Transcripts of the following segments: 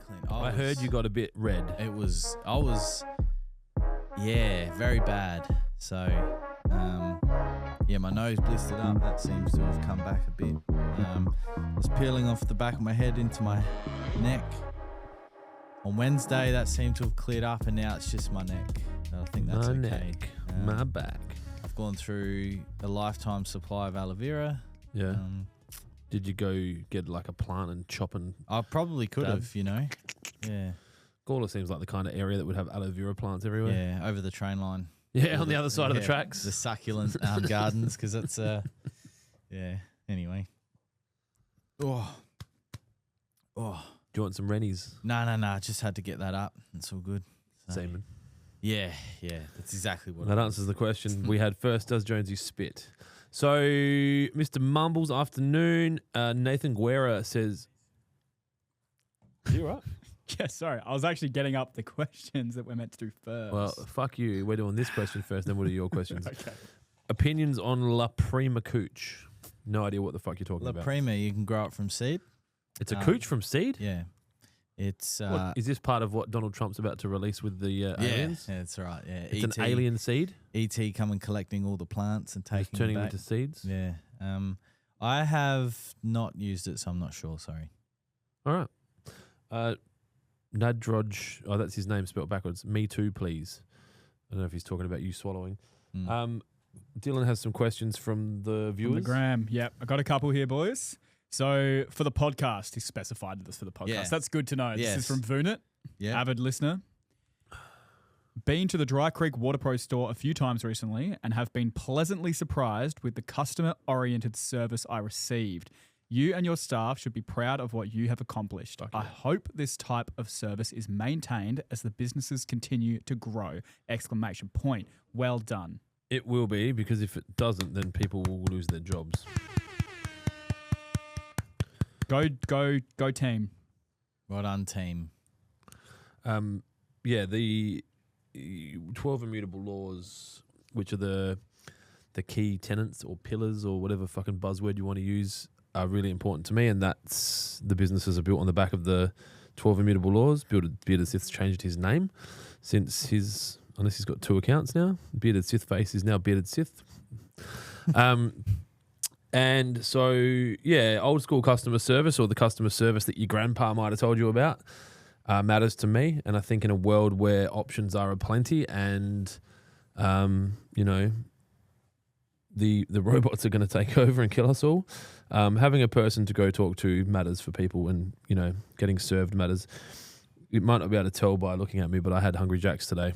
Clint. I heard you got a bit red. I was very bad. So, my nose blistered up. That seems to have come back a bit. I was peeling off the back of my head into my neck. On Wednesday, that seemed to have cleared up, and now it's just my neck. I think that's my okay. neck, my back. I've gone through a lifetime supply of aloe vera. Yeah. Did you go get like a plant and chop and... I probably could have, Yeah. Gawler seems like the kind of area that would have aloe vera plants everywhere. Yeah, over the train line. Yeah, on the other side of the tracks. The succulent gardens, because it's, anyway. Oh. Do you want some Rennies? No. I just had to get that up. It's all good. So. Semen. Yeah. That's exactly what that answers the question. We had first, does Jonesy spit? So, Mr. Mumbles, afternoon. Nathan Guerra says, you right? Yeah, sorry. I was actually getting up the questions that we're meant to do first. Well, fuck you. We're doing this question first, then we'll do your questions. Okay. Opinions on La Prima Cooch. No idea what the fuck you're talking about. La Prima, you can grow it from seed. It's a cooch from seed? Yeah. It's what, is this part of what Donald Trump's about to release with the aliens? Yeah, that's right. Yeah, it's an alien seed. ET coming collecting all the plants and taking turning them into seeds. Yeah. I have not used it, so I'm not sure. Sorry. All right. Nadroj. Oh, that's his name spelled backwards. Me too, please. I don't know if he's talking about you swallowing. Dylan has some questions from the viewers. From the gram. Yep, I got a couple here, boys. So for the podcast, he specified this for the podcast. Yeah. That's good to know. Yes. This is from Vunit, avid listener. Been to the Dry Creek Water Pro store a few times recently and have been pleasantly surprised with the customer-oriented service I received. You and your staff should be proud of what you have accomplished. Okay. I hope this type of service is maintained as the businesses continue to grow! ! Well done. It will be, because if it doesn't, then people will lose their jobs. Go team. Well done, team. The 12 immutable laws, which are the key tenets or pillars or whatever fucking buzzword you want to use, are really important to me, and that's the businesses are built on the back of the 12 immutable laws. Bearded Sith's changed his name since unless he's got two accounts now. Bearded Sith Face is now Bearded Sith. And so, old school customer service, or the customer service that your grandpa might have told you about, matters to me. And I think in a world where options are aplenty and, the robots are going to take over and kill us all, having a person to go talk to matters for people, and, getting served matters. You might not be able to tell by looking at me, but I had Hungry Jacks today,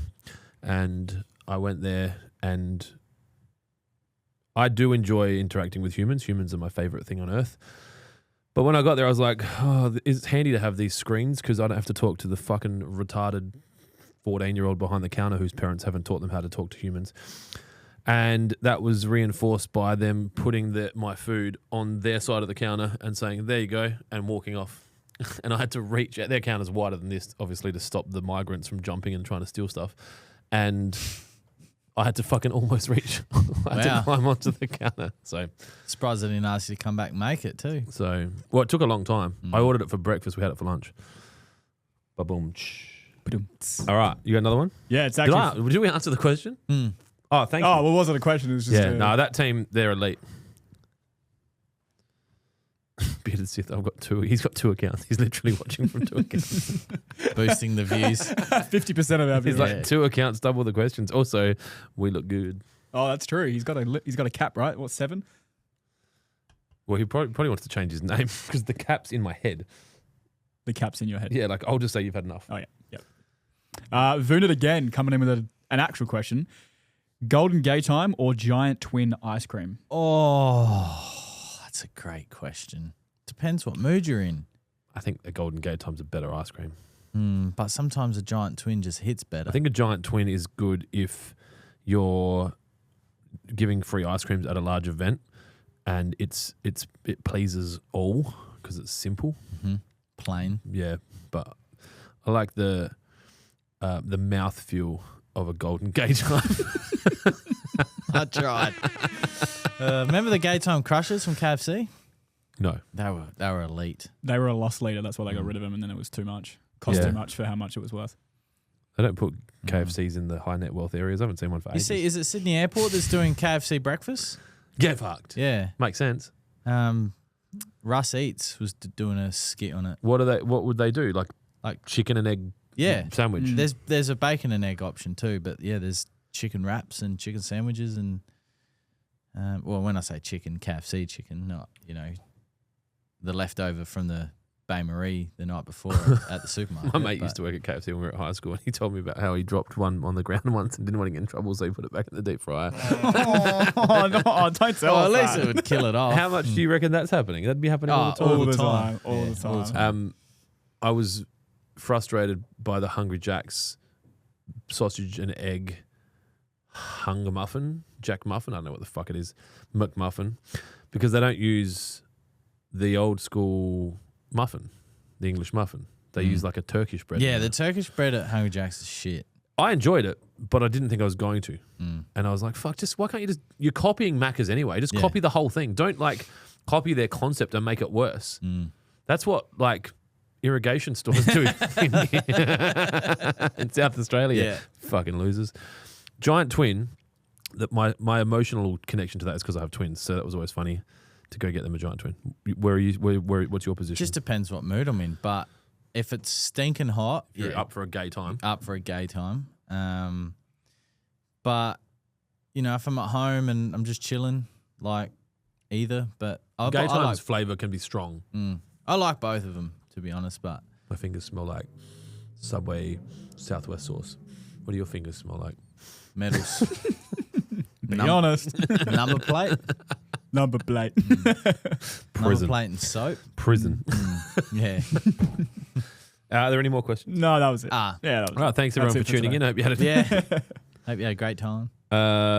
and I went there, and I do enjoy interacting with humans. Humans are my favorite thing on earth. But when I got there, I was like, it's handy to have these screens because I don't have to talk to the fucking retarded 14-year-old behind the counter whose parents haven't taught them how to talk to humans. And that was reinforced by them putting my food on their side of the counter and saying, there you go, and walking off. And I had to reach out. Their counter's wider than this, obviously, to stop the migrants from jumping and trying to steal stuff. And I had to fucking almost reach. I had to climb onto the counter. So surprised I didn't ask you to come back and make it too. So, it took a long time. I ordered it for breakfast. We had it for lunch. Ba-boom. All right. You got another one? Yeah, it's actually... Did we answer the question? Oh, thank you. Oh, well, wasn't a question. It was just that team, they're elite. Bearded Sith, he's got two accounts. He's literally watching from two accounts. Boosting the views. 50% of our views. He's like, two accounts, double the questions. Also, we look good. Oh, that's true. He's got a cap, right? What, 7? Well, he probably wants to change his name because the cap's in my head. The cap's in your head? Yeah, I'll just say you've had enough. Oh, yeah. Yep. Vunit again, coming in with an actual question. Golden Gay Time or Giant Twin ice cream? Oh, that's a great question. Depends what mood you're in. I think a Golden Gay Time's a better ice cream. But sometimes a Giant Twin just hits better. I think a Giant Twin is good if you're giving free ice creams at a large event and it pleases all because it's simple. Mm-hmm. Plain. Yeah, but I like the mouthfeel of a Golden Gay Time. I tried. Remember the Gay Time Crushers from KFC? No. They were elite. They were a loss leader. That's why they got rid of them, and then it was too much. cost too much for how much it was worth. They don't put KFCs in the high net wealth areas. I haven't seen one for ages. You see, is it Sydney Airport that's doing KFC breakfast? Get fucked. Yeah. Makes sense. Russ Eats was doing a skit on it. What would they do? Like chicken and egg sandwich? There's a bacon and egg option too, but yeah, there's chicken wraps and chicken sandwiches and well, when I say chicken, KFC chicken, not, the leftover from the Bay Marie the night before at the supermarket. My mate used to work at KFC when we were at high school, and he told me about how he dropped one on the ground once and didn't want to get in trouble, so he put it back in the deep fryer. No, don't tell us at least that. it would kill it off. How much do you reckon that's happening? That'd be happening all the time. All the time. I was frustrated by the Hungry Jack's sausage and egg hunger muffin, Jack muffin, I don't know what the fuck it is, McMuffin, because they don't use the old school muffin, the English muffin. They use like a Turkish bread. Yeah, the Turkish bread at Hungry Jack's is shit. I enjoyed it, but I didn't think I was going to. And I was like, fuck, why can't you you're copying Macca's anyway. Just copy the whole thing. Don't copy their concept and make it worse. That's what irrigation stores do in South Australia. Yeah. Fucking losers. Giant twin, that my emotional connection to that is because I have twins, so that was always funny to go get them a giant twin. Where are you? What's your position? Just depends what mood I'm in, but if it's stinking hot, you're up for a gay time. But if I'm at home and I'm just chilling, either. But gay time's flavour can be strong. I like both of them, to be honest. But my fingers smell like Subway Southwest sauce. What do your fingers smell like? Medals. Be honest. Number plate. Number plate. Prison. Number plate and soap. Prison. Yeah. Are there any more questions? No, that was it. Yeah, that was all right, thanks everyone for tuning in. Hope you had Hope you had a great time.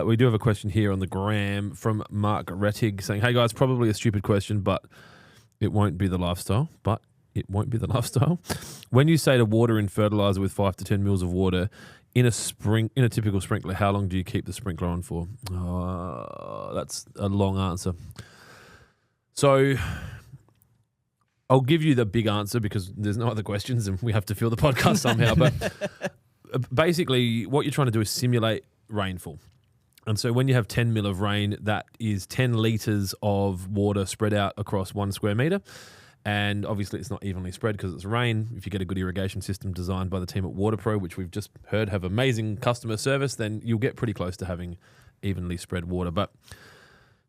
We do have a question here on the gram from Mark Rettig saying, hey guys, probably a stupid question, but it won't be the lifestyle. When you say to water in fertilizer with 5 to 10 mils of water in a typical sprinkler, how long do you keep the sprinkler on for? That's a long answer. So I'll give you the big answer because there's no other questions and we have to fill the podcast somehow. But basically what you're trying to do is simulate rainfall. And so when you have 10 mil of rain, that is 10 litres of water spread out across 1 square metre. And obviously it's not evenly spread because it's rain. If you get a good irrigation system designed by the team at WaterPro, which we've just heard have amazing customer service, then you'll get pretty close to having evenly spread water. But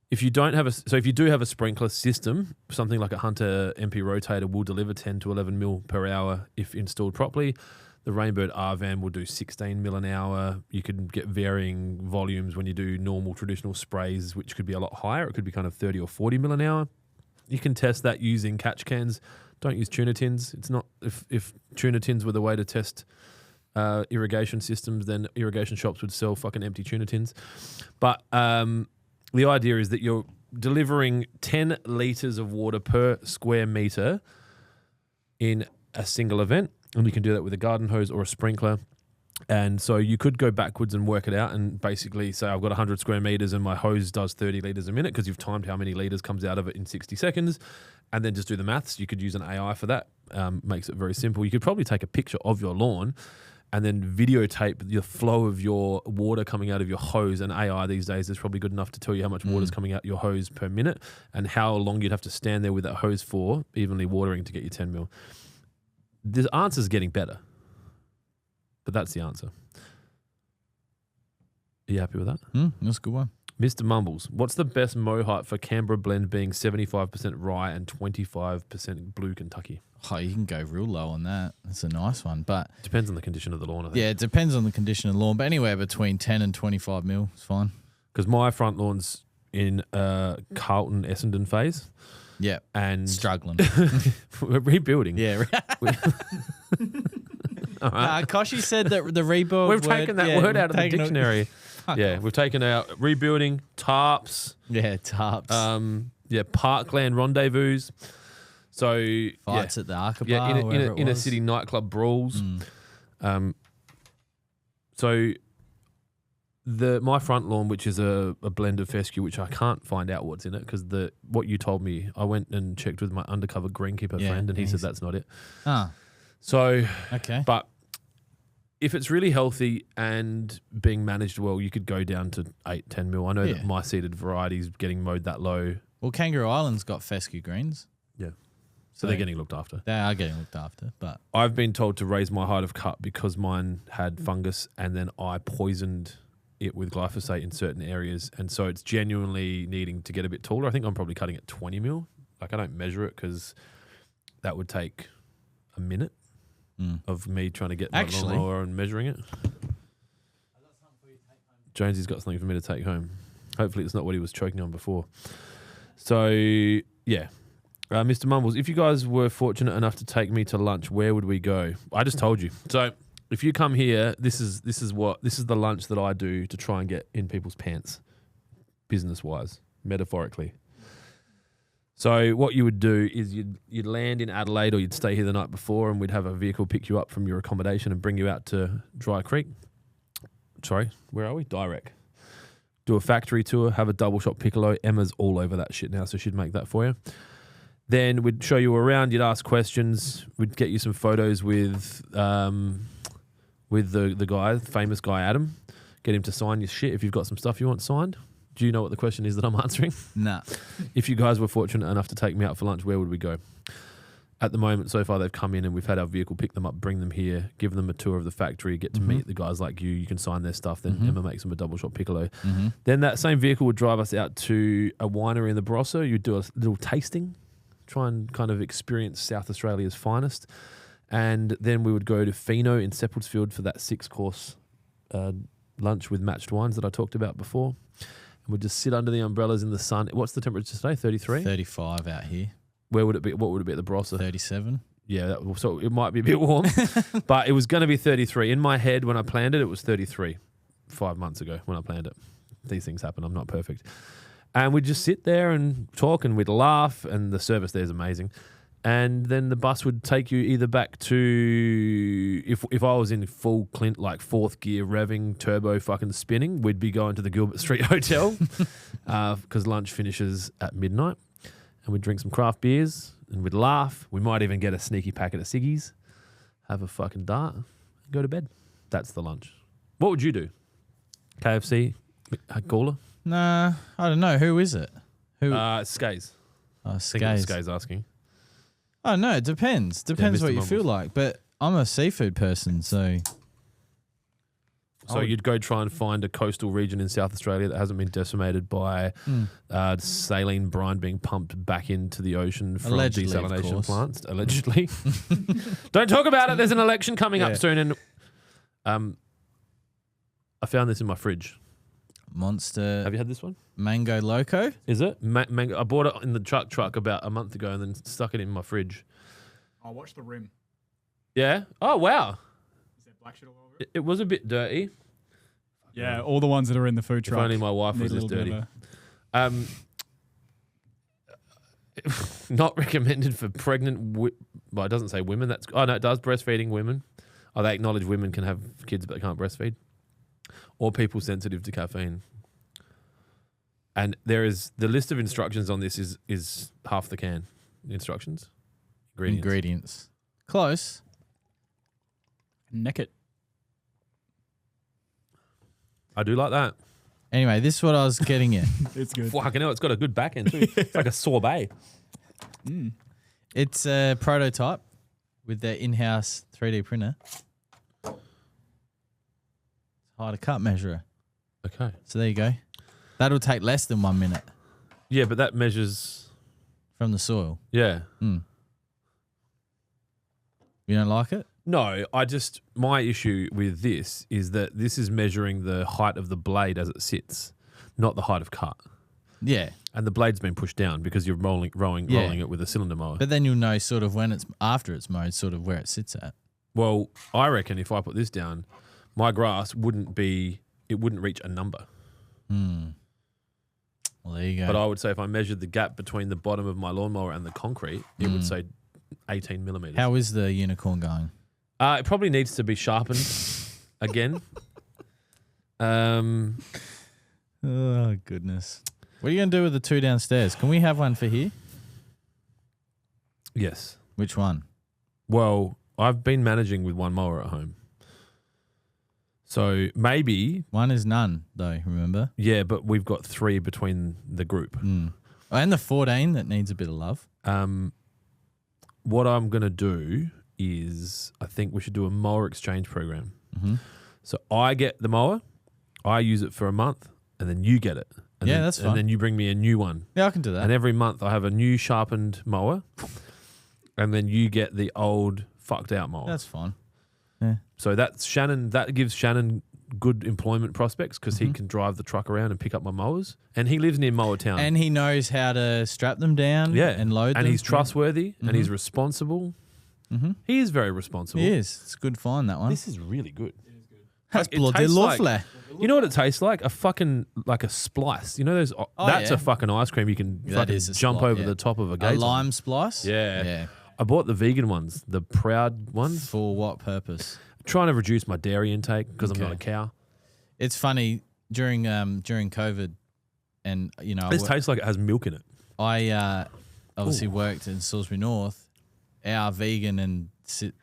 if you don't have if you do have a sprinkler system, something like a Hunter MP rotator will deliver 10 to 11 mil per hour if installed properly. The Rainbird R-Van will do 16 mil an hour. You can get varying volumes when you do normal traditional sprays, which could be a lot higher. It could be kind of 30 or 40 mil an hour. You can test that using catch cans. Don't use tuna tins. It's not if tuna tins were the way to test irrigation systems, then irrigation shops would sell fucking empty tuna tins. But the idea is that you're delivering 10 litres of water per square metre in a single event, and you can do that with a garden hose or a sprinkler. And so you could go backwards and work it out and basically say I've got 100 square metres and my hose does 30 litres a minute because you've timed how many litres comes out of it in 60 seconds and then just do the maths. You could use an AI for that. Makes it very simple. You could probably take a picture of your lawn and then videotape the flow of your water coming out of your hose. And AI these days is probably good enough to tell you how much water is coming out your hose per minute and how long you'd have to stand there with that hose for, evenly watering to get your 10 mil. The answer's getting better. But that's the answer. Are you happy with that? That's a good one. Mr. Mumbles, what's the best mow height for Canberra blend being 75% rye and 25% blue Kentucky? Oh, you can go real low on that. That's a nice one. But depends on the condition of the lawn, I think. Yeah, it depends on the condition of the lawn. But anywhere between 10 and 25 mil is fine. Because my front lawn's in Carlton Essendon phase. Yeah. And struggling. We're rebuilding. Yeah. Koshy said that the rebuild. We've taken that word out of the dictionary. We've taken out rebuilding, tarps. Yeah, tarps. Parkland rendezvous. So fights at the Arkabar. Inner city nightclub brawls. So my front lawn, which is a blend of fescue, which I can't find out what's in it because what you told me, I went and checked with my undercover greenkeeper friend, and he said that's not it. So, Okay. but if it's really healthy and being managed well, you could go down to 8-10 mil. I know that my seeded varieties getting mowed that low. Well, Kangaroo Island's got fescue greens. Yeah. So they're getting looked after. They are getting looked after, but I've been told to raise my height of cut because mine had fungus and then I poisoned it with glyphosate in certain areas. And so it's genuinely needing to get a bit taller. I think I'm probably cutting at 20 mil. Like I don't measure it because that would take a minute of me trying to get my lawnmower and measuring it. Jonesy's got something for me to take home. Hopefully it's not what he was choking on before. So, yeah. Mr. Mumbles, if you guys were fortunate enough to take me to lunch, where would we go? I just told you. So if you come here, this is the lunch that I do to try and get in people's pants, business-wise, metaphorically. So what you would do is you'd land in Adelaide or you'd stay here the night before and we'd have a vehicle pick you up from your accommodation and bring you out to Dry Creek. Sorry, where are we? Direct. Do a factory tour, have a double shot piccolo. Emma's all over that shit now, so she'd make that for you. Then we'd show you around, you'd ask questions, we'd get you some photos with the guy, famous guy Adam, get him to sign your shit if you've got some stuff you want signed. Do you know what the question is that I'm answering? Nah. If you guys were fortunate enough to take me out for lunch, where would we go? At the moment, so far, they've come in and we've had our vehicle pick them up, bring them here, give them a tour of the factory, get to meet the guys like you. You can sign their stuff. Then Emma makes them a double shot piccolo. Then that same vehicle would drive us out to a winery in the Barossa. You'd do a little tasting, try and kind of experience South Australia's finest. And then we would go to Fino in Seppeltsfield for that 6-course lunch with matched wines that I talked about before. And we'd just sit under the umbrellas in the sun. What's the temperature today? 33? 35 out here. Where would it be? What would it be at the Barossa? 37. Yeah, so it might be a bit warm. But it was going to be 33. In my head, when I planned it, it was 33 5 months ago when I planned it. These things happen. I'm not perfect. And we'd just sit there and talk and we'd laugh and the service there is amazing. And then the bus would take you either back to, if I was in full Clint, like 4th gear revving, turbo fucking spinning, we'd be going to the Gilbert Street Hotel because lunch finishes at midnight. And we'd drink some craft beers and we'd laugh. We might even get a sneaky packet of ciggies, have a fucking dart, and go to bed. That's the lunch. What would you do? KFC? Gawler? Nah, I don't know. Who is it? Who? Skays. Oh, Skays. Skays. Skays asking. Oh, no, it depends. Depends what you feel like. But I'm a seafood person, so... So you'd go try and find a coastal region in South Australia that hasn't been decimated by saline brine being pumped back into the ocean from Allegedly, desalination plants. Allegedly. Don't talk about it. There's an election coming up soon. And I found this in my fridge. Monster. Have you had this one? Mango Loco? Is it? Mango. I bought it in the truck about a month ago and then stuck it in my fridge. I'll watch the rim. Yeah? Oh, wow. Is there black shit all over it? It was a bit dirty. Yeah, all the ones that are in the food If truck. only my wife was need a this little dirty. bit of Not recommended for pregnant. Well, it doesn't say women. No, it does. Breastfeeding women. Oh, they acknowledge women can have kids, but they can't breastfeed, or people sensitive to caffeine. And there is the list of instructions on this is half the can. Instructions, Ingredients. Close. Neck it. I do like that. Anyway, this is what I was getting at. It's good. Fucking hell, it's got a good back end too. It's like a sorbet. It's a prototype with their in-house 3D printer. Height of cut measurer. Okay. So there you go. That'll take less than 1 minute Yeah, but that measures. from the soil. Yeah. You don't like it? No, my issue with this is that this is measuring the height of the blade as it sits, not the height of cut. Yeah. And the blade's been pushed down because you're rolling it with a cylinder mower. But then you'll know sort of when it's after it's mowed, sort of where it sits at. Well, I reckon if I put this down, my grass wouldn't reach a number. Well, there you go. But I would say if I measured the gap between the bottom of my lawnmower and the concrete, it would say 18 millimeters. How is the unicorn going? It probably needs to be sharpened again. Oh, goodness. What are you going to do with the two downstairs? Can we have one for here? Yes. Which one? Well, I've been managing with one mower at home. So maybe one is none though. Remember? Yeah, but we've got 3 between the group. And the 14 that needs a bit of love. What I'm gonna do is I think we should do a mower exchange program. Mm-hmm. So I get the mower, I use it for a month, and then you get it. And then, that's fine. And then you bring me a new one. Yeah, I can do that. And every month I have a new sharpened mower, and then you get the old fucked out mower. That's fine. Yeah. So that's Shannon. That gives Shannon good employment prospects because he can drive the truck around and pick up my mowers. And he lives near Mower Town. And he knows how to strap them down and load them. And he's trustworthy and he's responsible. Mm-hmm. He is very responsible. He is. It's a good find, that one. This is really good. That's It bloody tastes lovely. like- You know what it tastes like? A fucking, like a splice. You know those, that's yeah. a fucking ice cream you can That fucking is a jump spli- over yeah. the top of a A gate. lime splice? Yeah. Yeah. I bought the vegan ones, the proud ones. For what purpose? Trying to reduce my dairy intake because I'm not a Okay. cow. It's funny, during COVID, and, you know, This tastes like it has milk in it. I obviously worked in Salisbury North. Our vegan and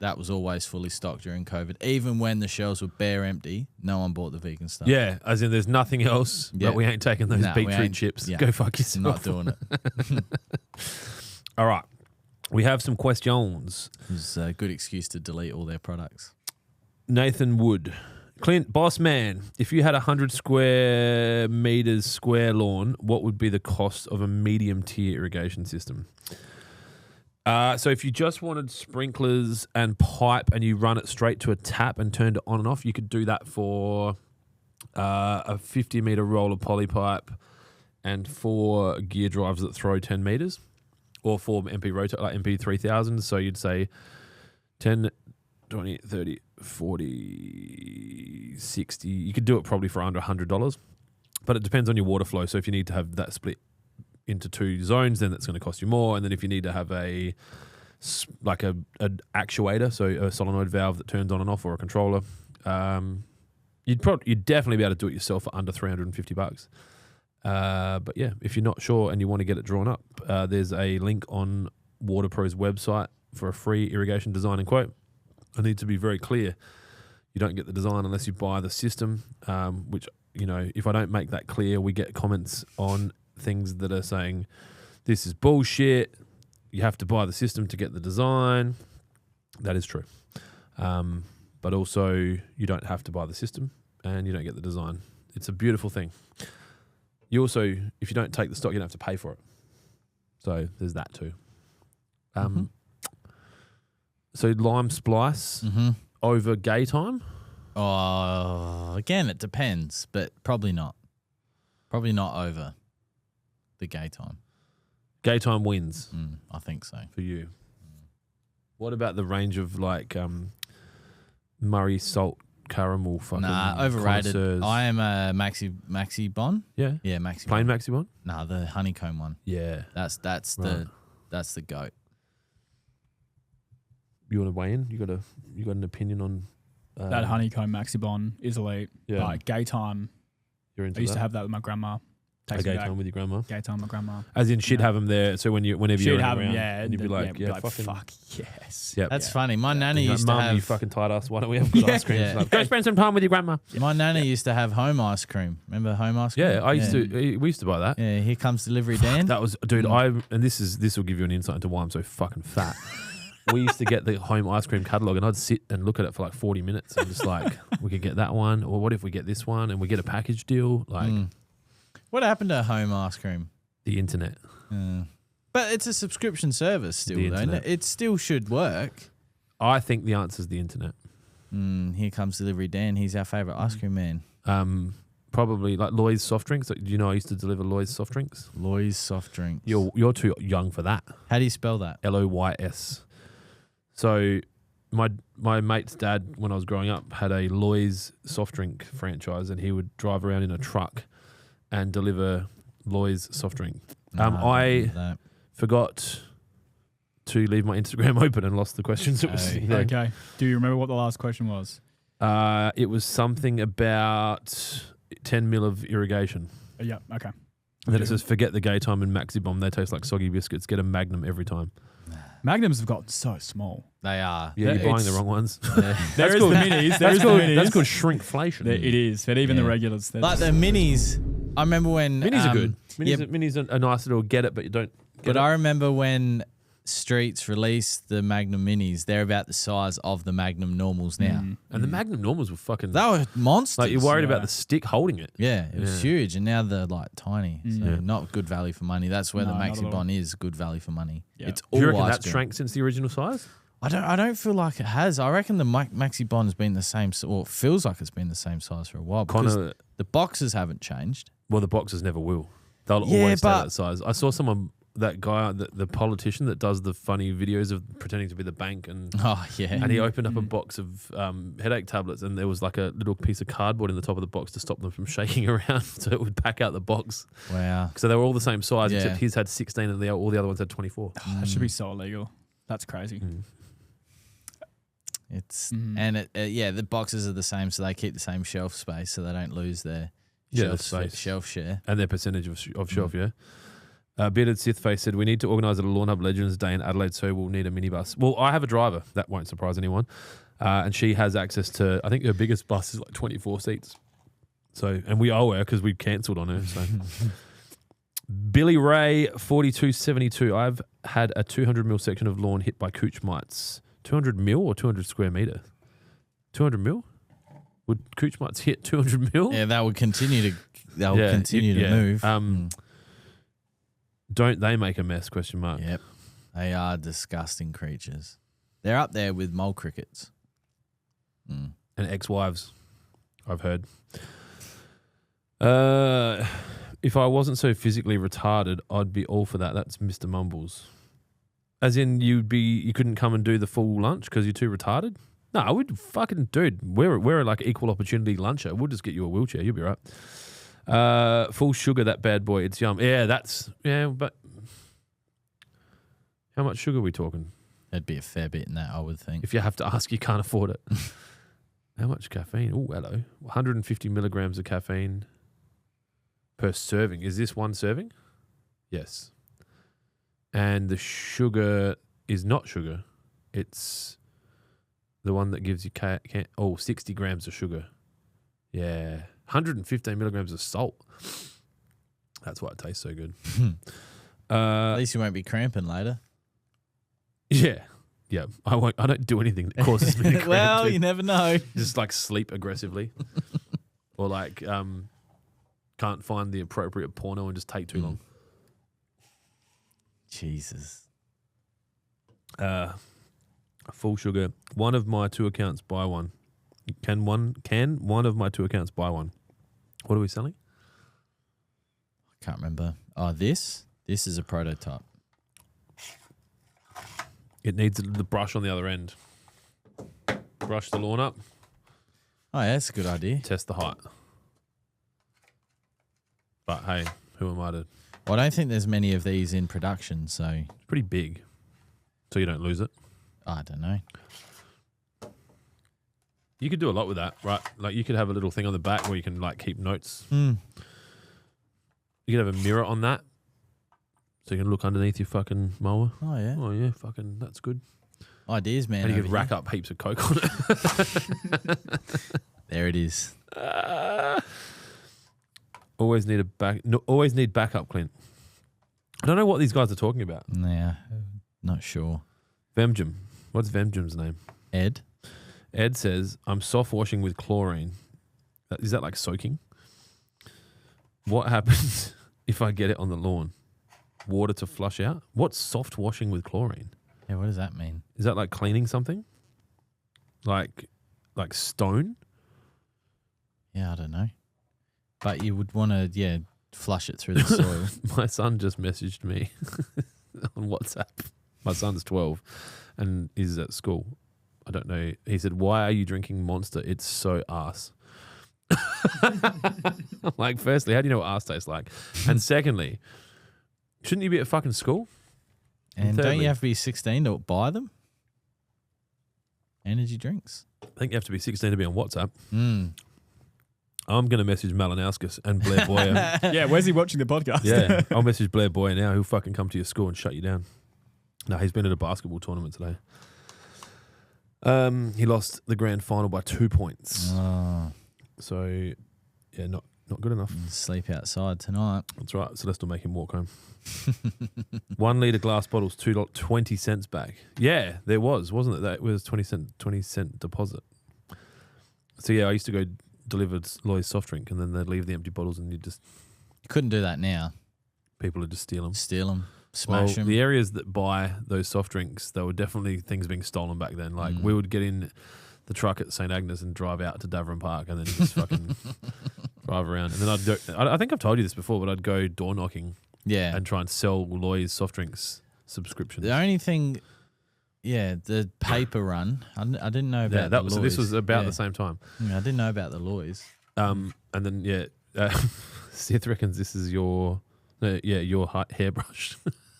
that was always fully stocked during COVID. Even when the shelves were bare empty, no one bought the vegan stuff. Yeah, as in there's nothing else, Yeah. but we ain't taking those Nah, we beetroot ain't- chips. yeah. Go fuck yourself. Not doing it. All right. We have some questions. It's a good excuse to delete all their products. Nathan Wood. Clint, boss man, if you had 100 square meters square lawn, what would be the cost of a medium tier irrigation system? So if you just wanted sprinklers and pipe and you run it straight to a tap and turned it on and off, you could do that for a 50 meter roll of poly pipe and 4 gear drives that throw 10 meters, or 4 MP rotor, like MP 3000. So you'd say 10, 20, 30, 40, 60. You could do it probably for under $100, but it depends on your water flow. So if you need to have that split into 2 zones, then that's going to cost you more. And then if you need to have a actuator, so a solenoid valve that turns on and off, or a controller, you'd definitely be able to do it yourself for under $350. But yeah, if you're not sure and you want to get it drawn up, there's a link on WaterPro's website for a free irrigation design and quote. I need to be very clear. You don't get the design unless you buy the system, which, you know, if I don't make that clear, we get comments on things that are saying, this is bullshit. You have to buy the system to get the design. That is true. But also, you don't have to buy the system and you don't get the design. It's a beautiful thing. You also, if you don't take the stock, you don't have to pay for it. So there's that too. So lime splice over gay time? Oh, again, it depends, but probably not. Probably not over the gay time. Gay time wins I think so. for you. What about the range of like Murray salt caramel fucking Nah, overrated. connoisseurs? I am a Maxi Bon. Yeah. Yeah, Maxi Plain Bon. Maxi one? Nah, the honeycomb one. Yeah. That's Right. the goat. You want to weigh in? You got an opinion on That honeycomb Maxibon is elite. Yeah. Like gay time. You're into I used that? to have that with my grandma. A Takes me gay back. time with your grandma. Gay time with my grandma. As in, she'd Yeah. have them there. So whenever She'd you're have around, them, yeah. and you'd be like, we'd be yeah, like, fucking, fuck yes. Yep. That's Yeah. funny. My nanny You're like, used to Mum, you have. fucking tight ass. Why don't we have good ice cream? Yeah. She's like, go spend some time with your grandma. My nanny used to have home ice cream. Remember home ice cream? Yeah, we used to buy that. Yeah, here comes delivery Dan. That was, dude. And this will give you an insight into why I'm so fucking fat. We used to get the home ice cream catalog, and I'd sit and look at it for like 40 minutes, and just like, we could get that one, or what if we get this one, and we get a package deal, like What happened to home ice cream? the internet. But it's a subscription service still, The though. internet. It still should work. I think the answer is the internet. Here comes delivery Dan. He's our favourite ice cream man. Probably like Loy's soft drinks. Do you know I used to deliver Loy's soft drinks? Loy's soft drinks. You're too young for that. How do you spell that? Loys. So my mate's dad, when I was growing up, had a Loy's soft drink franchise, and he would drive around in a truck and deliver Loy's soft drink. I forgot to leave my Instagram open and lost the questions. It was sitting there. Okay. Do you remember what the last question was? It was something about 10 mil of irrigation. Yeah. Okay. And then it says, forget the gay time and Maxi Bomb. They taste like soggy biscuits. Get a Magnum every time. Magnums have gotten so small. They are. Yeah, you're buying the wrong ones. There is called- the minis. That's called shrinkflation. It is, but even the regulars. Like the minis, I remember when Minis are good. Yeah, Minis are a nice little get it, but you don't. but I remember when Streets released the Magnum Minis. They're about the size of the Magnum Normals now. And the Magnum Normals were fucking. They were monsters. Like you're worried about the stick holding it. Yeah, it was huge, and now they're like tiny. So Yeah. not good value for money. That's where No, the not at Maxi all. Bon is good value for money. Yeah. It's Do all you reckon ice that cream. shrank since the original size? I don't feel like it has. I reckon the Maxi Bon has been the same. Or it feels like it's been the same size for a while. Because Connor, the boxes haven't changed. well, the boxes never will. They'll Yeah, always stay but- that size. I saw someone, that guy, the politician that does the funny videos of pretending to be the bank, and Oh yeah. and he opened up a box of headache tablets, and there was like a little piece of cardboard in the top of the box to stop them from shaking around, so it would pack out the box. Wow. So they were all the same size, Yeah. except his had 16 and all the other ones had 24. That should be so illegal. That's crazy. It's and the boxes are the same, so they keep the same shelf space, so they don't lose their Yeah, shelf share. And their percentage of shelf, yeah. Bearded Sith Face said, we need to organise a Lawnhub Legends Day in Adelaide, so we'll need a minibus. Well, I have a driver. That won't surprise anyone. And she has access to, I think her biggest bus is like 24 seats. So, and we owe her because we cancelled on her. So, Billy Ray, 4272. I've had a 200 mil section of lawn hit by cooch mites. 200 mil or 200 square metre? 200 mil? Would cooch mites hit 200 mil? Yeah, that would continue to. They'll continue to move. Don't they make a mess? Question mark. Yep, they are disgusting creatures. They're up there with mole crickets. And ex-wives, I've heard. If I wasn't so physically retarded, I'd be all for that. That's Mr. Mumbles. As in, you couldn't come and do the full lunch because you're too retarded? No, I would fucking, dude, we're like equal opportunity luncher. We'll just get you a wheelchair. You'll be right. Full sugar, that bad boy. It's yum. Yeah, but how much sugar are we talking? There'd be a fair bit in that, I would think. If you have to ask, you can't afford it. How much caffeine? Oh, hello. 150 milligrams of caffeine per serving. Is this one serving? Yes. And the sugar is not sugar. It's the one that gives you 60 grams of sugar. Yeah. 115 milligrams of salt. That's why it tastes so good. At least you won't be cramping later. Yeah. Yeah. I don't do anything that causes me to cramp. Well, you never know. Just like sleep aggressively. Or like can't find the appropriate porno and just take too long. Jesus. Full sugar. One of my two accounts buy one. Can one of my two accounts buy one? What are we selling? I can't remember. Oh, this is a prototype. It needs the brush on the other end. Brush the lawn up. Oh, yeah, that's a good idea. Test the height. But hey, who am I to? Well, I don't think there's many of these in production, so It's pretty big, so you don't lose it. I don't know. You could do a lot with that, right? Like you could have a little thing on the back where you can like keep notes. Mm. You could have a mirror on that, so you can look underneath your fucking mower. Oh, yeah. Oh yeah, fucking that's good. Ideas, man. And you over could here. rack up heaps of coke on it. There it is. Always need backup, Clint. I don't know what these guys are talking about. Yeah, not sure. Vemjum. What's Vemjum's name? Ed? Ed says, I'm soft washing with chlorine. Is that like soaking? What happens if I get it on the lawn? Water to flush out? What's soft washing with chlorine? Yeah, what does that mean? Is that like cleaning something? Like stone? Yeah, I don't know. But you would want to, flush it through the soil. My son just messaged me on WhatsApp. My son's 12 and is at school. I don't know. He said, why are you drinking Monster? It's so arse. I'm like, firstly, how do you know what arse tastes like? And secondly, shouldn't you be at fucking school? And don't thirdly- you have to be 16 to buy them? Energy drinks. I think you have to be 16 to be on WhatsApp. Mm. I'm going to message Malinauskas and Blair Boyer. Yeah, where's he watching the podcast? Yeah, I'll message Blair Boyer now. He'll fucking come to your school and shut you down. No, he's been at a basketball tournament today. He lost the grand final by 2 points. Oh, So, yeah, not good enough. sleep outside tonight. That's right. Celeste will make him walk home. 1 litre glass bottles, 20 cents back. Yeah, there wasn't it? That was 20 cent deposit. So, yeah, I used to go deliver Loy's soft drink and then they'd leave the empty bottles and you couldn't do that now. people would just steal them. Steal them, smash them. The areas that buy those soft drinks, there were definitely things being stolen back then. Like we would get in the truck at St. Agnes and drive out to Davern Park and then just fucking drive around. And then I'd go, I think I've told you this before, but I'd go door knocking and try and sell Loy's soft drinks subscriptions. The only thing, the paper run, I didn't know about the Loy's. So this was about the same time. Yeah, I didn't know about the Loy's. And then, Seth reckons this is your hairbrush.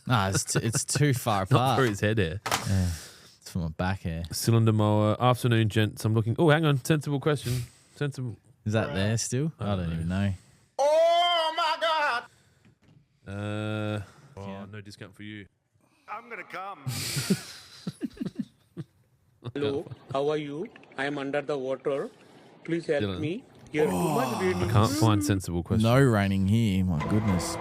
No, it's too far Not apart. for his head hair. Yeah, it's for my back hair. Cylinder mower. Afternoon, gents. I'm looking. Oh, hang on. Sensible question. Sensible. Is that there still? I don't even know. Oh my God! No discount for you. I'm gonna come. Hello, how are you? I am under the water. Please help Dylan. me. Here, too much raining. I can't find sensible question. No raining here. My goodness.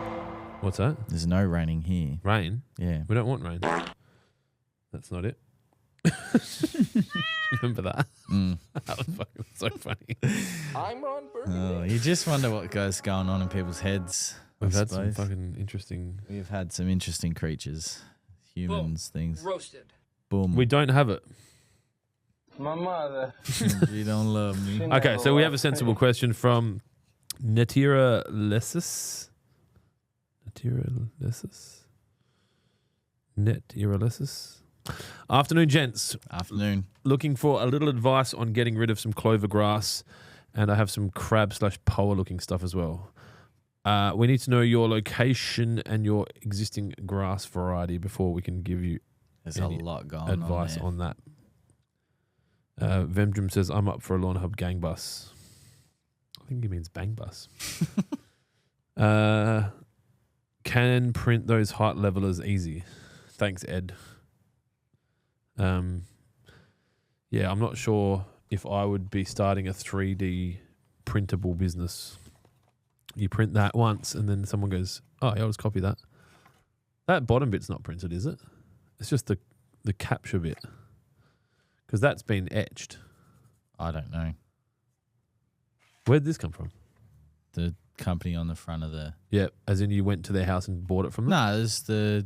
What's that? There's no raining here. Rain? Yeah. We don't want rain. That's not it. Remember that? That was fucking so funny. I'm on purpose. Oh, you just wonder what goes going on in people's heads. We've I had some suppose. fucking interesting. We've had some interesting creatures, humans, things. Roasted. Boom. We don't have it. My mother. You don't love me. Okay, so we have a sensible question from Natira Lessis. Afternoon, gents. Afternoon. Looking for a little advice on getting rid of some clover grass, and I have some crab/poa looking stuff as well. We need to know your location and your existing grass variety before we can give you There's a lot going advice on that. Vemdrum says, I'm up for a Lawnhub gang bus. I think he means bang bus. Can print those height levelers easy. Thanks, Ed. I'm not sure if I would be starting a 3D printable business. You print that once and then someone goes, oh, yeah, I'll just copy that. That bottom bit's not printed, is it? It's just the capture bit. Because that's been etched. I don't know. Where'd this come from? The company on the front of the. Yeah, as in you went to their house and bought it from them? No, it's the.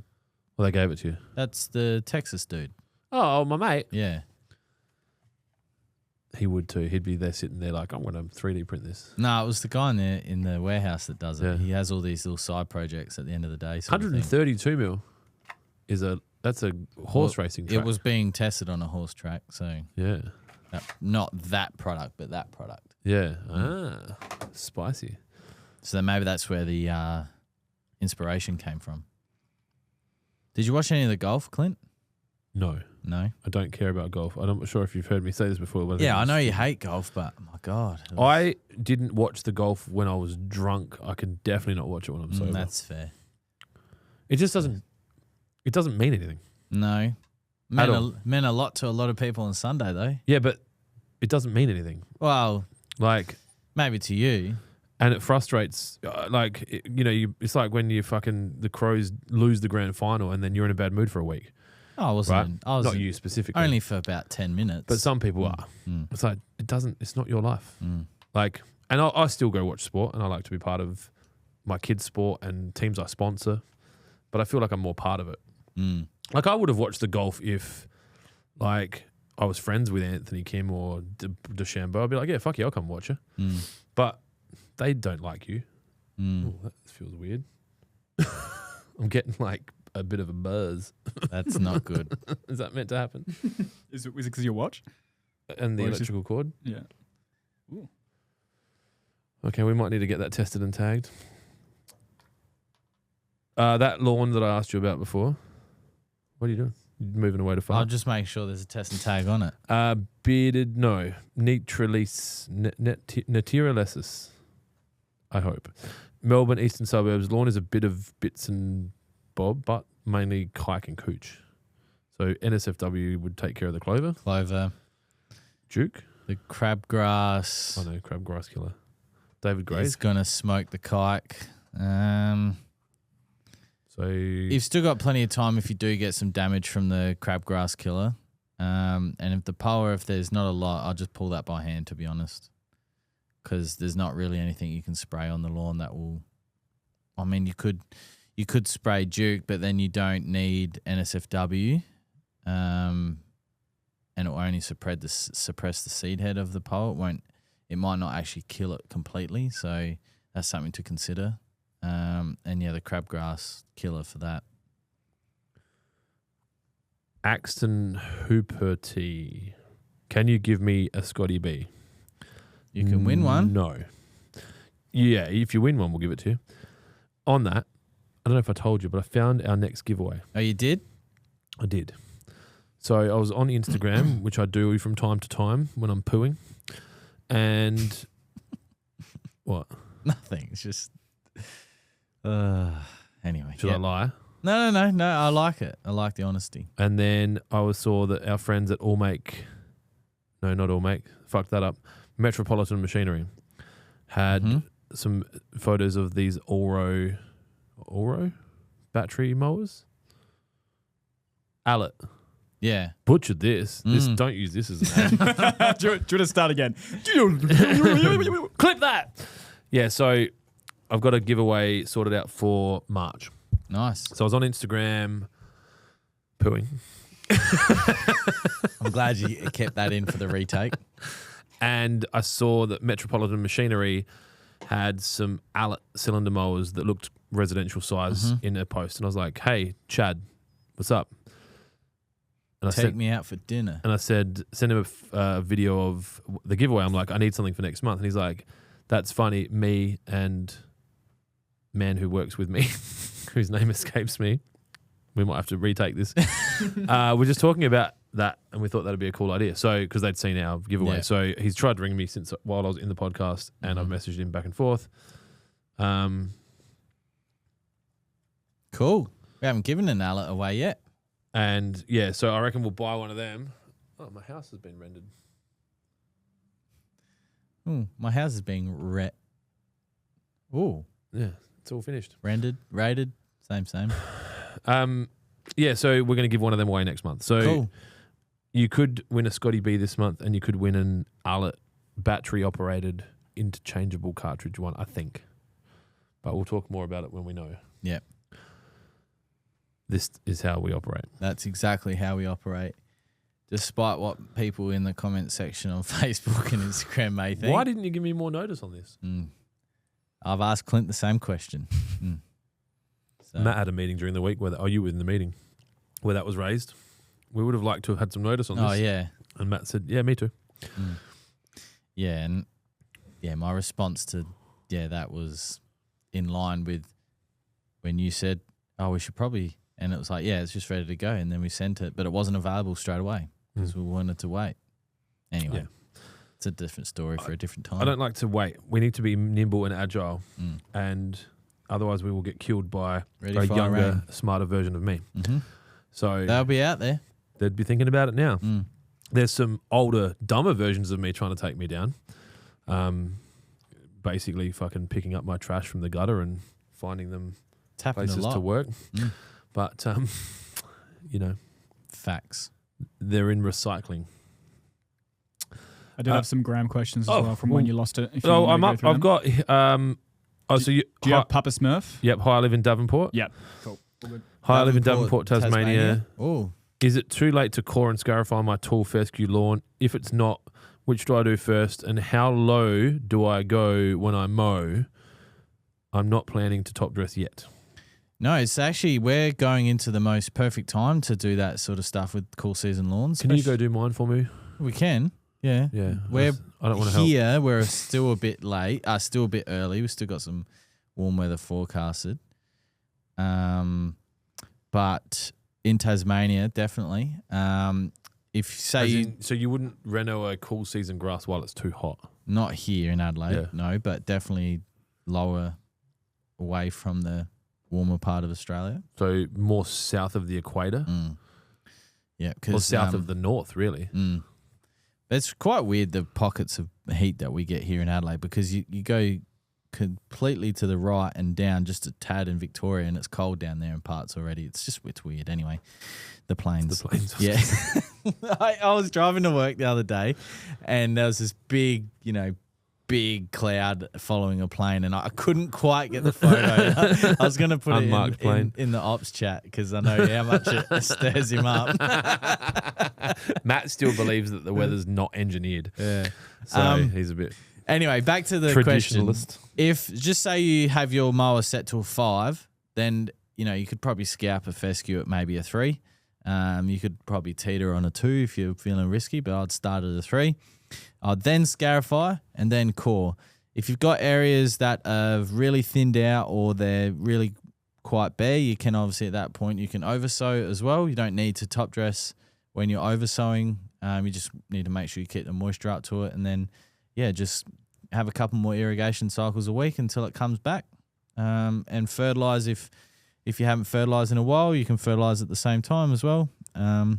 Well, they gave it to you. That's the Texas dude. Oh, my mate. Yeah. He would too. He'd be there sitting there like, I'm going to 3D print this. No, it was the guy in the warehouse that does it. Yeah. He has all these little side projects at the end of the day. Sort of thing. 132 mil that's a horse racing track. It was being tested on a horse track, so Yeah. not that product, but that product. Yeah. Spicy. So maybe that's where the inspiration came from. Did you watch any of the golf, Clint? No. No. I don't care about golf. I'm not sure if you've heard me say this before. But Yeah, I know you hate golf, but my God. I didn't watch the golf when I was drunk. I can definitely not watch it when I'm sober. That's fair. It just doesn't. It doesn't mean anything. No. At all. Meant a lot to a lot of people on Sunday, though. Yeah, but it doesn't mean anything. Well, Like, maybe to you. and it frustrates. It's like when the Crows lose the grand final and then you're in a bad mood for a week. I wasn't. Right? I was Not you specifically. only for about 10 minutes. But some people are. It's like, it's not your life. Like, and I still go watch sport and I like to be part of my kids' sport and teams I sponsor, but I feel like I'm more part of it. Like, I would have watched the golf if, like, I was friends with Anthony Kim or DeChambeau. I'd be like, yeah, fuck yeah, I'll come watch you. But they don't like you. Ooh, that feels weird. I'm getting, like, a bit of a buzz. That's not good. Is that meant to happen? Is it because your watch? And the Or is it- electrical cord? Yeah. Okay, we might need to get that tested and tagged. That lawn that I asked you about before, what are you doing? You're moving away to I'll farm? just make sure there's a test and tag on it. Bearded, no. Naturalensis, I hope. Melbourne, eastern suburbs. Lawn is a bit of bits and bob, but mainly kike and cooch. So NSFW would take care of the clover. Clover, Duke. the crabgrass. Oh no, crabgrass killer. David Gray. He's gonna smoke the kike. So You've still got plenty of time if you do get some damage from the crabgrass killer. And if the power, if there's not a lot, I'll just pull that by hand, to be honest. Because there's not really anything you can spray on the lawn that will... I mean, you could spray Duke, but then you don't need NSFW. And it will only suppress the seed head of the pole. It might not actually kill it completely. So that's something to consider. And yeah, the crabgrass killer for that. Axton Hooperty. Can you give me a Scotty B? You can win one. No. Yeah, if you win one, we'll give it to you. On that, I don't know if I told you, but I found our next giveaway. Oh, you did? I did. So I was on Instagram, which I do from time to time when I'm pooing. And what? Nothing. It's just... anyway. Should I lie? No. I like it. I like the honesty. And then I saw that our friends at not All Make, fucked that up, Metropolitan Machinery, had some photos of these Oro battery mowers. Allet. Yeah. Butchered this. Don't use this as an ad. Do you want to start again? Clip that. Yeah, so I've got a giveaway sorted out for March. Nice. So I was on Instagram pooing. I'm glad you kept that in for the retake. And I saw that Metropolitan Machinery had some Allet cylinder mowers that looked residential size in a post. And I was like, hey, Chad, what's up? And Take me out for dinner. And I said, send him a video of the giveaway. I'm like, I need something for next month. And he's like, that's funny. Me and man who works with me, whose name escapes me. We might have to retake this. We're just talking about that, and we thought that'd be a cool idea. So, because they'd seen our giveaway. Yeah. So he's tried to ring me since while I was in the podcast, and I've messaged him back and forth. Cool. We haven't given an Allet away yet. And yeah, so I reckon we'll buy one of them. Oh, my house has been rendered. My house is being Yeah, it's all finished. rendered, rated, same. Yeah, so we're going to give one of them away next month. So Cool. You could win a Scotty B this month, and you could win an Allet battery-operated interchangeable cartridge one, I think. But we'll talk more about it when we know. Yeah. This is how we operate. That's exactly how we operate. Despite what people in the comment section on Facebook and Instagram may think. Why didn't you give me more notice on this? I've asked Clint the same question. So. Matt had a meeting during the week where you were in the meeting where that was raised. We would have liked to have had some notice on this. Oh, yeah. And Matt said, yeah, me too. Yeah, and my response to that was in line with when you said, oh, we should probably, and it was like, yeah, it's just ready to go. And then we sent it, but it wasn't available straight away because we wanted to wait. Anyway, it's a different story for a different time. I don't like to wait. We need to be nimble and agile, and otherwise we will get killed by a younger, smarter version of me. So they'll be out there. They'd be thinking about it now. There's some older, dumber versions of me trying to take me down. Basically fucking picking up my trash from the gutter and finding them places to work. But, facts. They're in recycling. I did have some Graham questions as well from when you lost it. I've got. Do you have Papa Smurf? Yep. Hi, I live in Davenport. Yep. Cool. All good. Hi, I live in Davenport, Tasmania. Oh. Is it too late to core and scarify my tall fescue lawn? If it's not, which do I do first? And how low do I go when I mow? I'm not planning to top dress yet. No, it's actually, we're going into the most perfect time to do that sort of stuff with cool season lawns. Can you go do mine for me? We can. Yeah. Yeah. We're I don't want to help. Here, we're still a bit late, still a bit early. We've still got some warm weather forecasted. But in Tasmania, definitely. So you wouldn't reno a cool season grass while it's too hot? Not here in Adelaide, no, but definitely lower away from the warmer part of Australia. So more south of the equator? Yeah, Or because south of the north, really. It's quite weird, the pockets of heat that we get here in Adelaide, because you go completely to the right and down just a tad in Victoria, and it's cold down there in parts already. It's weird. Anyway, the plains. Yeah. I was driving to work the other day, and there was this big cloud following a plane, and I couldn't quite get the photo. I was going to put Unmarked it in the ops chat because I know how much it stirs him up. Matt still believes that the weather's not engineered. Yeah. So he's a bit Anyway, back to the question. traditionalist. If, just say you have your mower set to a 5, then, you could probably scalp a fescue at maybe a 3. You could probably teeter on a 2 if you're feeling risky, but I'd start at a 3. I'd then scarify and then core. If you've got areas that are really thinned out or they're really quite bare, you can obviously at that point you can oversow as well. You don't need to top dress when you're oversowing. You just need to make sure you keep the moisture up to it, and then just have a couple more irrigation cycles a week until it comes back. And fertilize if you haven't fertilized in a while, you can fertilize at the same time as well. Do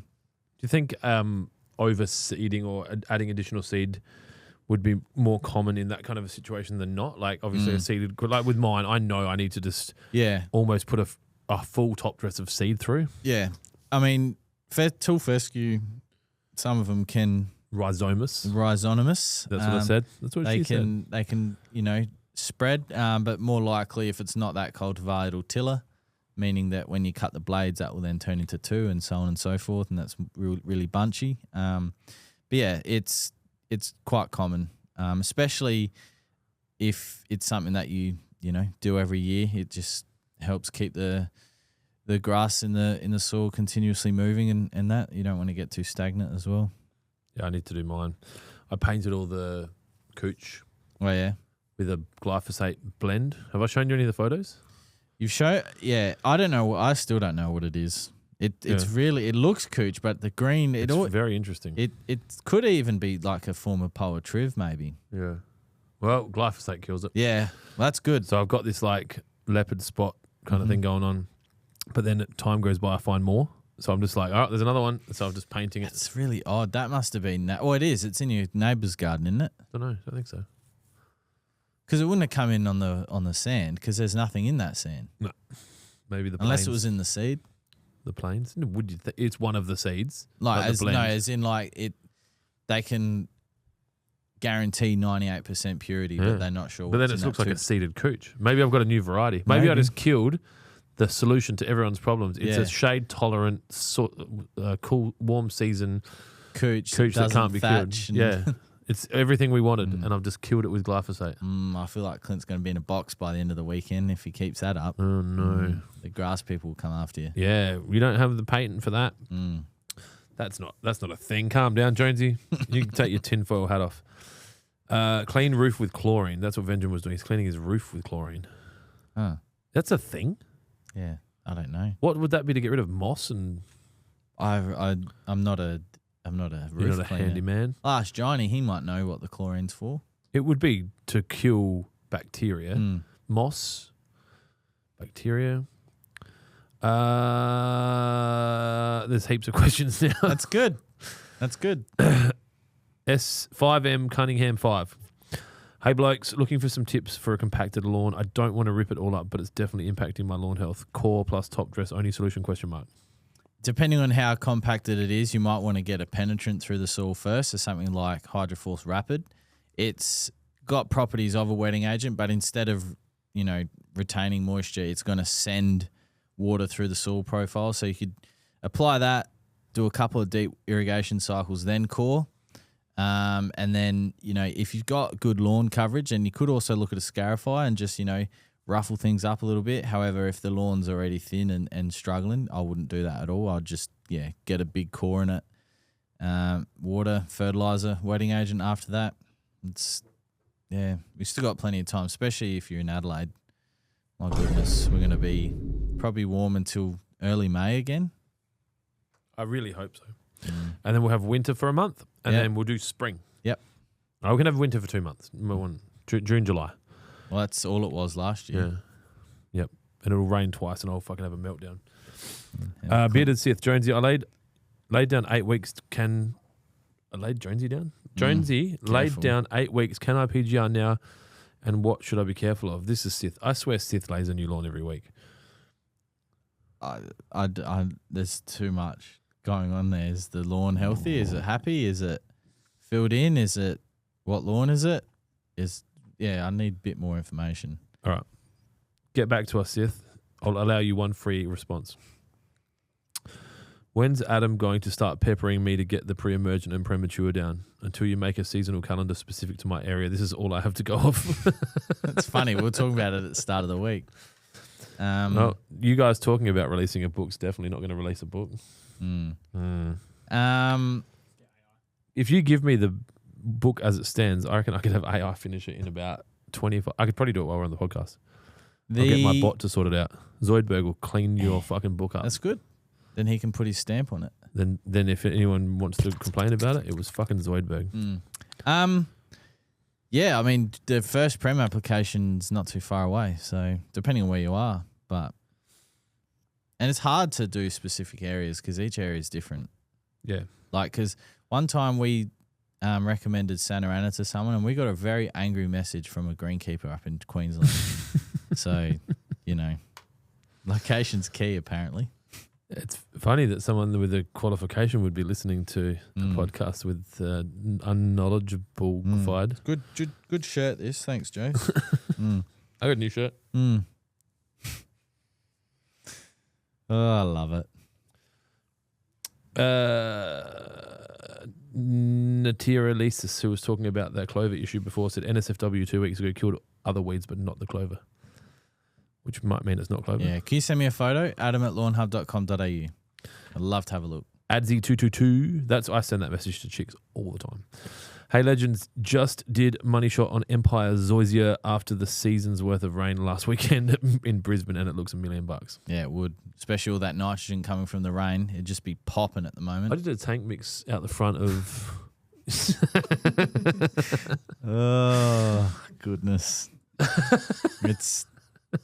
you think overseeding or adding additional seed would be more common in that kind of a situation than not? Like obviously a seeded, like with mine, I know I need to just almost put a full top dress of seed through. Yeah. I mean, till fescue, some of them can Rhizomatous. That's what I said. That's what she said. They can, spread, but more likely if it's not that cultivar, it'll tiller, meaning that when you cut the blades, that will then turn into 2 and so on and so forth, and that's really bunchy. But yeah, it's quite common, especially if it's something that you do every year. It just helps keep the grass in the soil continuously moving, and that you don't want to get too stagnant as well. Yeah, I need to do mine. I painted all the cooch. Oh yeah, with a glyphosate blend. Have I shown you any of the photos? You've shown, yeah. I don't know. I still don't know what it is. It's really, it looks cooch, but the green, it's very interesting. It could even be like a form of Poa-triv, maybe. Yeah. Well, glyphosate kills it. Yeah, well, that's good. So I've got this like leopard spot kind of thing going on, but then time goes by, I find more. So I'm just like, all right, there's another one. So I'm just painting it. It's really odd. That must have been that. Oh, it is. It's in your neighbour's garden, isn't it? I don't know. I don't think so. Because it wouldn't have come in on the sand because there's nothing in that sand. No, maybe the unless plains. it was in the seed. The plains? No, would you? It's one of the seeds. As in like it. They can guarantee 98% purity, but they're not sure. But then it looks like a seeded cooch. Maybe I've got a new variety. Maybe I just killed the solution to everyone's problems. It's a shade tolerant, cool, warm season cooch that can't be killed. Yeah. It's everything we wanted, and I've just killed it with glyphosate. I feel like Clint's going to be in a box by the end of the weekend if he keeps that up. Oh, no. The grass people will come after you. Yeah, we don't have the patent for that. That's not a thing. Calm down, Jonesy. You can take your tinfoil hat off. Clean roof with chlorine. That's what Vengeance was doing. He's cleaning his roof with chlorine. Huh. That's a thing? Yeah, I don't know. What would that be, to get rid of moss and... I'm not a roof You're not a cleaner. handyman. Ask Johnny, he might know what the chlorine's for. It would be to kill bacteria. Moss, bacteria. There's heaps of questions now. That's good. That's good. S5M Cunningham 5. Hey blokes, looking for some tips for a compacted lawn. I don't want to rip it all up, but it's definitely impacting my lawn health. Core plus top dress only solution ? Depending on how compacted it is, you might want to get a penetrant through the soil first, so something like Hydroforce Rapid. It's got properties of a wetting agent, but instead of, retaining moisture, it's going to send water through the soil profile. So you could apply that, do a couple of deep irrigation cycles, then core. And then, if you've got good lawn coverage, and you could also look at a scarifier and just, ruffle things up a little bit. However, if the lawn's already thin and struggling, I wouldn't do that at all. I'd just, get a big core in it. Water, fertilizer, wetting agent after that. We've still got plenty of time, especially if you're in Adelaide. My goodness, we're going to be probably warm until early May again. I really hope so. And then we'll have winter for a month, and then we'll do spring. Yep. Oh, we can have winter for 2 months. June, July. Well, that's all it was last year. Yeah. Yep. And it'll rain twice, and I'll fucking have a meltdown. Bearded Sith, Jonesy, I laid laid down 8 weeks. I laid Jonesy down? Jonesy laid careful. down 8 weeks. Can I PGR now? And what should I be careful of? This is Sith. I swear Sith lays a new lawn every week. There's too much going on there. Is the lawn healthy? Is it happy? Is it filled in? Is it what lawn is it? I need a bit more information. All right. Get back to us, Sith. I'll allow you one free response. When's Adam going to start peppering me to get the pre-emergent and premature down? Until you make a seasonal calendar specific to my area, this is all I have to go off. It's funny. We were talking about it at the start of the week. No, you guys talking about releasing a book's definitely not going to release a book. If you give me the book as it stands, I reckon I could have AI finish it in about 25. I could probably do it while we're on the podcast. I'll get my bot to sort it out. Zoidberg will clean your fucking book up. That's good. Then he can put his stamp on it. Then if anyone wants to complain about it, it was fucking Zoidberg. Yeah, I mean, the first Prem application's not too far away, so depending on where you are. And it's hard to do specific areas because each area is different. Yeah. Like, because one time we recommended Santa Ana to someone and we got a very angry message from a greenkeeper up in Queensland. So, location's key apparently. It's funny that someone with a qualification would be listening to a podcast with unknowledgeable fied. Good shirt this. Thanks, Joe. I got a new shirt. Oh, I love it. Natira Lisis, who was talking about that clover issue before, said NSFW 2 weeks ago killed other weeds but not the clover, which might mean it's not clover. Yeah, can you send me a photo? adam@lawnhub.com.au. I'd love to have a look. Adzi222, I send that message to chicks all the time. Hey Legends, just did money shot on Empire Zoysia after the season's worth of rain last weekend in Brisbane, and it looks $1 million. Yeah, it would. Especially all that nitrogen coming from the rain. It'd just be popping at the moment. I did a tank mix out the front of... Oh, goodness. It's...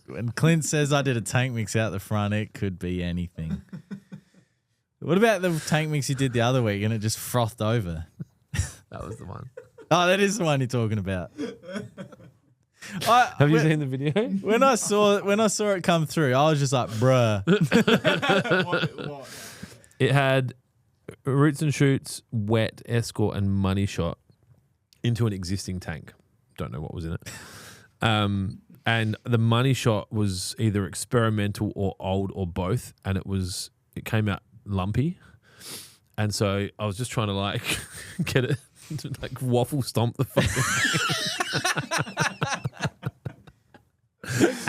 When Clint says I did a tank mix out the front, it could be anything. What about the tank mix you did the other week and it just frothed over? That was the one. Oh, that is the one you're talking about. Have you seen the video? When I saw it come through, I was just like, bruh. It had Roots and Shoots, Wet, Escort, and Money Shot into an existing tank. Don't know what was in it. And the Money Shot was either experimental or old or both, and it came out lumpy. And so I was just trying to get it to waffle stomp the fucking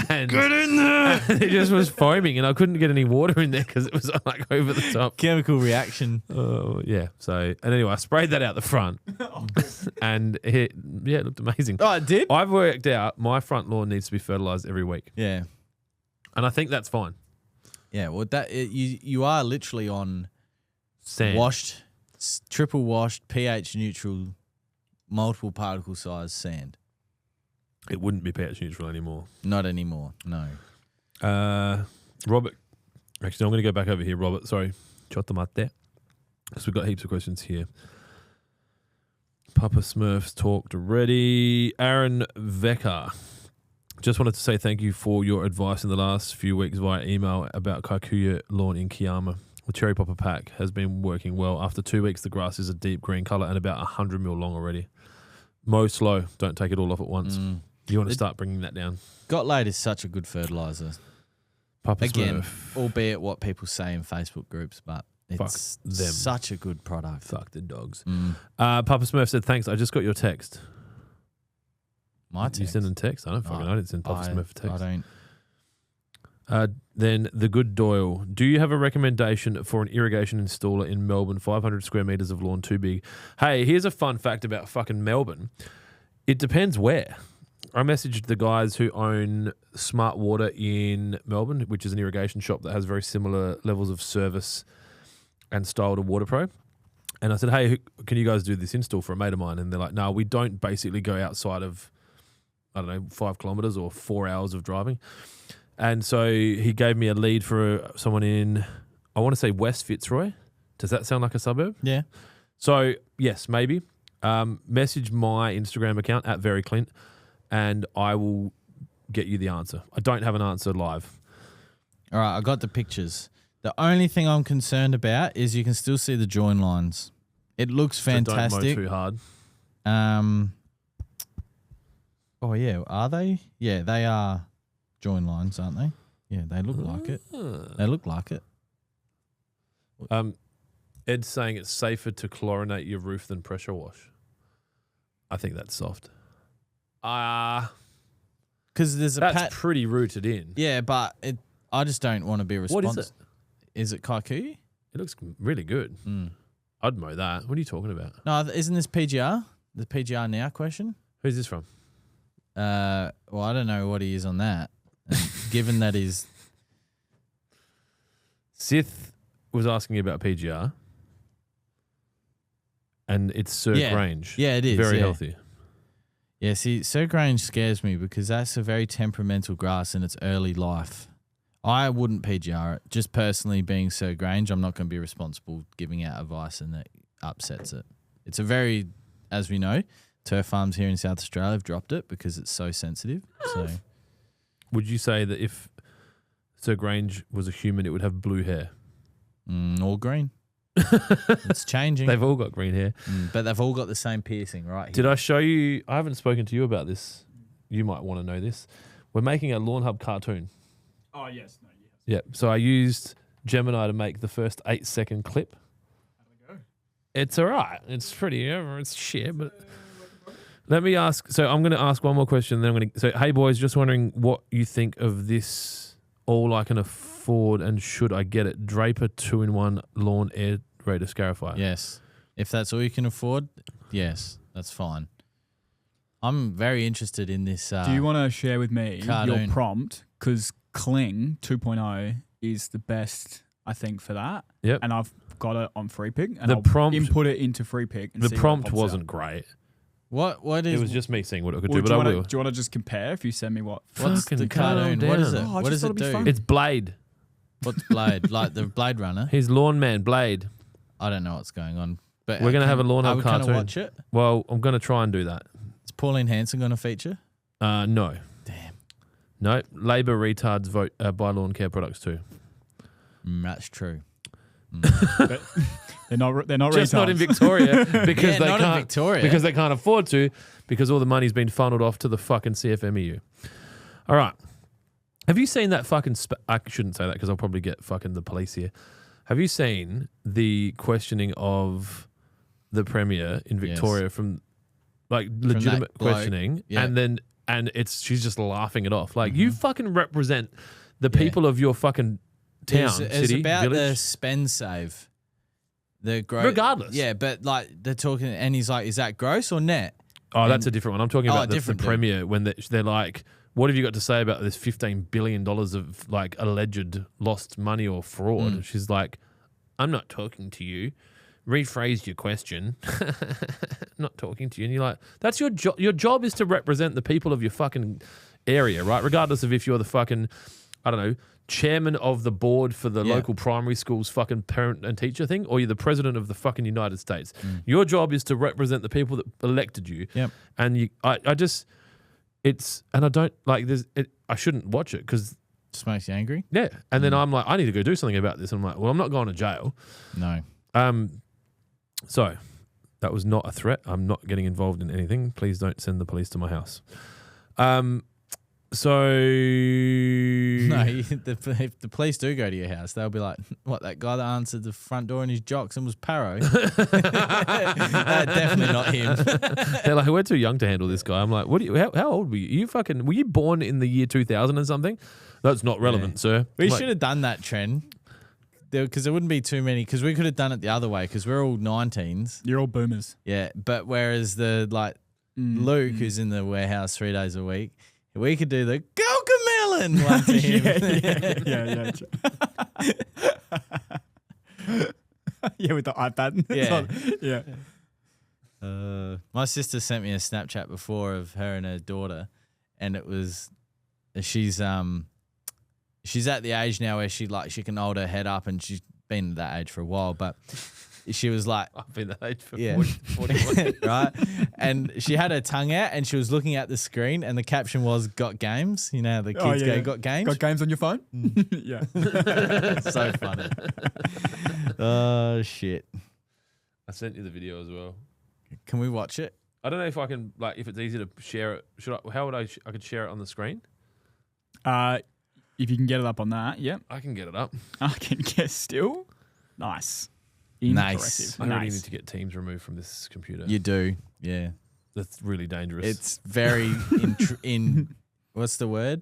and get in there. And it just was foaming, and I couldn't get any water in there because it was over the top. Chemical reaction. Oh yeah. And anyway, I sprayed that out the front, and it looked amazing. Oh, it did? I've worked out my front lawn needs to be fertilized every week. Yeah. And I think that's fine. Yeah. Well, you are literally on Sand. washed, triple washed, pH neutral, multiple particle size sand. It wouldn't be pH neutral anymore. Not anymore. No. Robert, actually, I'm going to go back over here. Robert, sorry, ciotto mate, because we've got heaps of questions here. Papa Smurfs talked already. Aaron Vecker, just wanted to say thank you for your advice in the last few weeks via email about Kikuyu lawn in Kiama. The cherry popper pack has been working well. After 2 weeks, the grass is a deep green colour and about 100 mil long already. Mow slow. Don't take it all off at once. You want to start bringing that down. Got Laid is such a good fertilizer. Papa Again, Smurf. albeit what people say in Facebook groups, but it's Fuck them. such a good product. Fuck the dogs. Papa Smurf said, thanks, I just got your text. My text? You sending text? I don't fucking know. I didn't send Papa Smurf a text. I don't. Then the good Doyle. Do you have a recommendation for an irrigation installer in Melbourne? 500 square metres of lawn too big. Hey, here's a fun fact about fucking Melbourne. It depends where. I messaged the guys who own Smart Water in Melbourne, which is an irrigation shop that has very similar levels of service and style to WaterPro. And I said, hey, can you guys do this install for a mate of mine? And they're like, no, we don't basically go outside of, 5 kilometres or 4 hours of driving. And so he gave me a lead for someone in, I want to say West Fitzroy. Does that sound like a suburb? Yeah. So, yes, maybe. Message my Instagram account at veryclint and I will get you the answer. I don't have an answer live. All right, I got the pictures. The only thing I'm concerned about is you can still see the join lines. It looks fantastic. So don't mow too hard. Oh, yeah. Are they? Yeah, they are join lines, aren't they? Yeah, they look like it. They look like it. Ed's saying it's safer to chlorinate your roof than pressure wash. I think that's soft. Because there's a That's pretty rooted in. Yeah, but I just don't want to be responsible. What is it? Is it Kaikui? It looks really good. I'd mow that. What are you talking about? No, isn't this PGR? The PGR Now question? Who's this from? Well, I don't know what he is on that. Given that he's... Sith was asking you about PGR. And it's Sir Grange. Yeah, it is. Very healthy. Yeah, see, Sir Grange scares me because that's a very temperamental grass in its early life. I wouldn't PGR it. Just personally being Sir Grange, I'm not going to be responsible giving out advice and that upsets it. It's a very, as we know, turf farms here in South Australia have dropped it because it's so sensitive. So, would you say that if Sir Grange was a human, it would have blue hair? Or green. It's changing. They've all got green hair. But they've all got the same piercing, right? Did I show you? I haven't spoken to you about this. You might want to know this. We're making a Lawnhub cartoon. Oh, yes. No, yes. Yeah. So I used Gemini to make the first 8-second clip. How did it go? It's all right. It's pretty, it's shit, but let me ask. So I'm going to ask one more question. Then I'm going to. So, hey boys, just wondering what you think of this. All I can afford, and should I get it? Draper 2-in-1 lawn air raider scarifier. Yes. If that's all you can afford, yes, that's fine. I'm very interested in this. Do you want to share with me cartoon. your prompt? Because Kling 2.0 is the best, I think, for that. Yep. And I've got it on FreePick. And The I'll prompt- input it into FreePick. And The see what prompt pops wasn't out. great. What is It was just me seeing what it could Well, do, but I will. Do you want to just compare if you send me what? what's Fucking the calm cartoon? What is it? down. Oh, I what just does thought it it'd be do? fun. It's Blade. What's Blade? Like the Blade Runner? He's Lawn Man Blade. I don't know what's going on. But We're gonna have a Lawnhub Are we going to cartoon. watch it? Well, I'm going to try and do that. Is Pauline Hanson going to feature? No. Damn. No. Labor retards vote buy lawn care products too. That's true. But they're not Just not in retards. Victoria because Yeah, they not in can't. Victoria. Because they can't afford to. Because all the money's been funneled off to the fucking CFMEU. All right. Have you seen that fucking? I shouldn't say that because I'll probably get fucking the police here. Have you seen the questioning of the Premier in Victoria from like legitimate that bloke? questioning, Yeah. and she's just laughing it off like you fucking represent the people of your fucking town, It's city, about the village. spend save. The gross. Regardless. Yeah, but like they're talking, and he's like, "Is that gross or net?" Oh, that's a different one. I'm talking about the different dude. Premier when they're like, what have you got to say about this $15 billion of like alleged lost money or fraud? She's like, I'm not talking to you. Rephrase your question. Not talking to you. And you're like, that's your job. Your job is to represent the people of your fucking area, right? Regardless of if you're the fucking, I don't know, chairman of the board for the local primary school's fucking parent and teacher thing, or you're the president of the fucking United States. Your job is to represent the people that elected you. Yep. And I don't like I shouldn't watch it because Just makes you angry. yeah. And then I'm like, I need to go do something about this. And I'm like, well, I'm not going to jail. No. So that was not a threat. I'm not getting involved in anything. Please don't send the police to my house. So No, if the police do go to your house, they'll be like, "What? That guy that answered the front door in his jocks and was paro? Definitely not him." they're like, we're too young to handle this guy. I'm like, what? How old were you? Were you born in the year 2000 or something? That's not relevant, sir. We Like, should have done that trend because there wouldn't be too many. Because we could have done it the other way because we're all 19s. You're all boomers. Yeah, but whereas Luke, who's in the warehouse 3 days a week, we could do the Cocomelon one to him. Yeah, with the iPad. Yeah. Yeah. My sister sent me a Snapchat before of her and her daughter, and it was she's at the age now where she can hold her head up and she been at that age for a while, but she was like, I've been that age for yeah, 41. right. And she had her tongue out and she was looking at the screen, and the caption was "Got games." You know, how the kids go, "Got games." Got games on your phone? Yeah. So funny. Oh shit! I sent you the video as well. Can we watch it? I don't know if I can, like, if it's easy to share it. How would I could share it on the screen? If you can get it up on that, yeah. I can get it up. I can guess still. Nice. Nice. I really need to get Teams removed from this computer. You do, yeah. That's really dangerous. It's very in what's the word?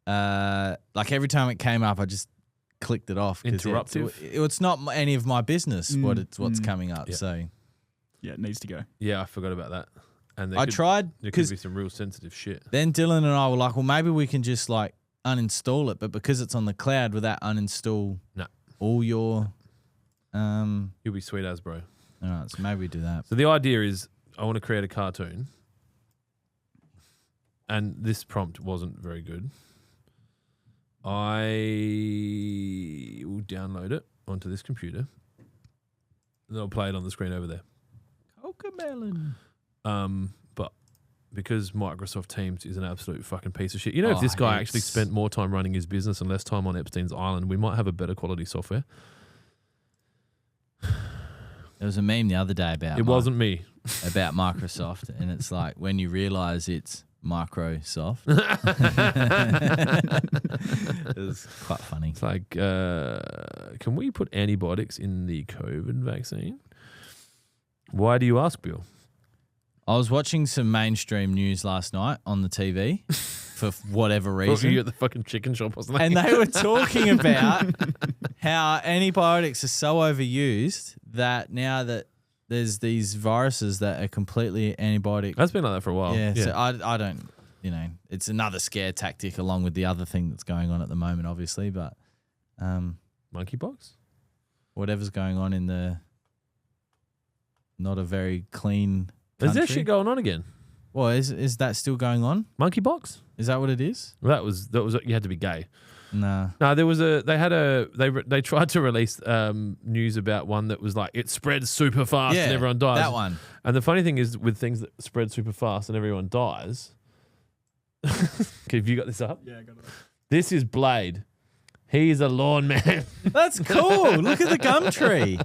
Like every time it came up, I just clicked it off. Interruptive? It's not any of my business what's coming up. Yeah. So Yeah, it needs to go. yeah, I forgot about that. And I tried There could because be some real sensitive shit. then Dylan and I were like, well, maybe we can just like uninstall it, but because it's on the cloud, will that uninstall No. all your? You'll be sweet as, bro. All right, so maybe we do that. So the idea is I want to create a cartoon. And this prompt wasn't very good. I will download it onto this computer. And I'll play it on the screen over there. Cocomelon. But because Microsoft Teams is an absolute fucking piece of shit. You know, if this Oh, guy actually it's- spent more time running his business and less time on Epstein's Island, we might have a better quality software. There was a meme the other day about It wasn't me. about Microsoft, and it's like when you realize it's Microsoft. It was quite funny. It's like, can we put antibiotics in the COVID vaccine? Why do you ask, Bill? I was watching some mainstream news last night on the TV for whatever Were reason. you at the fucking chicken shop or something? And they were talking about how antibiotics are so overused that now that there's these viruses that are completely antibiotic. That's been like that for a while. Yeah, so I don't, it's another scare tactic along with the other thing that's going on at the moment, obviously, but Monkeypox? whatever's going on in the not a very clean Is country. there shit going on again? Well, is that still going on? Monkeypox? Is that what it is? Well, that was you had to be gay. Nah. No, they tried to release news about one that was like it spreads super fast and everyone dies. That one. And the funny thing is with things that spread super fast and everyone dies. Okay, have you got this up? Yeah, I got it. This is Blade. He's a lawn man. That's cool. Look at the gum tree.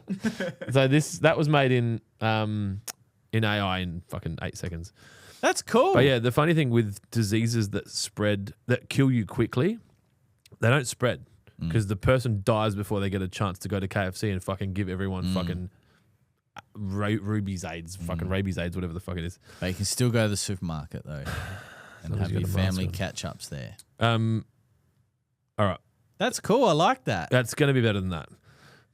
So that was made in AI in fucking 8 seconds. That's cool. But yeah, the funny thing with diseases that kill you quickly, they don't spread because the person dies before they get a chance to go to KFC and fucking give everyone fucking rabies AIDS, fucking rabies AIDS, whatever the fuck it is. But you can still go to the supermarket though and long as have you your got a mask family on. catch-ups there. All right, That's cool. I like that. that's going to be better than that.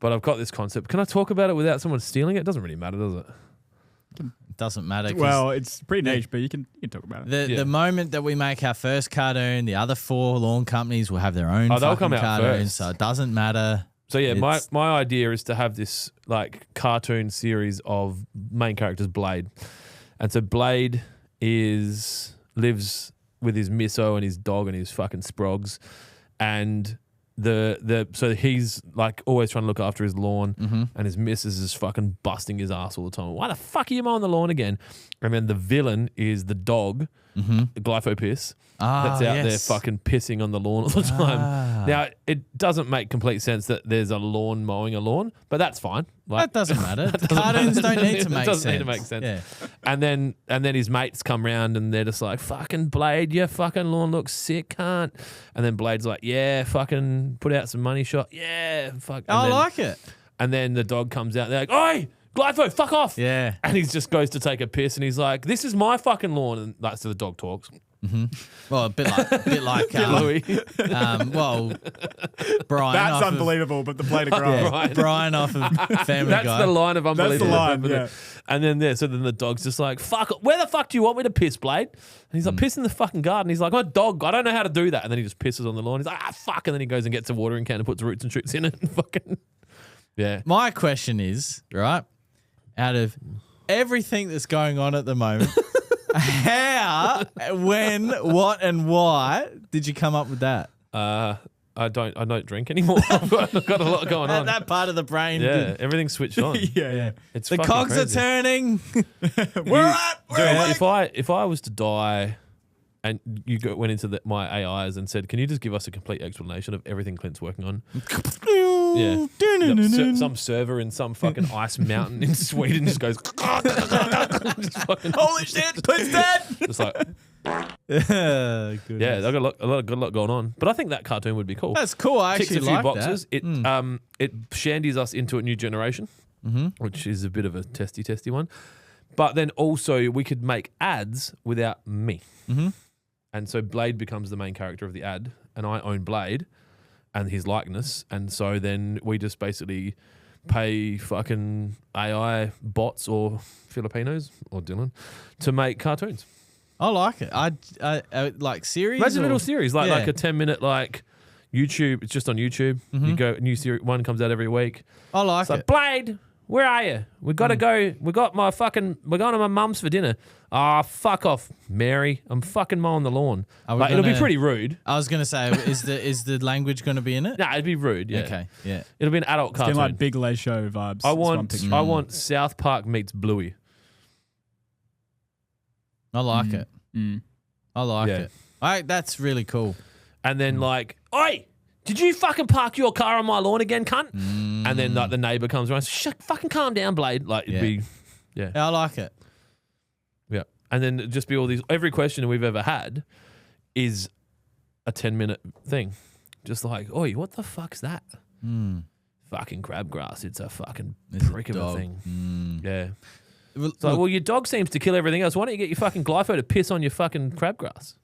But I've got this concept. Can I talk about it without someone stealing it? It doesn't really matter, does it? It doesn't matter. 'cause Well, it's pretty niche, but you can talk about it. Yeah. the moment that we make our first cartoon, the other 4 lawn companies will have their own Oh, they'll fucking come out cartoons, first. so it doesn't matter. So yeah, It's- my idea is to have this like cartoon series of main characters Blade. And so Blade lives with his misso and his dog and his fucking sprogs. And so he's like always trying to look after his lawn and his missus is fucking busting his ass all the time. Why the fuck are you mowing the lawn again? And then the villain is the dog, the Glypho Piss, that's out there fucking pissing on the lawn all the time. Now, it doesn't make complete sense that there's a lawn mowing a lawn, but that's fine. Like, That doesn't matter. that doesn't Cartoons matter. don't need to It make doesn't sense. need to make sense. Yeah. And then his mates come round and they're just like, fucking Blade, your fucking lawn looks sick, cunt. And then Blade's like, yeah, fucking put out some money shot. Yeah, fuck. And I then, like it. And then the dog comes out. They're like, oi, Glypho, fuck off. Yeah. And he just goes to take a piss and he's like, this is my fucking lawn. And like, so the dog talks. Well, a bit like Louis. Brian. That's off of- unbelievable, but the blade of grass. Yeah, Brian. Brian off of Family That's Guy. the line of unbelievable. line, But yeah. And then the dog's just like, fuck, where the fuck do you want me to piss, Blade? And he's like, piss in the fucking garden. He's like, oh, dog, I don't know how to do that. And then he just pisses on the lawn. He's like, fuck. And then he goes and gets a watering can and puts roots and shoots in it and fucking, yeah. My question is, right, out of everything that's going on at the moment, how, when, what, and why did you come up with that? I don't drink anymore. I've got a lot going on. That part of the brain. Yeah, everything's switched on. yeah. It's The fucking cogs crazy. are turning. We're at. Dude, if I was to die and you went into my AIs and said, can you just give us a complete explanation of everything Clint's working on? Yeah. Some server in some fucking ice mountain in Sweden just goes. Just fucking, Holy shit, Clint's dead. just like, Good. yeah, they've got a lot going on. But I think that cartoon would be cool. That's cool. I Ticks actually a few like boxes. that. It shandies us into a new generation, which is a bit of a testy one. But then also we could make ads without me. And so Blade becomes the main character of the ad, and I own Blade and his likeness. And so then we just basically pay fucking AI bots or Filipinos or Dylan to make cartoons. I like it. I like series. Imagine a or- little series, like a 10-minute like YouTube. It's just on YouTube. You go, new series, one comes out every week. I like It's like, it. Blade, where are you? We got to go. We're going to my mum's for dinner. Ah, fuck off, Mary. I'm fucking mowing the lawn. Are we Like, it'll be gonna- pretty rude. I was gonna say, is the language gonna be in it? Nah, it'd be rude. Yeah. Okay. Yeah. It'll be an adult Getting cartoon. like Big Les Show vibes. I That's what I'm want picturing. I want South Park meets Bluey. I like it. I like Yeah. it. That's really cool. And then like, oi, did you fucking park your car on my lawn again, cunt? And then like the neighbor comes around, shut, fucking calm down, Blade. Like it'd be, Yeah, I like it. yeah. And then it'd just be all these. Every question we've ever had is a 10-minute thing, just like, oi, what the fuck's that? Fucking crabgrass. It's a fucking It's a prick of a dog. thing. Yeah. Well, It's like, look, well, your dog seems to kill everything else. Why don't you get your fucking glypho to piss on your fucking crabgrass?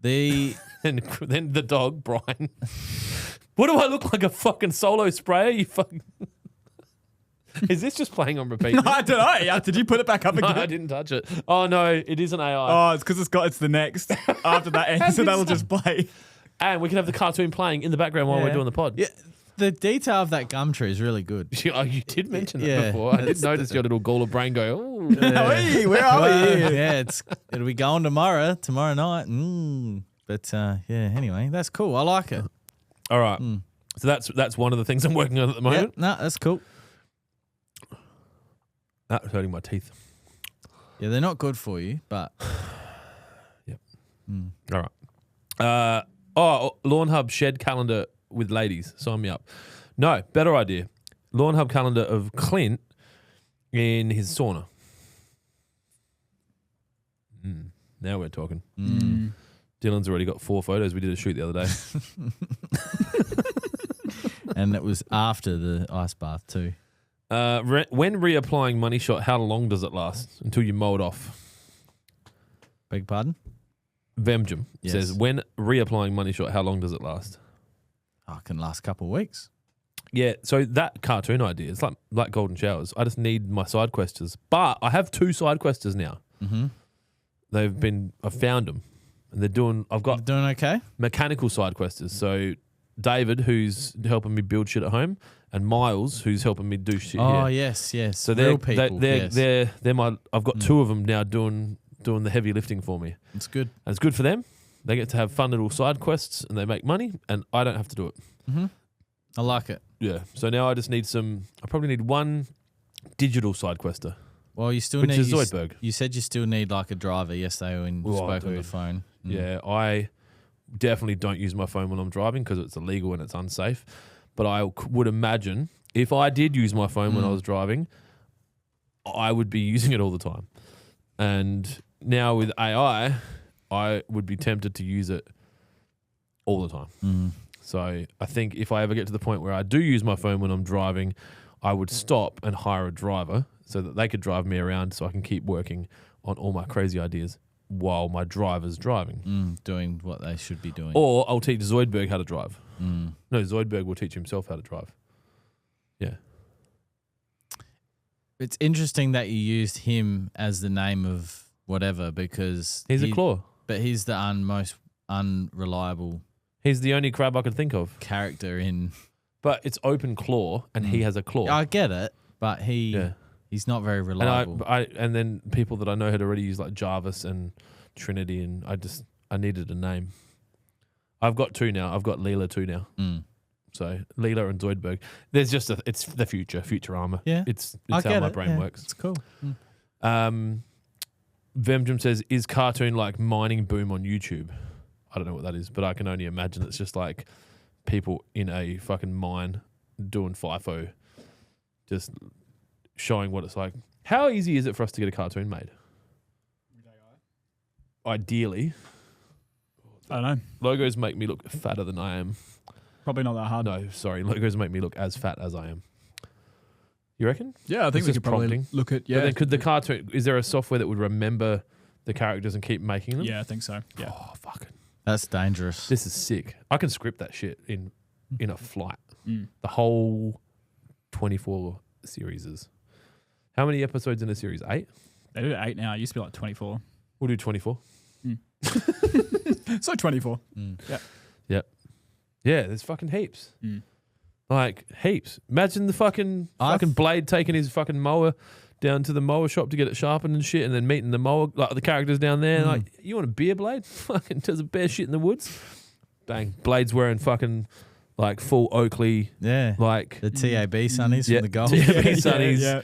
the And then the dog, Brian. What do I look like, a fucking solo sprayer? You fucking. Is this just playing on repeat? I don't know. Yeah, did you put it back up No, again? I didn't touch it. Oh no, it is an AI. Oh, it's because it's the next after that ends, so that'll just play. And we can have the cartoon playing in the background while we're Yeah. doing the pod. yeah, the detail of that gum tree is really good. You did mention that Yeah, before. I did that's- notice your little gall of brain go, oh. Hey, where are we? Yeah, it'll be going tomorrow night. But yeah, anyway, that's cool. I like it. All right. So that's one of the things I'm working on at the Yeah, moment. no, that's cool. That's hurting my teeth. Yeah, they're not good for you, but All right. Lawnhub shed calendar with ladies. Sign me up. No, better idea. Lawnhub calendar of Clint in his sauna. Now we're talking. Dylan's already got 4 photos. We did a shoot the other day. and it was after the ice bath too. When reapplying money shot, how long does it last until you mow it off? Beg pardon? Vemjum Yes. says, when reapplying money shot, how long does it last? Oh, it can last a couple of weeks. Yeah, so that cartoon idea, it's like golden showers. I just need my side questers. But I have 2 side questers now. I've found them. And they're doing, I've got Doing okay? mechanical side questers. So David, who's helping me build shit at home, and Miles, who's helping me do shit Oh here. yes. So real people. Yes. they're my. I've got 2 of them now doing the heavy lifting for me. It's good. And it's good for them. They get to have fun little side quests, and they make money, and I don't have to do it. I like it. Yeah. So now I just need some. I probably need 1 digital side quester, Well, you still which need. is you, Zoidberg. you said you still need like a driver yesterday when you Oh, spoke on the dude. phone. Yeah, I definitely don't use my phone when I'm driving because it's illegal and it's unsafe. But I would imagine if I did use my phone when I was driving, I would be using it all the time. And now with AI, I would be tempted to use it all the time. So I think if I ever get to the point where I do use my phone when I'm driving, I would stop and hire a driver so that they could drive me around so I can keep working on all my crazy ideas while my driver's driving. Doing what they should be doing. Or I'll teach Zoidberg how to drive. No, Zoidberg will teach himself how to drive. Yeah. It's interesting that you used him as the name of whatever because He's a claw. but he's the most unreliable He's the only crab I could think of. character in. But it's open claw and he has a claw. I get it, but he's not very reliable. And then people that I know had already used like Jarvis and Trinity, and I needed a name. I've got 2 now. I've got Leela 2 now. So Leela and Zoidberg. There's just it's the future, Futurama. Yeah. It's I how get my it. brain Yeah, works. It's cool. Vemjum says, is cartoon like mining boom on YouTube? I don't know what that is, but I can only imagine it's just like people in a fucking mine doing FIFO, just showing what it's like. How easy is it for us to get a cartoon made? Ideally. I don't know. Logos make me look fatter than I am. Probably not that hard. No, sorry. Logos make me look as fat as I am. You reckon? Yeah, I think It's we just could probably prompting. look at. But Yeah. then could the cartoon, is there a software that would remember the characters and keep making them? Yeah, I think so. Yeah. Oh, fucking. That's dangerous. This is sick. I can script that shit in a flight. Mm. The whole 24 series. How many episodes in a series? 8? They do 8 now. It used to be like 24. We'll do 24. So 24. Yep. Yeah, there's fucking heaps. Mm. Like, heaps. Imagine the fucking Blade taking his fucking mower down to the mower shop to get it sharpened and shit, and then meeting the mower, like the characters down there. Like, you want a beer, Blade? Fucking does a bear shit in the woods. Bang. Blade's wearing fucking like full Oakley. Yeah. Like The TAB Sunnies Yeah, from the golf. TAB Sunnies. Yeah.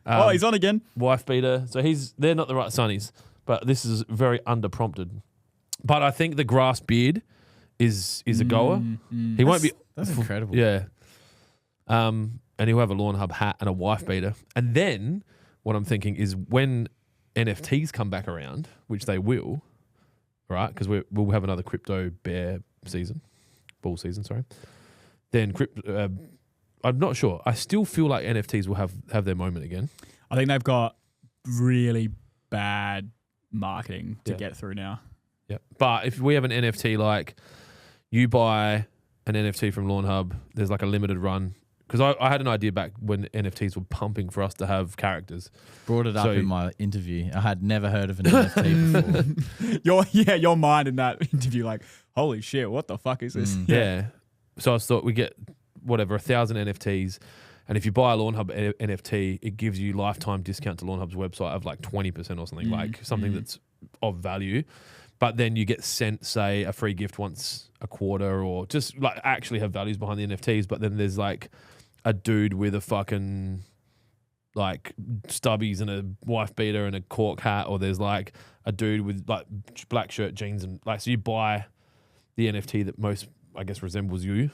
Oh, he's on again. Wife beater. So they're not the right Sunnies, but this is very under-prompted. But I think the grass beard is a goer. He won't be. That's incredible. Yeah. And he'll have a Lawnhub hat and a wife beater. And then what I'm thinking is when NFTs come back around, which they will, right? Because we'll have another crypto bear season, bull season, sorry. Then I'm not sure. I still feel like NFTs will have their moment again. I think they've got really bad marketing to get through now. Yeah. But if we have an NFT, like you buy an NFT from Lawnhub, there's like a limited run. Because I had an idea back when NFTs were pumping for us to have characters. Brought it up in my interview. I had never heard of an NFT before. Your mind in that interview, like, holy shit, what the fuck is this? Yeah. So I thought we get 1,000 NFTs. And if you buy a Lawnhub NFT, it gives you lifetime discount to Lawnhub's website of like 20% or something, like something that's of value. But then you get sent, say, a free gift once a quarter, or just like actually have values behind the NFTs. But then there's like a dude with a fucking like stubbies and a wife beater and a cork hat, or there's like a dude with like black shirt, jeans, and like, so you buy the NFT that most, I guess, resembles you,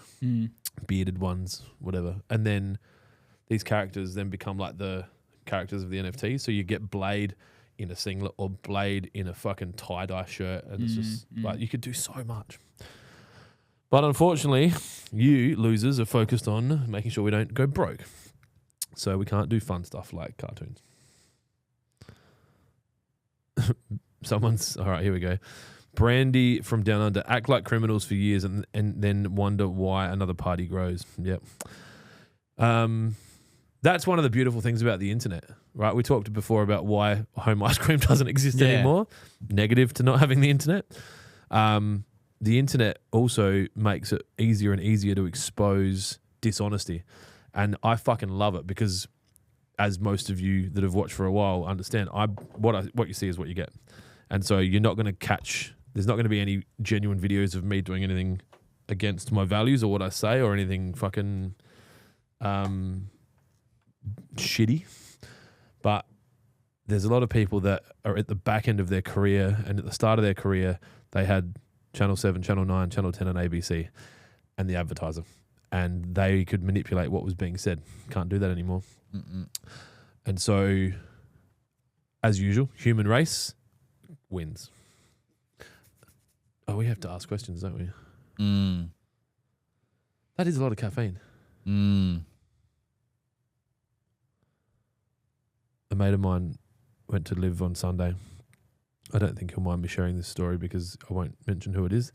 bearded ones, whatever. And then these characters then become like the characters of the NFT. So you get Blade in a singlet or Blade in a fucking tie-dye shirt, and it's just like you could do so much. But unfortunately, you losers are focused on making sure we don't go broke. So we can't do fun stuff like cartoons. All right, here we go. Brandy from Down Under, act like criminals for years and then wonder why another party grows. Yep. That's one of the beautiful things about the internet, right? We talked before about why home ice cream doesn't exist anymore. Negative to not having the internet. The internet also makes it easier and easier to expose dishonesty. And I fucking love it because, as most of you that have watched for a while understand, what you see is what you get. And so you're not going to catch, there's not going to be any genuine videos of me doing anything against my values or what I say or anything fucking shitty. But there's a lot of people that are at the back end of their career, and at the start of their career, they had Channel 7, Channel 9, Channel 10 and ABC and the advertiser. And they could manipulate what was being said. Can't do that anymore. And so, as usual, human race wins. Oh, we have to ask questions, don't we? That is a lot of caffeine. A mate of mine went to LIV on Sunday. I don't think he'll mind me sharing this story because I won't mention who it is.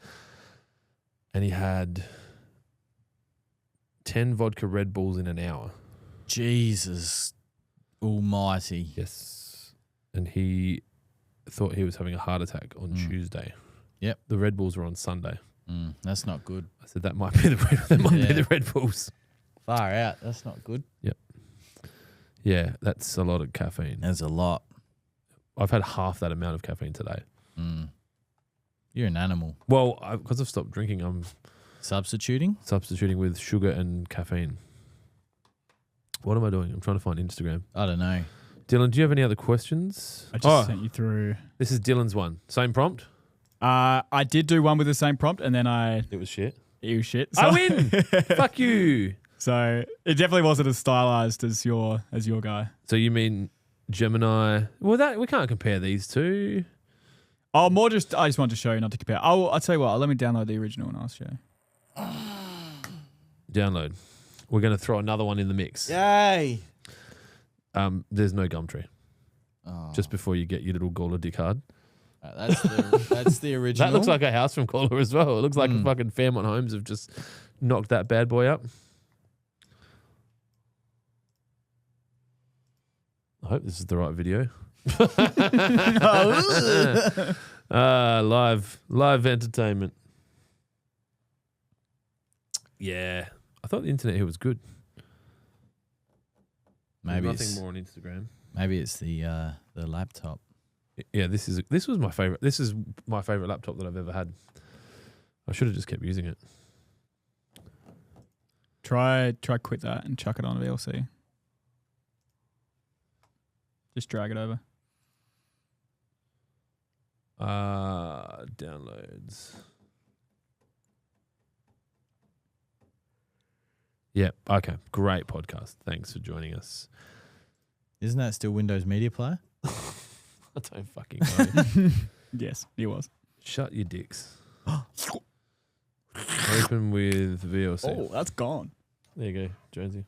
And he had 10 vodka Red Bulls in an hour. Jesus almighty. Yes. And he thought he was having a heart attack on Tuesday. Yep. The Red Bulls were on Sunday. That's not good. I said that might be the Red Bulls. Far out. That's not good. Yep. Yeah, that's a lot of caffeine. There's a lot. I've had half that amount of caffeine today. You're an animal. Well, because I've stopped drinking, I'm Substituting? substituting with sugar and caffeine. What am I doing? I'm trying to find Instagram. I don't know. Dylan, do you have any other questions? I just sent you through. This is Dylan's one. Same prompt? I did do one with the same prompt, and then It was shit. it was shit. I win! Fuck you! So it definitely wasn't as stylized as your guy. So you mean Gemini? Well, we can't compare these two. Oh, I just wanted to show you, not to compare. I'll tell you what. Let me download the original and I'll show you. Download. We're going to throw another one in the mix. Yay! There's no Gumtree. Oh. Just before you get your little Gawler dick hard. That's the original. That looks like a house from Gawler as well. It looks like a fucking Fairmont Homes have just knocked that bad boy up. I hope this is the right video. Live entertainment. Yeah. I thought the internet here was good. Maybe nothing it's more on Instagram. Maybe it's the laptop. Yeah, this was my favorite. This is my favorite laptop that I've ever had. I should have just kept using it. Try quit that and chuck it on VLC. Just drag it over. Downloads. Yeah. Okay. Great podcast. Thanks for joining us. Isn't that still Windows Media Player? I don't fucking know. Yes, it was. Shut your dicks. Open with VLC. Oh, that's gone. There you go, Jonesy.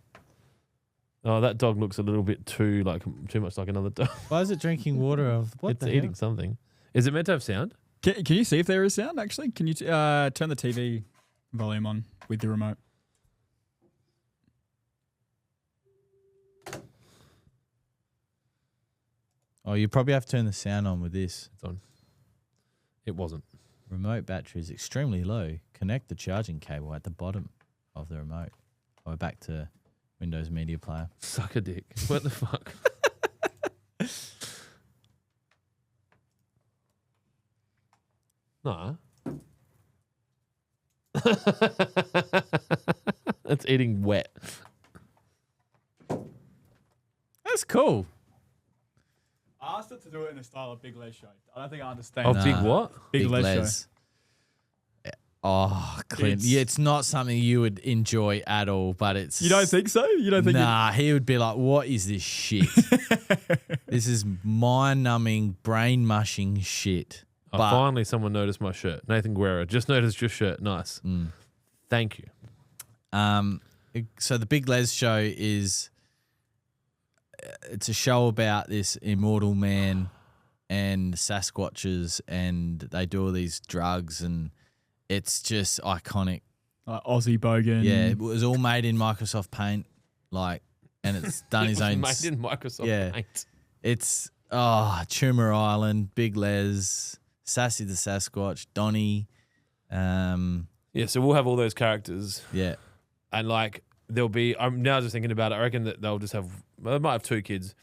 Oh, that dog looks a little bit too much like another dog. Why is it drinking water? It's eating something. Is it meant to have sound? Can you see if there is sound, actually? Can you turn the TV volume on with the remote? Oh, you probably have to turn the sound on with this. It's on. It wasn't. Remote battery is extremely low. Connect the charging cable at the bottom of the remote. Or back to Windows Media Player. Suck a dick. What the fuck? Nah. It's eating wet. That's cool. I asked it to do it in the style of Big Les show. I don't think I understand. Oh, that. big what? Big Les show. Oh, Clint. It's not something you would enjoy at all, but it's... You don't think so? You don't think... Nah, he would be like, what is this shit? This is mind-numbing, brain-mushing shit. But Finally someone noticed my shirt. Nathan Guerra, just noticed your shirt. Nice. Thank you. So the Big Les show is... It's a show about this immortal man and Sasquatches, and they do all these drugs, and it's just iconic. Like Aussie Bogan. Yeah, it was all made in Microsoft Paint, and it's done his own. Made in Microsoft Paint. It's Tumor Island, Big Les, Sassy the Sasquatch, Donnie. Yeah, so we'll have all those characters. Yeah, and like there'll be. I'm now just thinking about it. I reckon that they'll just have. They might have two kids,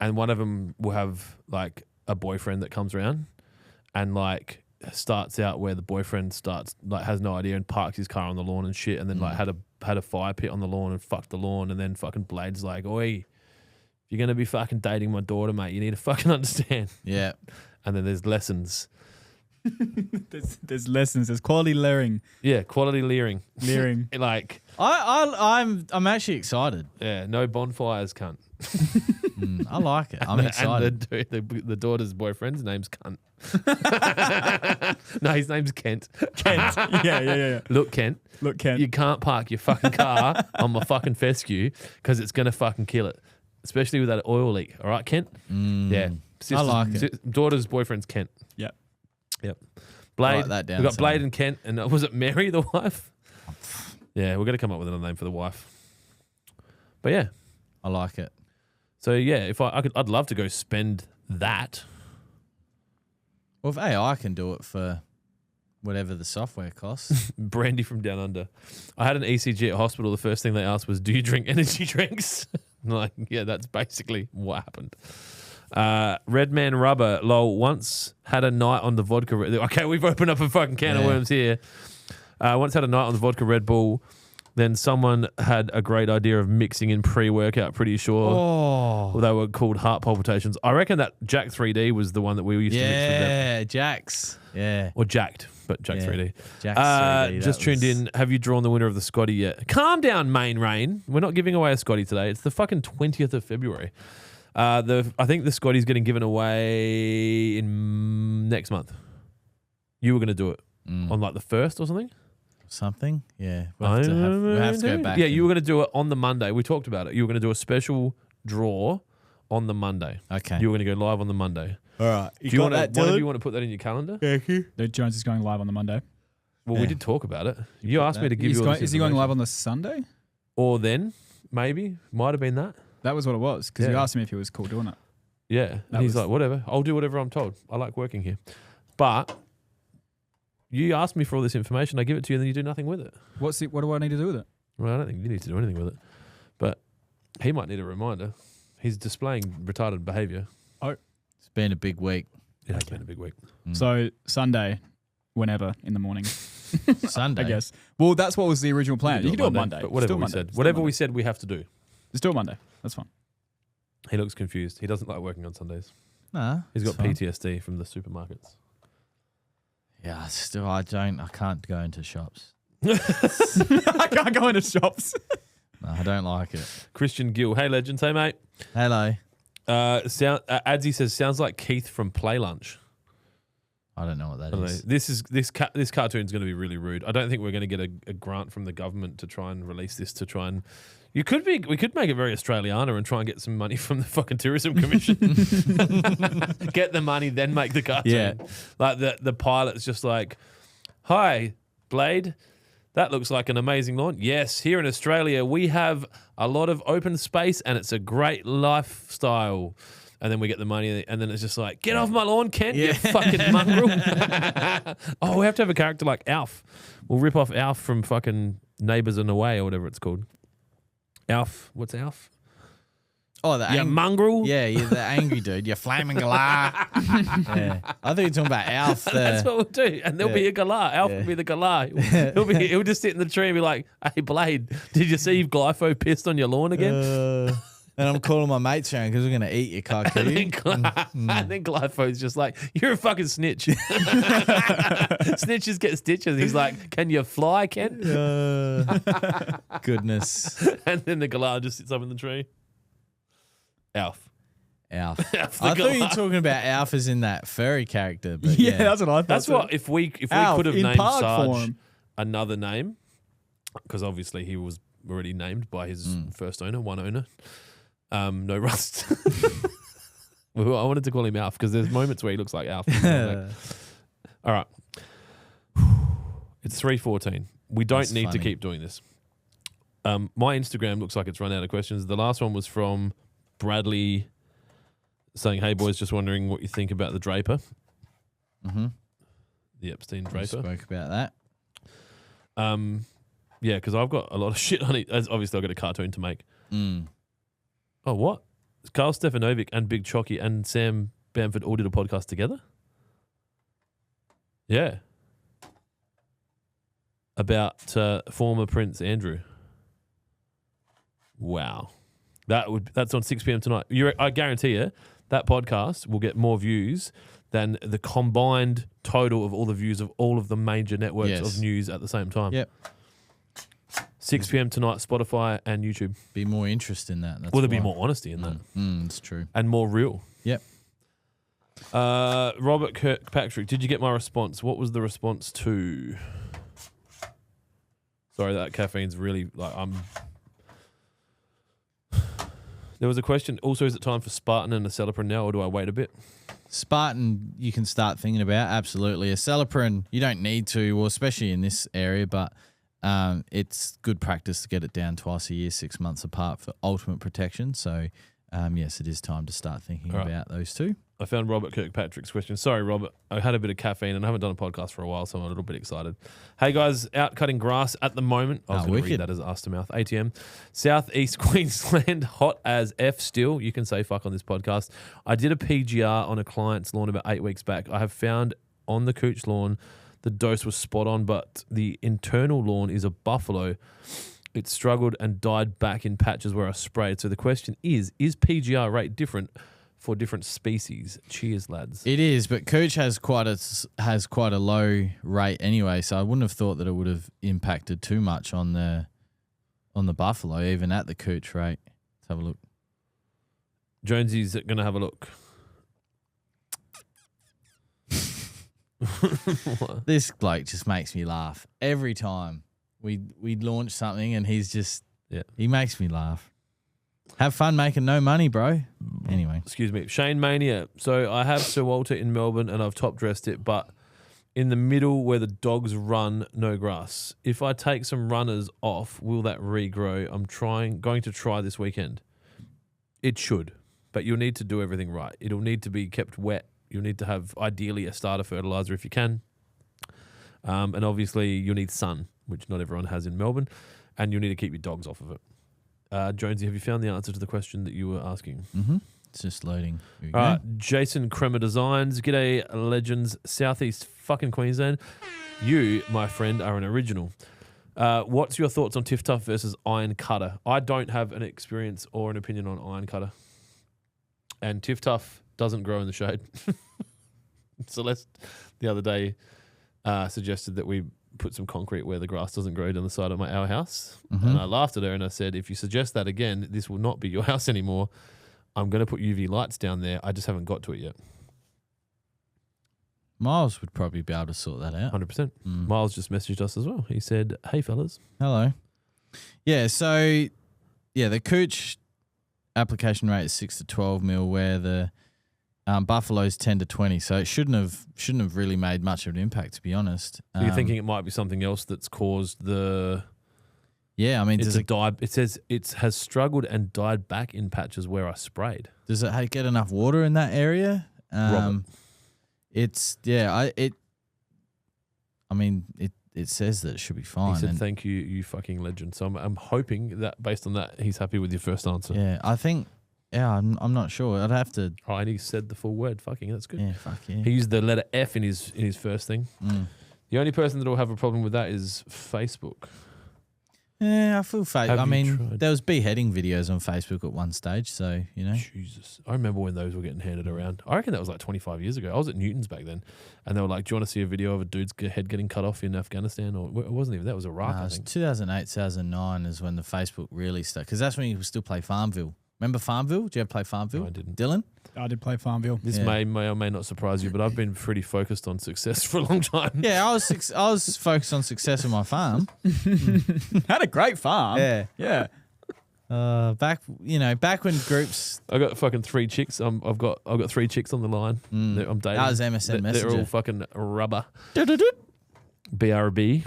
and one of them will have like a boyfriend that comes around, and like starts out where the boyfriend has no idea and parks his car on the lawn and shit, and then like had a fire pit on the lawn and fucked the lawn, and then fucking Blade's like, "Oi, if you're gonna be fucking dating my daughter, mate, you need to fucking understand." Yeah, and then there's lessons. there's lessons. There's quality leering. Yeah, quality leering. Like I'm actually excited. Yeah, no bonfires, cunt. I like it. I'm excited. And the daughter's boyfriend's name's Cunt. No, his name's Kent. Kent. Yeah. Look, Kent. You can't park your fucking car on my fucking fescue because it's gonna fucking kill it, especially with that oil leak. All right, Kent. Yeah, I like it. Daughter's boyfriend's Kent. Yep. Blade. Write that down. We got Blade and Kent, and was it Mary the wife? Yeah, we're gonna come up with another name for the wife. But yeah, I like it. So yeah, if I'd love to go spend that. Well, if AI can do it for whatever the software costs. Brandy from Down Under. I had an ECG at hospital. The first thing they asked was, "Do you drink energy drinks?" I'm like, yeah, that's basically what happened. Redman Rubber, lol, once had a night on the vodka. Okay, we've opened up a fucking can of worms here. Once had a night on the vodka Red Bull. Then someone had a great idea of mixing in pre-workout, pretty sure. Oh. They were called heart palpitations. I reckon that Jack 3D was the one that we used to mix with them. Yeah, Jax. Yeah. Or Jacked, but Jack 3D. Jax 3D. Just tuned in. Have you drawn the winner of the Scotty yet? Calm down, Main Rain. We're not giving away a Scotty today. It's the fucking 20th of February. I think the Scotty's getting given away in next month. You were going to do it on like the 1st or something? Something? Yeah. We'll have to go back. Yeah, you were going to do it on the Monday. We talked about it. You were going to do a special draw on the Monday. Okay. You were going to go live on the Monday. All right. Do you want to put that in your calendar? Dude, Jones is going live on the Monday. Well, we did talk about it. You asked me to give you all this Is he going information. live on the Sunday? Or then, maybe. Might have been that. That was what it was, because you asked him if he was cool doing it. Yeah. And he's like, whatever. I'll do whatever I'm told. I like working here. But you asked me for all this information. I give it to you and then you do nothing with it. What do I need to do with it? Well, I don't think you need to do anything with it. But he might need a reminder. He's displaying retarded behaviour. Oh. It's been a big week. It has been a big week. So Sunday, whenever in the morning. Sunday? I guess. Well, that's what was the original plan. You can do it Monday. But whatever Still we Monday. said. Still Whatever Monday. we said we have to do. Just do it Monday. That's fine. He looks confused. He doesn't like working on Sundays. Nah. He's got it's fine. PTSD from the supermarkets. Yeah, still, I can't go into shops. I can't go into shops. No, I don't like it. Christian Gill. Hey, legends. Hey, mate. Hello. Adzi says, sounds like Keith from Play Lunch. I don't know what that I don't know. is. This cartoon's going to be really rude. I don't think we're going to get a grant from the government to try and release this to try and... We could make it very Australiana and try and get some money from the fucking Tourism Commission. Get the money, then make the cartoon. Yeah. Like the pilot's just like, hi, Blade, that looks like an amazing lawn. Yes, here in Australia, we have a lot of open space and it's a great lifestyle. And then we get the money and then it's just like, get off my lawn, Kent, you fucking mongrel. Oh, we have to have a character like Alf. We'll rip off Alf from fucking Neighbours and Away or whatever it's called. Alf, what's Alf? Oh, the mongrel? Yeah, you're the angry dude. You're flaming galah. Yeah. I think you're talking about Alf. That's what we'll do. And there'll be a galah. Alf will be the galah. He'll just sit in the tree and be like, hey, Blade, did you see Glypho pissed on your lawn again? And I'm calling my mates around because we're going to eat your cockatoo. And then Glypho's just like, you're a fucking snitch. Snitches get stitches. He's like, can you fly, Ken? Goodness. And then the galah just sits up in the tree. Alf. Alf. Alf I the thought you were galah. talking about Alf as in that furry character. But Yeah, that's what I thought. That's what, if we Alf could have in named pug Sarge form. another name, because obviously he was already named by his first owner, one owner. No Rust. Well, I wanted to call him Alf because there's moments where he looks like Alf. All right. It's 3:14. We don't That's need to funny. keep doing this. My Instagram looks like it's run out of questions. The last one was from Bradley saying, hey, boys, just wondering what you think about the Draper. Mm-hmm. The Epstein We Draper. spoke about that. Yeah, because I've got a lot of shit on it. Obviously, I've got a cartoon to make. Oh, what? Carl Stefanovic and Big Chocky and Sam Bamford all did a podcast together? Yeah. About former Prince Andrew. Wow. That's on 6 p.m. tonight. I guarantee you that podcast will get more views than the combined total of all the views of all of the major networks of news at the same time. Yep. 6 p.m. tonight, Spotify and YouTube. Be more interest in that. That's Will there be why. more honesty in that? It's true. And more real. Yep. Robert Kirkpatrick, did you get my response? What was the response to? Sorry, that caffeine's really There was a question. Also, is it time for Spartan and a Celiprin now, or do I wait a bit? Spartan, you can start thinking about. Absolutely. A Celiprin, you don't need to, well, especially in this area, but it's good practice to get it down twice a year, 6 months apart for ultimate protection. So, yes, it is time to start thinking about those two. I found Robert Kirkpatrick's question. Sorry, Robert. I had a bit of caffeine and I haven't done a podcast for a while, so I'm a little bit excited. Hey, guys, out cutting grass at the moment. I was going to read that as us to mouth. ATM. Southeast Queensland, hot as F still. You can say fuck on this podcast. I did a PGR on a client's lawn about 8 weeks back. I have found on the Cooch lawn, the dose was spot on, but the internal lawn is a buffalo. It struggled and died back in patches where I sprayed. So the question is PGR rate different for different species? Cheers, lads. It is, but Cooch has quite a low rate anyway, so I wouldn't have thought that it would have impacted too much on the buffalo, even at the Cooch rate. Let's have a look. Jonesy's going to have a look. This bloke just makes me laugh every time we launch something, and he makes me laugh. Have fun making no money, bro. Anyway. Excuse me. Shane Mania. So I have Sir Walter in Melbourne and I've top dressed it, but in the middle where the dogs run, no grass. If I take some runners off, will that regrow? I'm going to try this weekend. It should, but you'll need to do everything right. It'll need to be kept wet. You'll need to have ideally a starter fertilizer if you can. And obviously you'll need sun, which not everyone has in Melbourne, and you'll need to keep your dogs off of it. Jonesy, have you found the answer to the question that you were asking? Mm-hmm. It's just loading. All right, Jason Kremer Designs. G'day, legends. Southeast fucking Queensland. You, my friend, are an original. What's your thoughts on Tiff Tough versus Iron Cutter? I don't have an experience or an opinion on Iron Cutter. And Tiff Tough doesn't grow in the shade. Celeste, the other day, suggested that we put some concrete where the grass doesn't grow down the side of our house. Mm-hmm. And I laughed at her and I said, if you suggest that again, this will not be your house anymore. I'm going to put UV lights down there. I just haven't got to it yet. Miles would probably be able to sort that out. 100%. Miles just messaged us as well. He said, hey, fellas. Hello. Yeah, so, the Cooch application rate is 6 to 12 mil, where the Buffalo's 10 to 20, so it shouldn't have really made much of an impact, to be honest. So you're thinking it might be something else that's caused the... Yeah, I mean... It says it has struggled and died back in patches where I sprayed. Does it get enough water in that area? It says that it should be fine. He said, thank you, you fucking legend. So I'm hoping that based on that, he's happy with your first answer. Yeah, I think... Yeah, I'm not sure. I'd have to... Oh, and he said the full word. Fucking, that's good. Yeah, fuck yeah. He used the letter F in his first thing. The only person that will have a problem with that is Facebook. Yeah, I feel there was beheading videos on Facebook at one stage, so, you know. Jesus. I remember when those were getting handed around. I reckon that was like 25 years ago. I was at Newton's back then, and they were like, do you want to see a video of a dude's head getting cut off in Afghanistan? Or it wasn't even, that was Iraq, I think. 2008, 2009 is when the Facebook really started, because that's when you still play Farmville. Remember Farmville? Did you ever play Farmville? No, I didn't. Dylan? I did play Farmville. This may or may not surprise you, but I've been pretty focused on success for a long time. Yeah, I was focused on success on my farm. Had a great farm. Yeah. Back when groups... I got fucking 3 chicks. I've got 3 chicks on the line. I'm dating. That was MSN Messenger. They're all fucking rubber. BRB.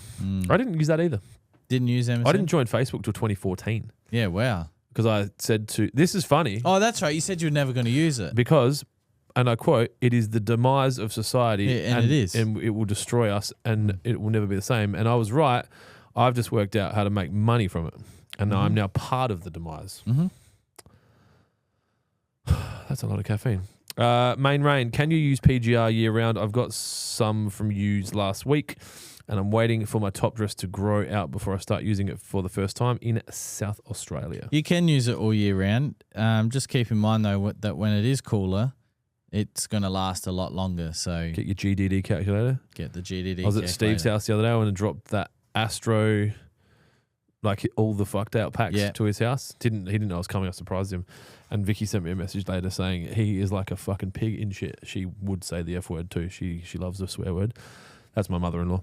I didn't use that either. Didn't use MSN? I didn't join Facebook till 2014. Yeah, wow. Because I said this is funny. Oh, that's right. You said you were never going to use it. Because, and I quote, it is the demise of society. Yeah, and it is. And it will destroy us and it will never be the same. And I was right. I've just worked out how to make money from it. And I'm now part of the demise. That's a lot of caffeine. Main Rain, can you use PGR year round? I've got some from used last week. And I'm waiting for my top dress to grow out before I start using it for the first time in South Australia. You can use it all year round. Just keep in mind, though, that when it is cooler, it's going to last a lot longer. So get your GDD calculator. Get the GDD. I was at Steve's house the other day and dropped that Astro, like all the fucked out packs to his house. He didn't know I was coming. I surprised him. And Vicky sent me a message later saying he is like a fucking pig in shit. She would say the F word too. She loves the swear word. That's my mother-in-law.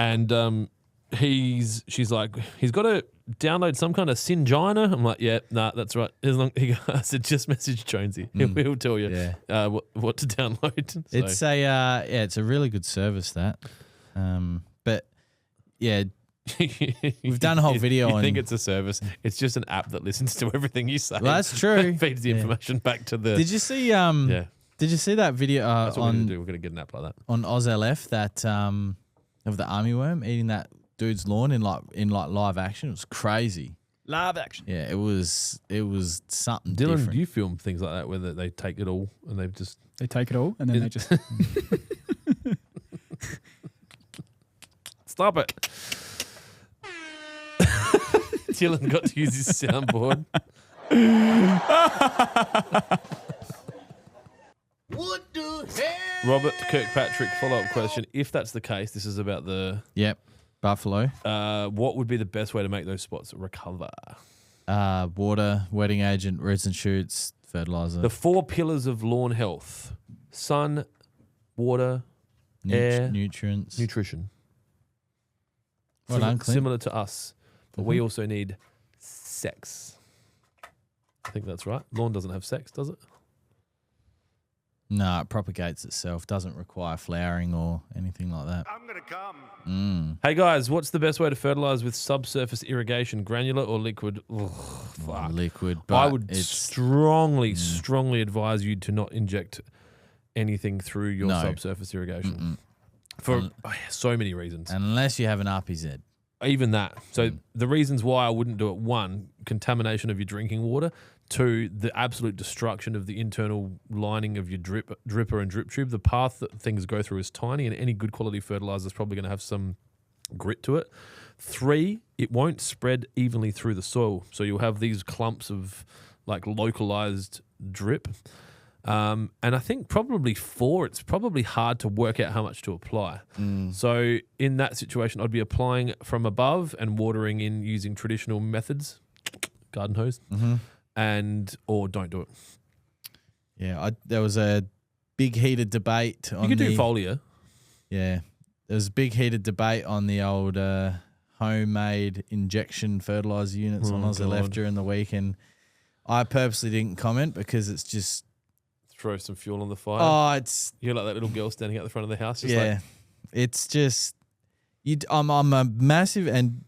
And she's like, he's got to download some kind of Syngina. I'm like, yeah, nah, that's right. I said, just message Jonesy. He'll tell you what to download. So. It's a really good service, that. But yeah, we've done a whole video on. I think it's a service. It's just an app that listens to everything you say. Well, that's true. Feeds the information back to the. Did you see? Did you see that video That's what we're going on to do. We're going to get an app like that. on OzLF that of the army worm eating that dude's lawn in live action? It was crazy. Live action. Yeah, it was something Dylan, different. do you film things like that where they take it all and they've just... They take it all and then they just... Stop it. Dylan got to use his soundboard. What the hell? Robert Kirkpatrick, follow-up question. If that's the case, this is about the... Yep, buffalo. what would be the best way to make those spots recover? Water, wetting agent, roots and shoots, fertilizer, The 4 pillars of lawn health. Sun, water, air, nutrients. nutrition. Well done, Clint. Similar to us. But we also need sex. I think that's right. Lawn doesn't have sex, does it? No, it propagates itself. Doesn't require flowering or anything like that. I'm gonna come. Hey guys, what's the best way to fertilize with subsurface irrigation, granular or liquid? Ugh, fuck. Liquid, but I would it's strongly advise you to not inject anything through your No. subsurface irrigation for so many reasons. unless you have an RPZ. Even that. So the reasons why I wouldn't do it: 1, contamination of your drinking water; 2, the absolute destruction of the internal lining of your dripper and drip tube. The path that things go through is tiny, and any good quality fertilizer is probably going to have some grit to it. 3, it won't spread evenly through the soil, so you'll have these clumps of like localized drip. And I think probably 4, it's probably hard to work out how much to apply. So in that situation, I'd be applying from above and watering in using traditional methods, garden hose, or don't do it. Yeah, there was a big heated debate on You could do foliar. Yeah, there was a big heated debate on the old homemade injection fertilizer units on OzLF God. during the week, and I purposely didn't comment because it's just Throw some fuel on the fire. it's You're like that little girl standing at the front of the house. Just yeah, like, it's just I'm a massive, and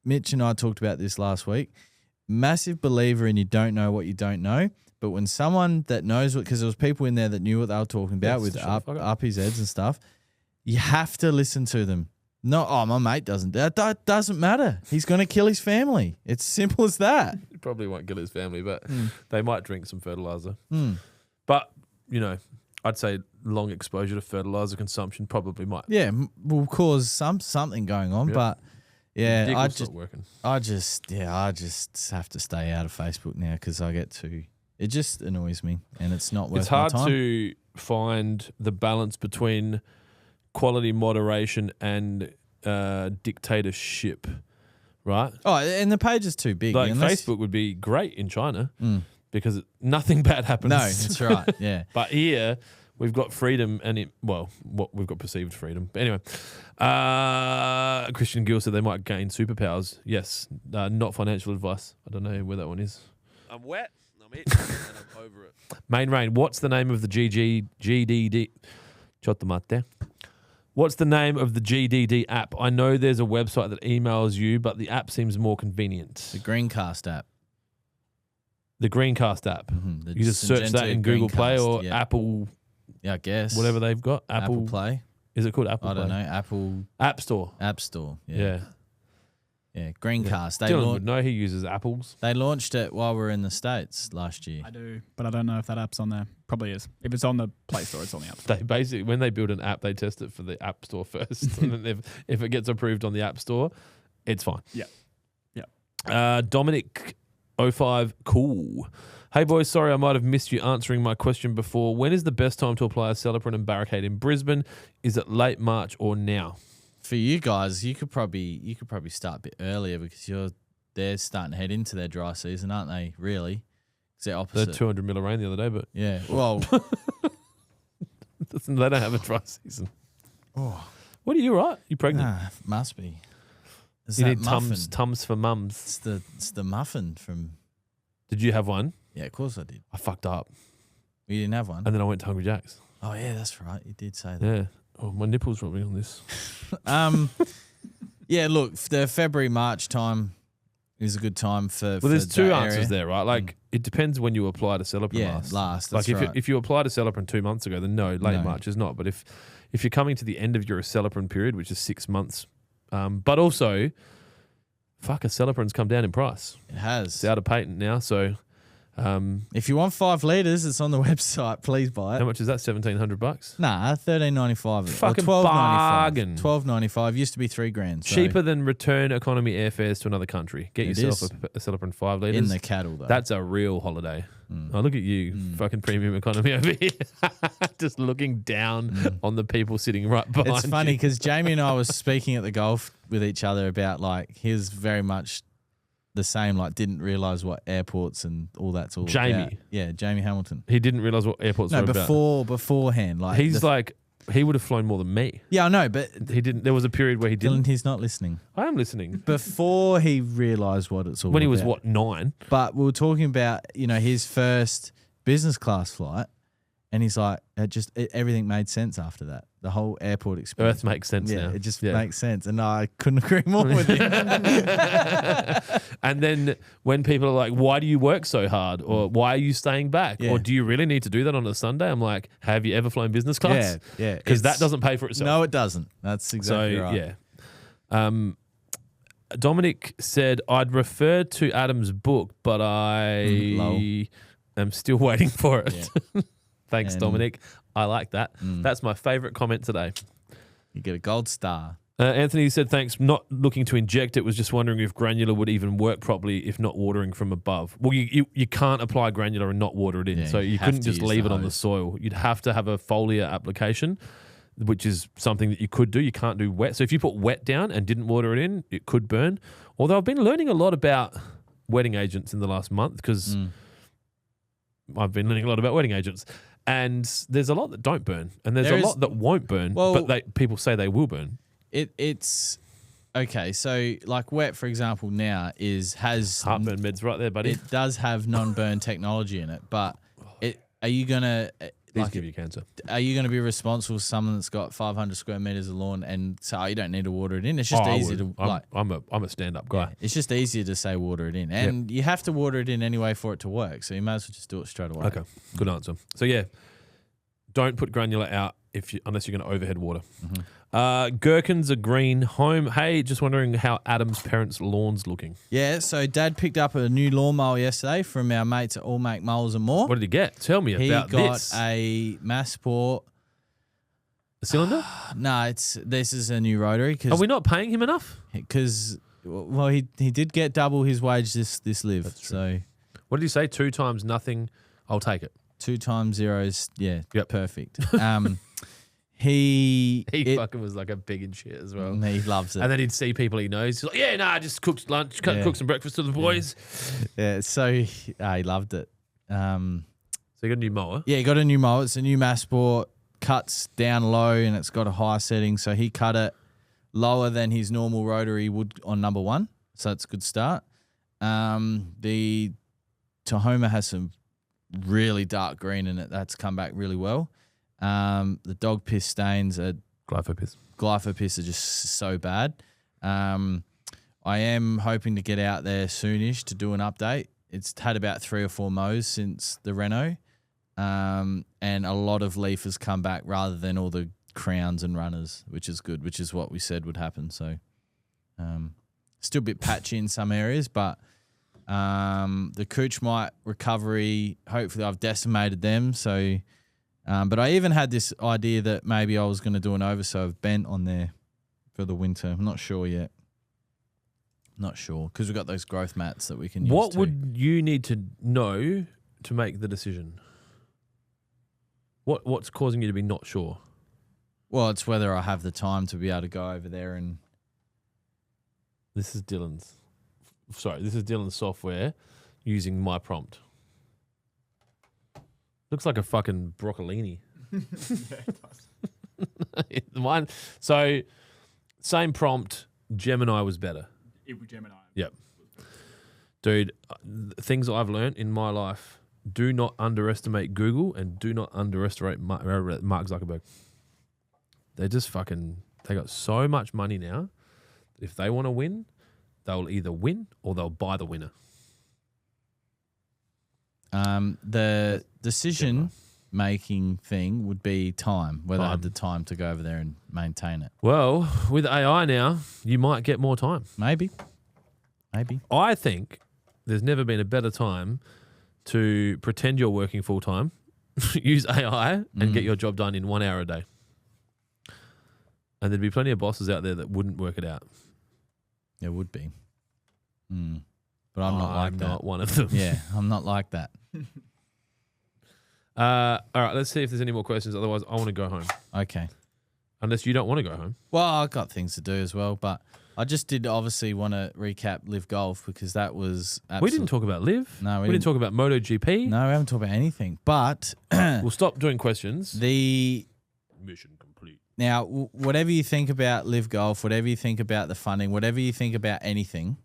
Mitch and I talked about this last week. Massive believer in you don't know what you don't know, but when someone that knows what, because there was people in there that knew what they were talking about with shut the fuck up. RPZs and stuff, you have to listen to them. No, my mate doesn't. That doesn't matter. He's going to kill his family. It's simple as that. he probably won't kill his family, but they might drink some fertilizer. Mm. But, you know, I'd say long exposure to fertilizer consumption probably might. Yeah, will cause something going on, Yep. but yeah, Dick I will just stop working. I just have to stay out of Facebook now because it just annoys me and it's not worth It's hard my time. to find the balance between quality moderation and dictatorship, right? Oh, and the page is too big. Like unless- Facebook would be great in China because nothing bad happens. No, that's right. Yeah. But here we've got freedom and we've got perceived freedom. But anyway, Christian Gill said they might gain superpowers. Yes, not financial advice. I don't know where that one is. I'm wet. I'm itching and I'm over it. Main Rain, what's the name of the GDD? Chotomate. What's the name of the GDD app? I know there's a website that emails you, but the app seems more convenient. The Greencast app. The Greencast app. The You just search that in Google Play or yeah. Apple, Yeah, I guess. whatever they've got. Apple Play. Is it called Apple I Play? don't know. Apple App Store. App Store. Yeah. Yeah. Greencast. Dylan would know. He uses apples. They launched it while we were in the States last year. I do, but I don't know if that app's on there. Probably is. If it's on the Play Store, it's on the App Store. They basically, when they build an app, they test it for the App Store first. And then if it gets approved on the App Store, it's fine. Yeah. Dominic05, cool. Hey boys, sorry I might have missed you answering my question before. When is the best time to apply a Celiprin and Barricade in Brisbane? Is it late March or now? For you guys, you could probably start a bit earlier because they're starting to head into their dry season, aren't they? Really, it's the They opposite. had 200 mil of rain the other day, but Yeah. Well, they don't have a dry season. What are you, right? You pregnant? must be. It's You that need muffin. Tums for mums. It's the muffin from. Did you have one? Yeah, of course I did. I fucked up. You didn't have one. And then I went to Hungry Jack's. Oh yeah, that's right. You did say that. Yeah. Oh, my nipple's rubbing on this. Yeah, look, the February March time, is a good time for. Well, there's for two that answers area. there, right? Like it depends when you apply to Celebrant last. last. Like That's right. if you applied to Celebrant 2 months ago, then no, late March is not. But if you're coming to the end of your Celebrant period, which is 6 months, but also, fuck, a Celebrant's come down in price. It has. It's out of patent now, so. If you want 5 litres, it's on the website. Please buy it. How much is that? $1,700? Nah, $13.95. Fucking $12.95. bargain. $12.95 used to be $3,000. So Cheaper than return economy airfares to another country. Get It yourself is. a Celebrant 5 litres. in the cattle though. That's a real holiday. Oh, look at you, fucking premium economy over here. Just looking down on the people sitting right behind It's funny you. because Jamie and I was speaking at the golf with each other about like he's very much the same. Like didn't realize what airports and all that's all Jamie. about. Yeah, Jamie Hamilton. He didn't realise what airports No, were about. beforehand. Like He's like, he would have flown more than me. yeah, I know, but He didn't. There was a period where he Dylan, didn't. he's not listening. I am listening. Before he realised what it's all When he about. was, what, 9? But we were talking about, his first business class flight, and he's like, everything made sense after that. The whole airport experience. Earth makes sense yeah, now. it just Yeah. makes sense. And I couldn't agree more with him. And then when people are like, why do you work so hard? Or why are you staying back? Yeah. Or do you really need to do that on a Sunday? I'm like, have you ever flown business class? Yeah. Because that It's- doesn't pay for itself. No, it doesn't. That's exactly so, right. yeah. Dominic said, I'd refer to Adam's book, but I am still waiting for it. Yeah. Thanks, And- Dominic. I like that. That's my favourite comment today. You get a gold star. Anthony said, thanks. Not looking to inject it, was just wondering if granular would even work properly if not watering from above. Well, you can't apply granular and not water it in. Yeah, so you you have couldn't to just use leave the it on the hose. soil. You'd have to have a foliar application, which is something that you could do. You can't do wet. So if you put wet down and didn't water it in, it could burn. Although I've been learning a lot about wetting agents in the last month because I've been learning a lot about wetting agents. And there's a lot that don't burn, and there's There a is- lot that won't burn, Well- but people say they will burn. It's okay. So like wet, for example, now has Heartburn meds right there, buddy. it does have non-burn technology in it, but are you gonna These like give you cancer. are you gonna be responsible for someone that's got 500 square meters of lawn and so you don't need to water it in? It's just I easy would. to like. I'm a stand-up guy. It's just easier to say water it in, and you have to water it in anyway for it to work. So you might as well just do it straight away. Okay, good answer. So yeah, don't put granular out unless you're going to overhead water. Gherkins are green home. Hey, just wondering how Adam's parents' lawn's looking. Yeah. So Dad picked up a new lawnmower yesterday from our mates at All Make Mowers and More. What did he get? Tell me He about got this. a Massport. A cylinder? No, this is a new rotary Are we not paying him enough? because he did get double his wage this live. So What did he say? 2 times nothing. I'll take it. 2 times 0 is Yep. perfect. He Fucking was like a big and shit as well. he loves it. And then he'd see people he knows. He's like, yeah, nah, just cooked lunch, cooked some breakfast for the boys. Yeah, so he loved it. So you got a new mower. Yeah, he got a new mower. It's a new Massport. Cuts down low and it's got a high setting. So he cut it lower than his normal rotary would on number 1. So it's a good start. The Tahoma has some really dark green in it. That's come back really well. The dog piss stains are glyphosate are just so bad. I am hoping to get out there soonish to do an update. It's had about 3 or 4 mows since the reno, and a lot of leaf has come back rather than all the crowns and runners, which is good, which is what we said would happen. So still a bit patchy in some areas, but the Cooch Mite recovery, hopefully I've decimated them. So but I even had this idea that maybe I was going to do an oversow of bent on there for the winter. I'm not sure yet. Not sure because we've got those growth mats that we can use. What too. would you need to know to make the decision? What's causing you to be not sure? Well, it's whether I have the time to be able to go over there and. This is Dylan's software using my prompt. Looks like a fucking broccolini. Mine. So, same prompt. Gemini was better. It was Gemini. Yep. Dude, things I've learned in my life: do not underestimate Google and do not underestimate Mark Zuckerberg. They got so much money now. If they want to win, they'll either win or they'll buy the winner. The decision-making thing would be time, whether I had the time to go over there and maintain it. Well, with AI now, you might get more time. Maybe. I think there's never been a better time to pretend you're working full-time, use AI, and get your job done in 1 hour a day. And there'd be plenty of bosses out there that wouldn't work it out. There would be. But I'm not like that. I'm not one of them. Yeah, I'm not like that. All right, let's see if there's any more questions. Otherwise, I want to go home. Okay. Unless you don't want to go home. Well, I've got things to do as well, but I just did obviously want to recap LIV Golf because that was We didn't talk about LIV. No, we didn't talk about MotoGP. No, we haven't talked about anything. But we'll stop doing questions. The mission complete. Now, whatever you think about LIV Golf, whatever you think about the funding, whatever you think about anything,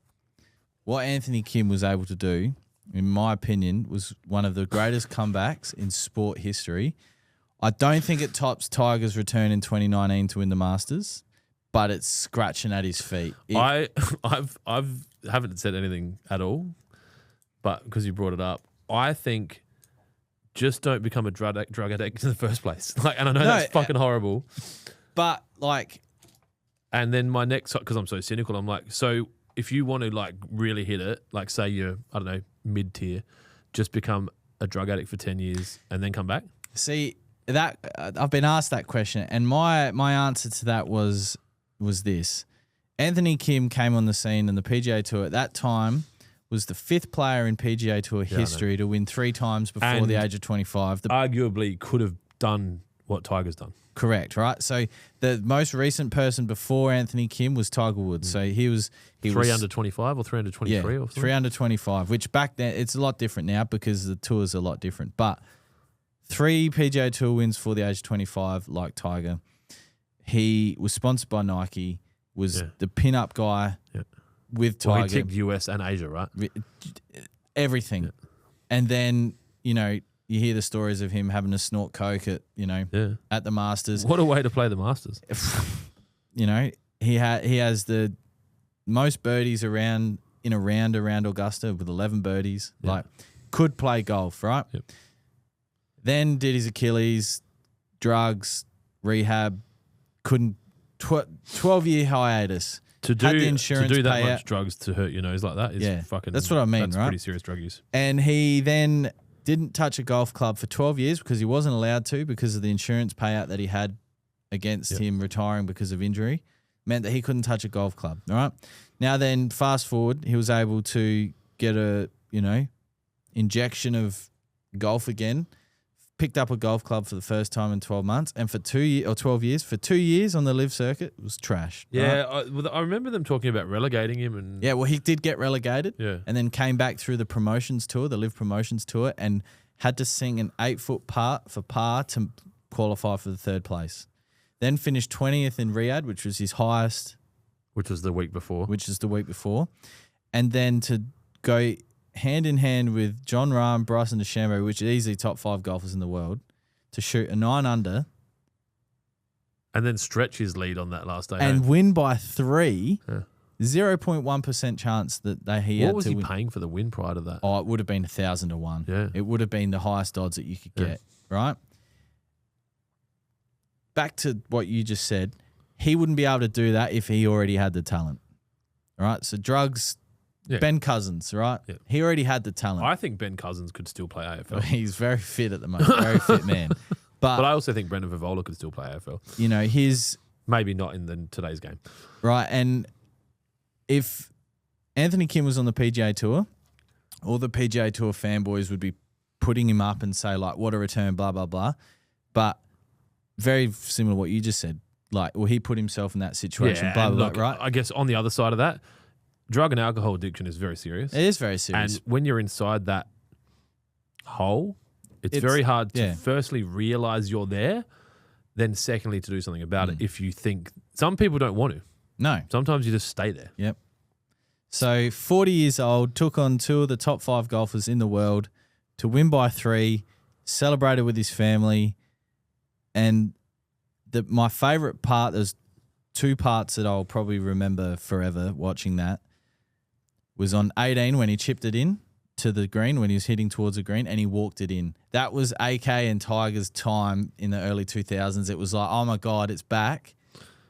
what Anthony Kim was able to do, in my opinion, was one of the greatest comebacks in sport history. I don't think it tops Tiger's return in 2019 to win the Masters, but it's scratching at his feet. I haven't said anything at all, but because you brought it up, I think just don't become a drug addict in the first place. Like, and I know that's fucking horrible, but like, and then my next, because I'm so cynical, I'm like, so if you want to like really hit it, like say you're, I don't know, mid-tier, just become a drug addict for 10 years and then come back? See, that I've been asked that question, and my answer to that was this. Anthony Kim came on the scene in the PGA Tour at that time, was the 5th player in PGA Tour history to win 3 times before the age of 25. Arguably could have done what Tiger's done. Correct, right? So the most recent person before Anthony Kim was Tiger Woods. So he was 3 under 25 or 3 under 23 or something? 3 under 25, which back then, it's a lot different now because the tour's a lot different. But 3 PGA Tour wins for the age of 25, like Tiger. He was sponsored by Nike, was the pin-up guy with Tiger. Well, he ticked US and Asia, right? Everything. Yeah. And then, you know, you hear the stories of him having to snort coke at, you know, at the Masters. What a way to play the Masters. You know, he has the most birdies around in a round around Augusta with 11 birdies. Yep. Like, could play golf, right? Yep. Then did his Achilles, drugs, rehab, couldn't, 12-year hiatus. To do the insurance that payout. much drugs to hurt your nose like that is fucking... That's what I mean, that's right? pretty serious drug use. And he then didn't touch a golf club for 12 years because he wasn't allowed to because of the insurance payout that he had against him retiring because of injury. Meant that he couldn't touch a golf club, all right? Now then, fast forward, he was able to get a, you know, injection of golf again, picked up a golf club for the first time in 12 months, and for 12 years, for 2 years on the LIV circuit, it was trash. Yeah, right? I remember them talking about relegating him. And yeah, well, he did get relegated and then came back through the promotions tour, the LIV promotions tour, and had to sing an 8-foot putt for par to qualify for the 3rd place. Then finished 20th in Riyadh, which was his highest. Which was the week before. And then to go hand in hand with John Rahm, Bryson DeChambeau, which are easily top 5 golfers in the world, to shoot a 9 under. And then stretch his lead on that last day. And win by 3. Yeah. 0.1% chance that he had to win. What was he paying for the win prior to that? Oh, it would have been 1,000 to 1. Yeah. It would have been the highest odds that you could get, right? Back to what you just said, he wouldn't be able to do that if he already had the talent, right? So drugs, Ben Cousins, right? Yeah. He already had the talent. I think Ben Cousins could still play AFL. He's very fit at the moment, very fit man. But I also think Brendan Favola could still play AFL. You know, maybe not in today's game. Right, and if Anthony Kim was on the PGA Tour, all the PGA Tour fanboys would be putting him up and say, like, what a return, blah, blah, blah. But very similar to what you just said. Like, well, he put himself in that situation, blah, blah, blah, right? I guess on the other side of that, drug and alcohol addiction is very serious. It is very serious. And when you're inside that hole, it's very hard to firstly realize you're there, then secondly to do something about it if you think... Some people don't want to. No. Sometimes you just stay there. Yep. So 40 years old, took on 2 of the top 5 golfers in the world to win by 3, celebrated with his family. And my favourite part, there's 2 parts that I'll probably remember forever watching that. was on 18 when he chipped it in to the green when he was hitting towards the green, and he walked it in. That was AK and Tiger's time in the early 2000s. It was like, oh my God, it's back.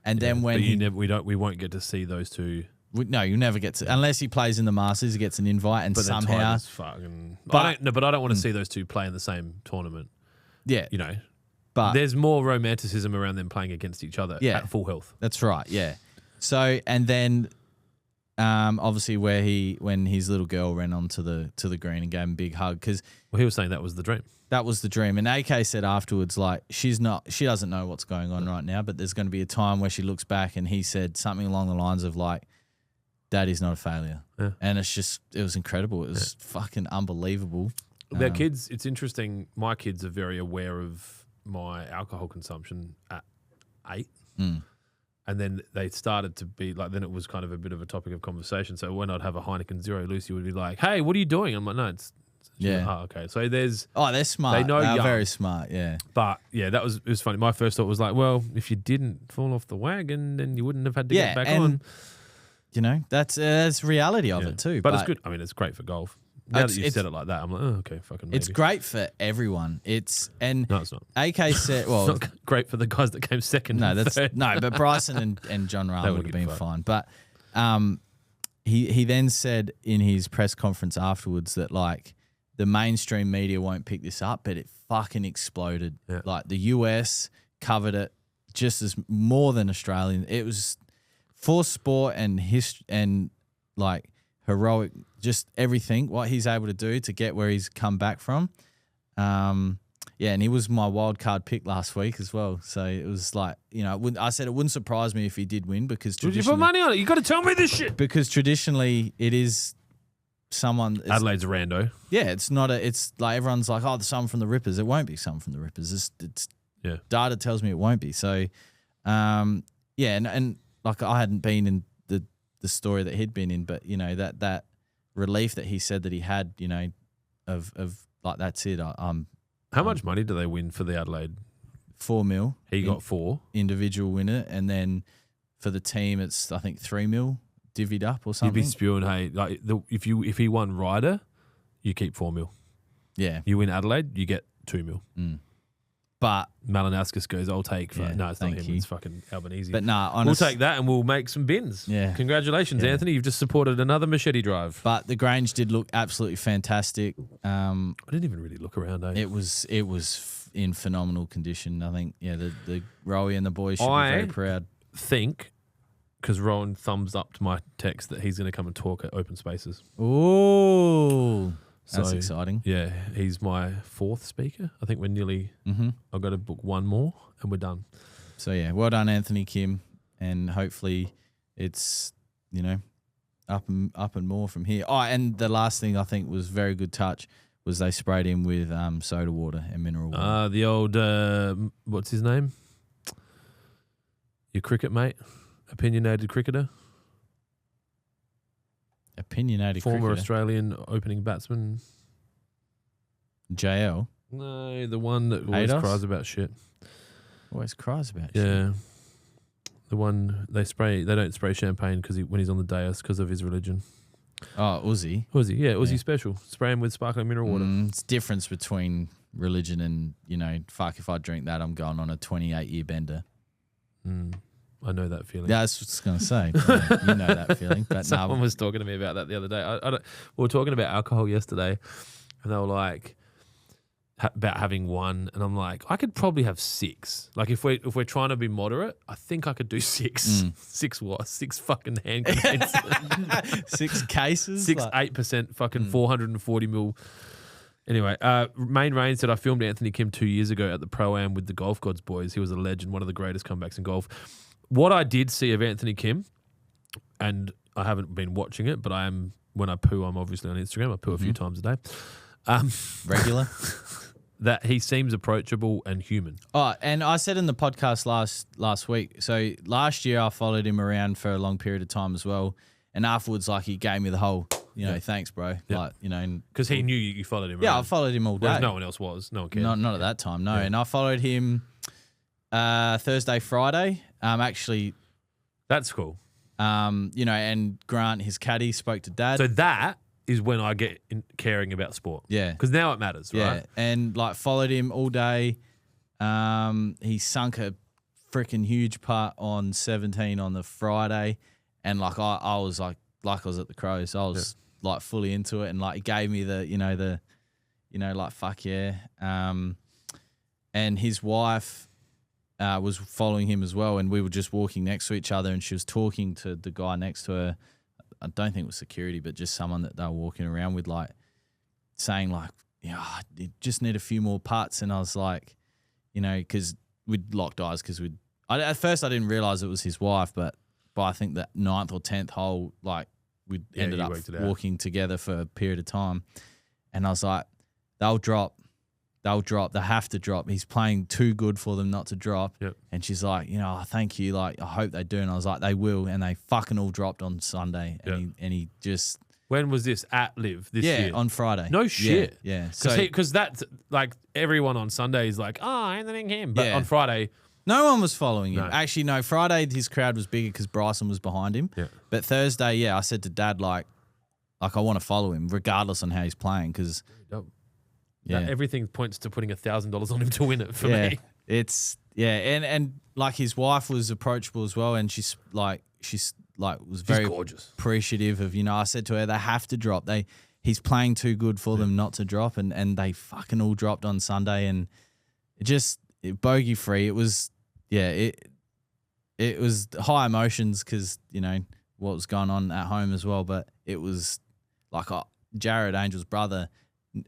And then when we won't get to see those two. No, you never get to, unless he plays in the Masters, he gets an invite, and but somehow. But I don't want to see those two play in the same tournament. Yeah, you know, but there's more romanticism around them playing against each other at full health. That's right. Yeah. So and then, obviously when his little girl ran onto the green and gave him a big hug because he was saying that was the dream. That was the dream. And AK said afterwards, like, she doesn't know what's going on right now, but there's going to be a time where she looks back, and he said something along the lines of like, Daddy's not a failure. Yeah. And it was incredible. It was fucking unbelievable. Their kids, it's interesting. My kids are very aware of my alcohol consumption at 8. Mm. And then they started to be like, then it was kind of a bit of a topic of conversation. So when I'd have a Heineken Zero, Lucy would be like, hey, what are you doing? I'm like, no, it's yeah. Like, oh, okay. So there's. Oh, they're smart. They know they're very smart. Yeah. But yeah, it was funny. My first thought was like, well, if you didn't fall off the wagon, then you wouldn't have had to get back on. You know, that's reality of it too. But it's good. I mean, it's great for golf. Now that you said it like that, I'm like, oh, okay, fucking maybe. It's great for everyone. No, it's not. AK said, well, it's not great for the guys that came second. No, but Bryson and John Rahm would have been fine. But he then said in his press conference afterwards that like the mainstream media won't pick this up, but it fucking exploded. Yeah. Like the US covered it just as more than Australian. It was for sport and history and like heroic, just everything, what he's able to do to get where he's come back from. Yeah, and he was my wild card pick last week as well. So it was like, you know, I said it wouldn't surprise me if he did win because traditionally... Would you put money on it? You got to tell me this shit. Because traditionally it is someone... Adelaide's a rando. Yeah, it's not it's like everyone's like, oh, someone from the Rippers. It won't be someone from the Rippers. It's data tells me it won't be. So, yeah, and like I hadn't been in the story that he'd been in, but, you know, that relief that he said that he had, you know, of like, that's it. How much money do they win for the Adelaide? $4 million. He got 4 individual winner, and then for the team, it's I think $3 million divvied up or something. You'd be spewing, hey, like if he won Ryder, you keep $4 million. Yeah. You win Adelaide, you get $2 million. Mm. But Malinowskis goes, I'll take. No, it's not him. It's fucking Albanese. But nah, honestly, we'll take that and we'll make some bins. Yeah. Congratulations, Anthony. You've just supported another machete drive. But the Grange did look absolutely fantastic. I didn't even really look around. It was in phenomenal condition. I think the Rowie and the boys should be very proud. Think because Rowan thumbs up to my text that he's going to come and talk at Open Spaces. Ooh. That's exciting. Yeah, he's my 4th speaker. I think we're nearly. I've got to book one more, and we're done. So yeah, well done, Anthony Kim, and hopefully it's up and more from here. Oh, and the last thing I think was very good touch was they sprayed him with soda water and mineral water. The old what's his name? Your cricket mate, opinionated cricketer. Former Australian opening batsman. JL? No, the one that always cries about shit. Always cries about shit? Yeah. The one they don't spray champagne when he's on the dais because of his religion. Oh, Uzi? Uzi, yeah, Uzi special. Spray him with sparkling mineral water. It's difference between religion and, fuck, if I drink that, I'm going on a 28-year bender. I know that feeling. Yeah, that's what I was going to say. You know that feeling. But someone was talking to me about that the other day. We were talking about alcohol yesterday, and they were like about having one, and I'm like, I could probably have 6. Like if we're trying to be moderate, I think I could do 6. 6 what? 6 fucking hand grenades. 6 cases. 8% fucking 440 mil. Anyway, Main Rain said, I filmed Anthony Kim 2 years ago at the Pro-Am with the Golf Gods boys. He was a legend, one of the greatest comebacks in golf. What I did see of Anthony Kim, and I haven't been watching it, but I am, when I poo, I'm obviously on Instagram. I poo a few times a day. Regular? That he seems approachable and human. Oh, and I said in the podcast last week, so last year I followed him around for a long period of time as well. And afterwards, like, he gave me the whole, thanks, bro. Yeah. Like, because he knew you followed him around. Yeah, I followed him all day. Whereas no one else was. No one cared. Not at that time, no. Yeah. And I followed him Thursday, Friday. Actually, that's cool. You know, and Grant, his caddy, spoke to Dad. So that is when I get caring about sport. Yeah. Because now it matters, Yeah, right? and like followed him all day. He sunk a freaking huge putt on 17 on the Friday, and like I was like I was at the Crows. I was like fully into it, and like he gave me the like fuck yeah. And his wife was following him as well, and we were just walking next to each other, and she was talking to the guy next to her. I don't think it was security, but just someone that they were walking around with, like saying like, you just need a few more putts. And I was like, you know, because we'd locked eyes because at first I didn't realize it was his wife, but by I think that 9th or 10th hole, like we ended up walking together for a period of time. And I was like, they'll drop. They have to drop. He's playing too good for them not to drop. Yep. And she's like, thank you. Like, I hope they do. And I was like, they will. And they fucking all dropped on Sunday. And he just. When was this at LIV this year? Yeah, on Friday. No shit. Yeah. Because that's like everyone on Sunday is like, Anthony Kim. But on Friday. No one was following him. No. Actually, no. Friday, his crowd was bigger because Bryson was behind him. Yeah. But Thursday, I said to Dad, like I want to follow him regardless on how he's playing because. Everything points to putting $1,000 on him to win it for me. It's and like his wife was approachable as well, and she's was very gorgeous, appreciative of, I said to her, they have to drop. He's playing too good for them not to drop, and they fucking all dropped on Sunday, and bogey free. It was it was high emotions because what was going on at home as well, but it was like Jared Angel's brother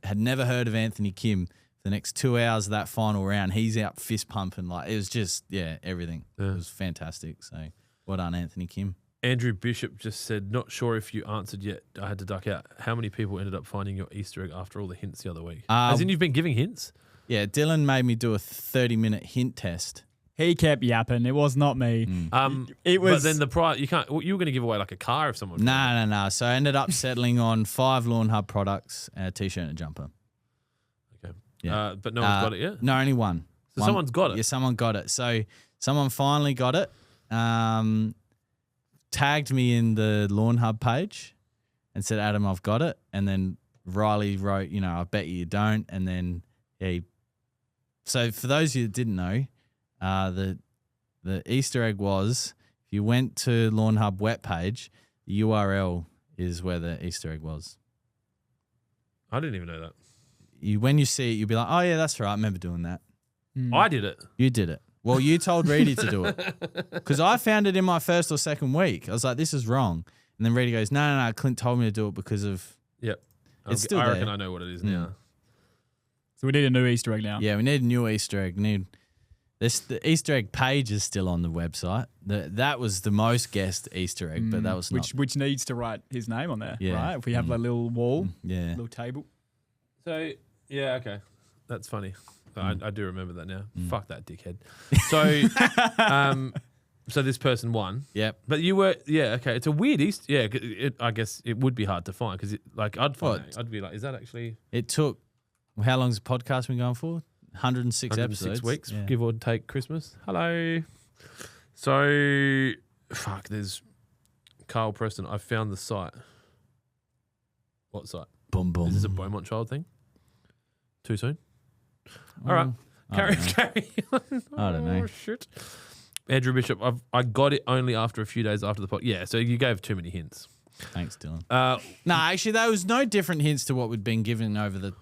had never heard of Anthony Kim. The next 2 hours of that final round, he's out fist pumping. Like, it was just, everything. Yeah. It was fantastic. So, well done, Anthony Kim. Andrew Bishop just said, not sure if you answered yet. I had to duck out. How many people ended up finding your Easter egg after all the hints the other week? As in you've been giving hints? Yeah, Dylan made me do a 30-minute hint test. He kept yapping. It was not me. It was. But then the price, you can't. You were going to give away like a car if someone. No. So I ended up settling on 5 Lawnhub products, a t-shirt and a jumper. Okay. Yeah. But no one's got it yet? No, only one. So someone's got it? Yeah, someone got it. So someone finally got it, tagged me in the Lawnhub page and said, Adam, I've got it. And then Riley wrote, I bet you don't. And then, so for those of you that didn't know, the Easter egg was, if you went to Lawnhub web page, the URL is where the Easter egg was. I didn't even know that. When you see it, you'll be like, oh, yeah, that's right. I remember doing that. I did it. You did it. Well, you told Reedy to do it because I found it in my first or second week. I was like, this is wrong. And then Reedy goes, no. Clint told me to do it because of. Yep. It's still I there. reckon I know what it is now. So we need a new Easter egg now. Yeah, we need a new Easter egg. The Easter egg page is still on the website. That was the most guessed Easter egg, but that was not. Which needs to write his name on there, Yeah. right? If we have a little wall, Yeah. little table. So, okay. That's funny. I do remember that now. Fuck that dickhead. So, so this person won. Yep. But you were, okay. It's a weird Easter. Yeah, I guess it would be hard to find because, I'd find it. I'd be like, is that actually? It took, how long's the podcast been going for? 106 episodes. 6 weeks, Yeah. give or take Christmas. Hello. So, there's Carl Preston. I found the site. What site? Boom, boom. Is this a Beaumont Child thing? Too soon? All right. Carry on. I don't know. Oh, shit. Andrew Bishop, I got it only after a few days after the podcast. Yeah, so you gave too many hints. Thanks, Dylan. No, actually, there was no different hints to what we'd been given over the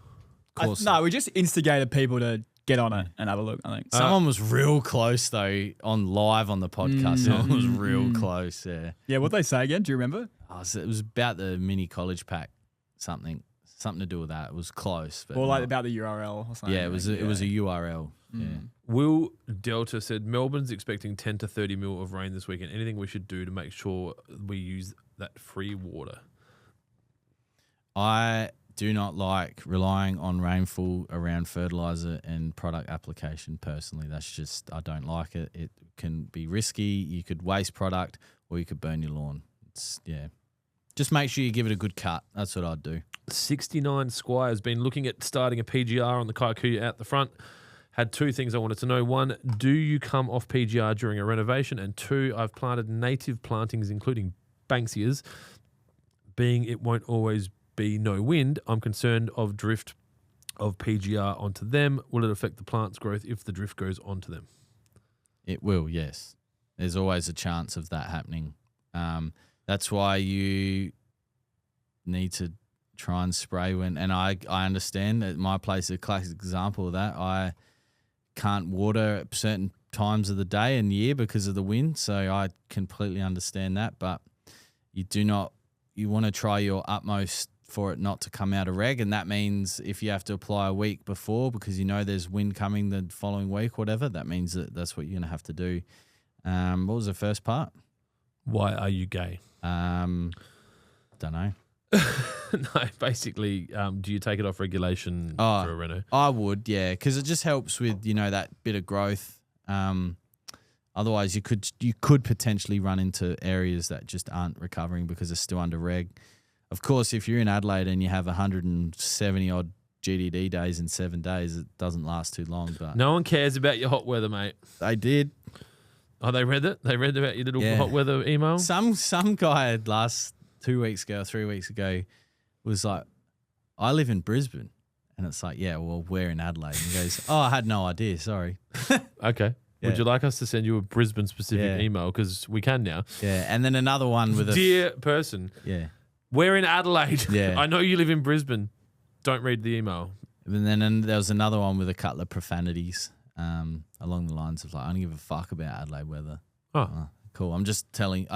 course. No, we just instigated people to get on it and have a look, I think. Someone was real close, though, on live on the podcast. Someone was real close, yeah. Yeah, what'd they say again? Do you remember? So it was about the mini college pack, something to do with that. It was close. But Or like about the URL or something. yeah, it was a URL. Yeah. Will Delta said Melbourne's expecting 10 to 30 mil of rain this weekend. Anything we should do to make sure we use that free water? I do not like relying on rainfall around fertilizer and product application personally. That's just, I don't like it. It can be risky. You could waste product or you could burn your lawn. Just make sure you give it a good cut. That's what I'd do. 69 Squire's been looking at starting a PGR on the Kikuyu out the front. Had 2 things I wanted to know. 1, do you come off PGR during a renovation? And 2, I've planted native plantings, including Banksias. Being it won't always be no wind, I'm concerned of drift of PGR onto them. Will it affect the plant's growth if the drift goes onto them? It will, yes. There's always a chance of that happening. That's why you need to try and spray when, and I understand that my place is a classic example of that. I can't water at certain times of the day and year because of the wind, so I completely understand that. But you want to try your utmost for it not to come out of reg, and that means if you have to apply a week before because you know there's wind coming the following week, whatever, that means that's what you're going to have to do. What was the first part? Why are you gay? Don't know. No, basically, do you take it off regulation for a reno? I would, yeah, because it just helps with that bit of growth. Otherwise, you could potentially run into areas that just aren't recovering because they're still under reg. Of course, if you're in Adelaide and you have 170 odd GDD days in 7 days, it doesn't last too long. But no one cares about your hot weather, mate. They did. Oh, they read it. They read about your little hot weather email. Some guy last 2 weeks ago, 3 weeks ago, was like, I live in Brisbane. And it's like, yeah, well, we're in Adelaide. And he goes, oh, I had no idea. Sorry. Okay. Yeah. Would you like us to send you a Brisbane-specific email? Because we can now. Yeah, and then another one with Dear person. Yeah. We're in Adelaide. Yeah. I know you live in Brisbane. Don't read the email. And there was another one with a couple of profanities along the lines of like, I don't give a fuck about Adelaide weather. Oh. Cool. I'm just telling...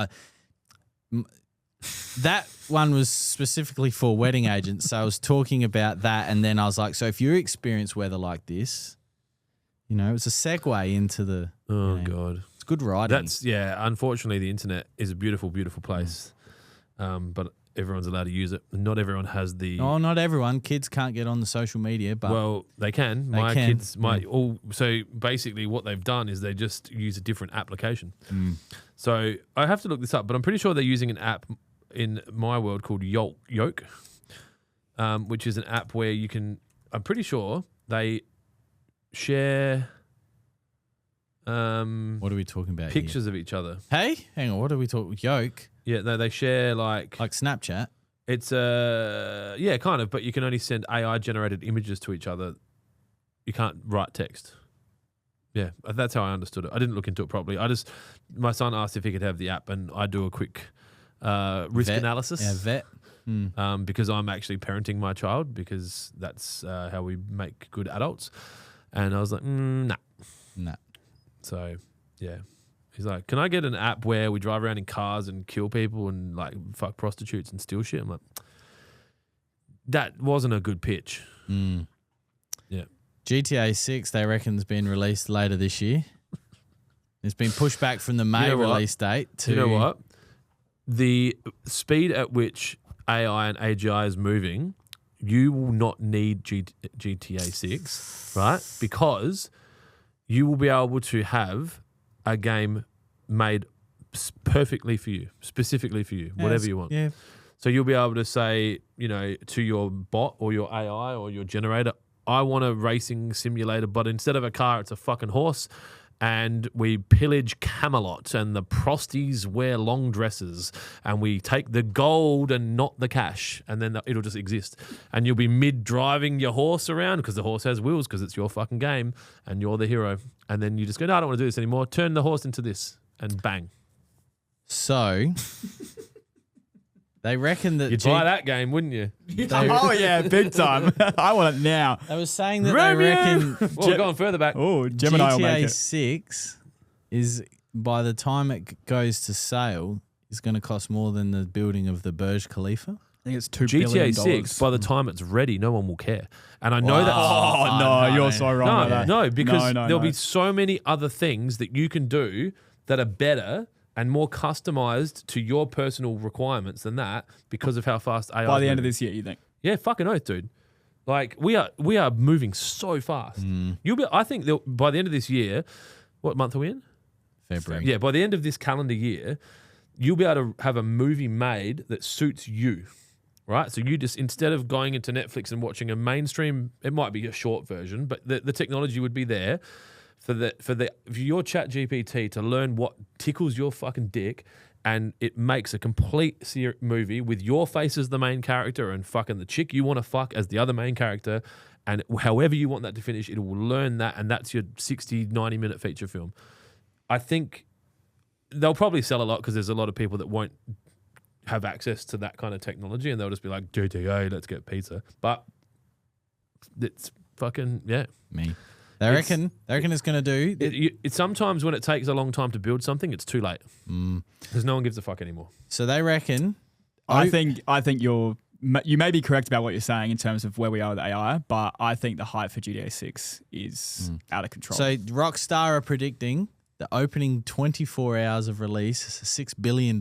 that one was specifically for wedding agents. So I was talking about that, and then I was like, so if you experience weather like this, it's a segue into the... Oh, God. It's good writing. Unfortunately, the internet is a beautiful, beautiful place. But everyone's allowed to use it. Not everyone has the... Oh, not everyone. Kids can't get on the social media, but... Well, they can. My kids... So basically what they've done is they just use a different application. So I have to look this up, but I'm pretty sure they're using an app in my world called Yoke, which is an app where you can... I'm pretty sure they share... what are we talking about pictures here? of each other. Hey? Hang on. What are we talking... Yoke? Yeah, no, they share like Snapchat. It's kind of, but you can only send AI generated images to each other. You can't write text. Yeah, that's how I understood it. I didn't look into it properly. My son asked if he could have the app, and I do a quick risk analysis. Yeah, vet. Because I'm actually parenting my child, because that's how we make good adults. And I was like, nah. So yeah. He's like, can I get an app where we drive around in cars and kill people and like fuck prostitutes and steal shit? I'm like, that wasn't a good pitch. Yeah. GTA 6, they reckon, has been released later this year. It's been pushed back from the May release date to... You know what? The speed at which AI and AGI is moving, you will not need GTA 6, right? Because you will be able to have a game made perfectly for you, specifically for you, whatever you want. Yeah. So you'll be able to say, to your bot or your AI or your generator, I want a racing simulator, but instead of a car, it's a fucking horse. And we pillage Camelot, and the prosties wear long dresses, and we take the gold and not the cash, and then it'll just exist. And you'll be mid-driving your horse around because the horse has wheels because it's your fucking game, and you're the hero. And then you just go, no, I don't want to do this anymore. Turn the horse into this, and bang. So... They reckon that... You'd buy that game, wouldn't you? Oh, yeah, big time. I want it now. They were saying that they reckon... Well, going further back. Oh, Gemini will make GTA it. 6 is, by the time it goes to sale, is going to cost more than the building of the Burj Khalifa. I think it's $2 billion. GTA 6, by the time it's ready, no one will care. And I know that... Oh, no, you're so wrong about that. No, because there'll be so many other things that you can do that are better and more customized to your personal requirements than that because of how fast AI is By the end of moving. this year, you think? Yeah, fucking oath, dude. Like, we are moving so fast. I think that by the end of this year, what month are we in? February. Yeah, by the end of this calendar year, you'll be able to have a movie made that suits you, right? So you just, instead of going into Netflix and watching a mainstream, it might be a short version, but the technology would be there for your Chat GPT to learn what tickles your fucking dick, and it makes a complete movie with your face as the main character and fucking the chick you want to fuck as the other main character, and however you want that to finish, it will learn that, and that's your 60, 90-minute feature film. I think they'll probably sell a lot because there's a lot of people that won't have access to that kind of technology, and they'll just be like, GTA, let's get pizza. But it's fucking, yeah. Me. They reckon it's going to do... It's sometimes when it takes a long time to build something, it's too late. Because no one gives a fuck anymore. So they reckon... I think you may be correct about what you're saying in terms of where we are with AI, but I think the hype for GTA 6 is out of control. So Rockstar are predicting the opening 24 hours of release is $6 billion.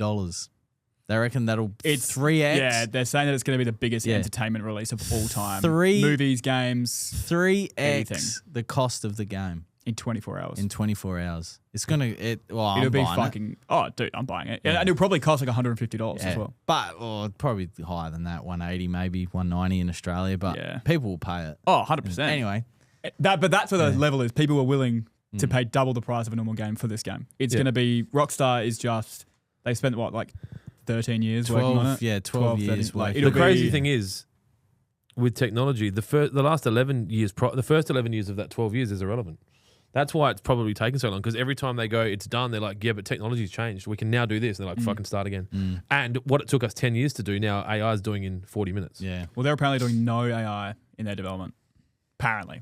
They reckon that'll... It's 3x. Yeah, they're saying that it's going to be the biggest entertainment release of all time. Movies, games... 3x anything. the cost of the game. In 24 hours. In 24 hours. It's going to... It'll be fucking... Oh, dude, I'm buying it. Yeah. And it'll probably cost like $150 as well. But probably higher than that, 180 maybe, 190 in Australia, but people will pay it. Oh, 100%. Anyway. But that's where the level is. People are willing to pay double the price of a normal game for this game. It's going to be... Rockstar is just... They spent, what, like 13 years working on it? Yeah, 12 years. The crazy thing is, with technology, the last 11 years... the first 11 years of that 12 years is irrelevant. That's why it's probably taken so long, because every time they go, it's done, they're like, yeah, but technology's changed. We can now do this. And they're like, fucking start again. And what it took us 10 years to do, now AI is doing in 40 minutes. Yeah. Well, they're apparently doing no AI in their development. Apparently.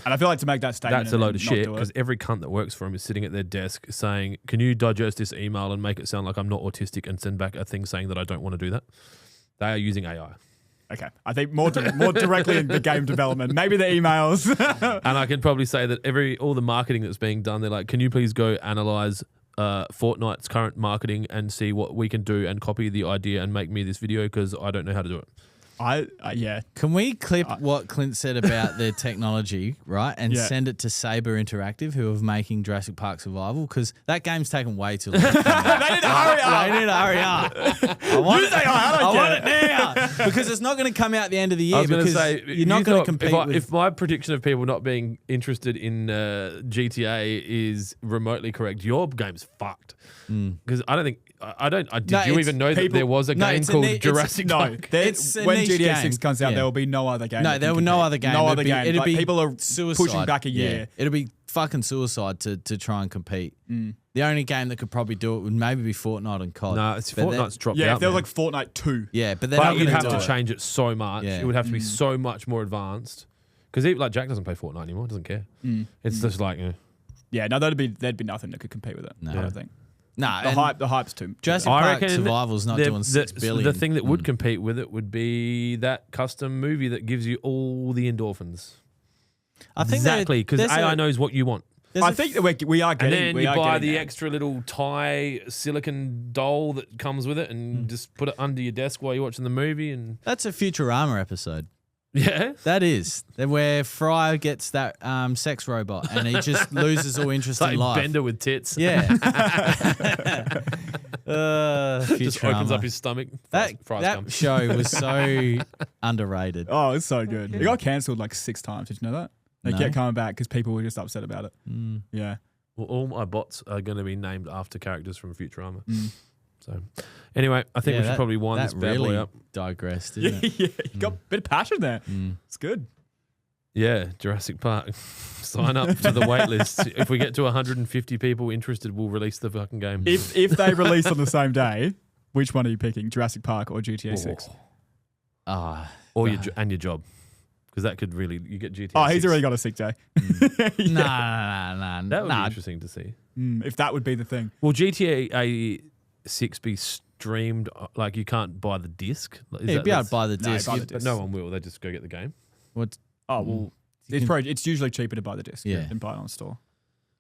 And I feel like to make that statement... That's a load of shit, because every cunt that works for them is sitting at their desk saying, can you digest this email and make it sound like I'm not autistic and send back a thing saying that I don't want to do that? They are using AI. Okay. I think more directly in the game development. Maybe the emails. And I can probably say that all the marketing that's being done, they're like, can you please go analyze Fortnite's current marketing and see what we can do and copy the idea and make me this video, because I don't know how to do it. Yeah. Can we clip what Clint said about their technology, right, and send it to Saber Interactive, who are making Jurassic Park Survival? Because that game's taken way too long. They need to hurry up. They need to hurry up. I want it now. Because it's not going to come out at the end of the year. I was going to say, you're not going to compete if my prediction of people not being interested in GTA is remotely correct, your game's fucked. Because did you even know that there was a game called Jurassic Park? When GTA 6 comes out, there will be no other game. No, there will no other game. No other game. It'll be people are suicide. pushing back a year. Yeah. It'll be fucking suicide to try and compete. The only game that could probably do it would maybe be Fortnite and COD. No, Fortnite's dropped out. Yeah, if there was like Fortnite 2. Yeah, but you'd have to change it so much. Yeah. It would have to be so much more advanced. Because like Jack doesn't play Fortnite anymore. Doesn't care. It's just like... Yeah, no, there'd be nothing that could compete with it. No. I don't think. No, the hype's too. Jurassic Park Survival's not doing $6 billion. The thing that would compete with it would be that custom movie that gives you all the endorphins. I think exactly, because AI knows what you want. I think that we are getting. And then you buy the extra little tie silicon doll that comes with it, and just put it under your desk while you're watching the movie. And that's a Futurama episode. Yeah, that is where Fry gets that sex robot, and he just loses all interest in life. Bender with tits. Yeah, just opens up his stomach. That show was so underrated. Oh, it's so good. It got cancelled like 6 times. Did you know that? They kept coming back because people were just upset about it. Yeah. Well, all my bots are going to be named after characters from Futurama. So, anyway, I think we should probably wind this bad boy up. Digressed, didn't it? Yeah, you got a bit of passion there. It's good. Yeah, Jurassic Park. Sign up to the wait list. If we get to 150 people interested, we'll release the fucking game. If they release on the same day, which one are you picking, Jurassic Park or GTA 6? Or your job. Because that could really, you get GTA 6. Oh, he's already got a sick day. Nah. That would be interesting to see. If that would be the thing. Will GTA 6 be streamed, like you can't buy the disc? You'd be able to buy the disc. But no one will. They just go get the game. What? Oh, well, it's usually cheaper to buy the disc than buy it on store.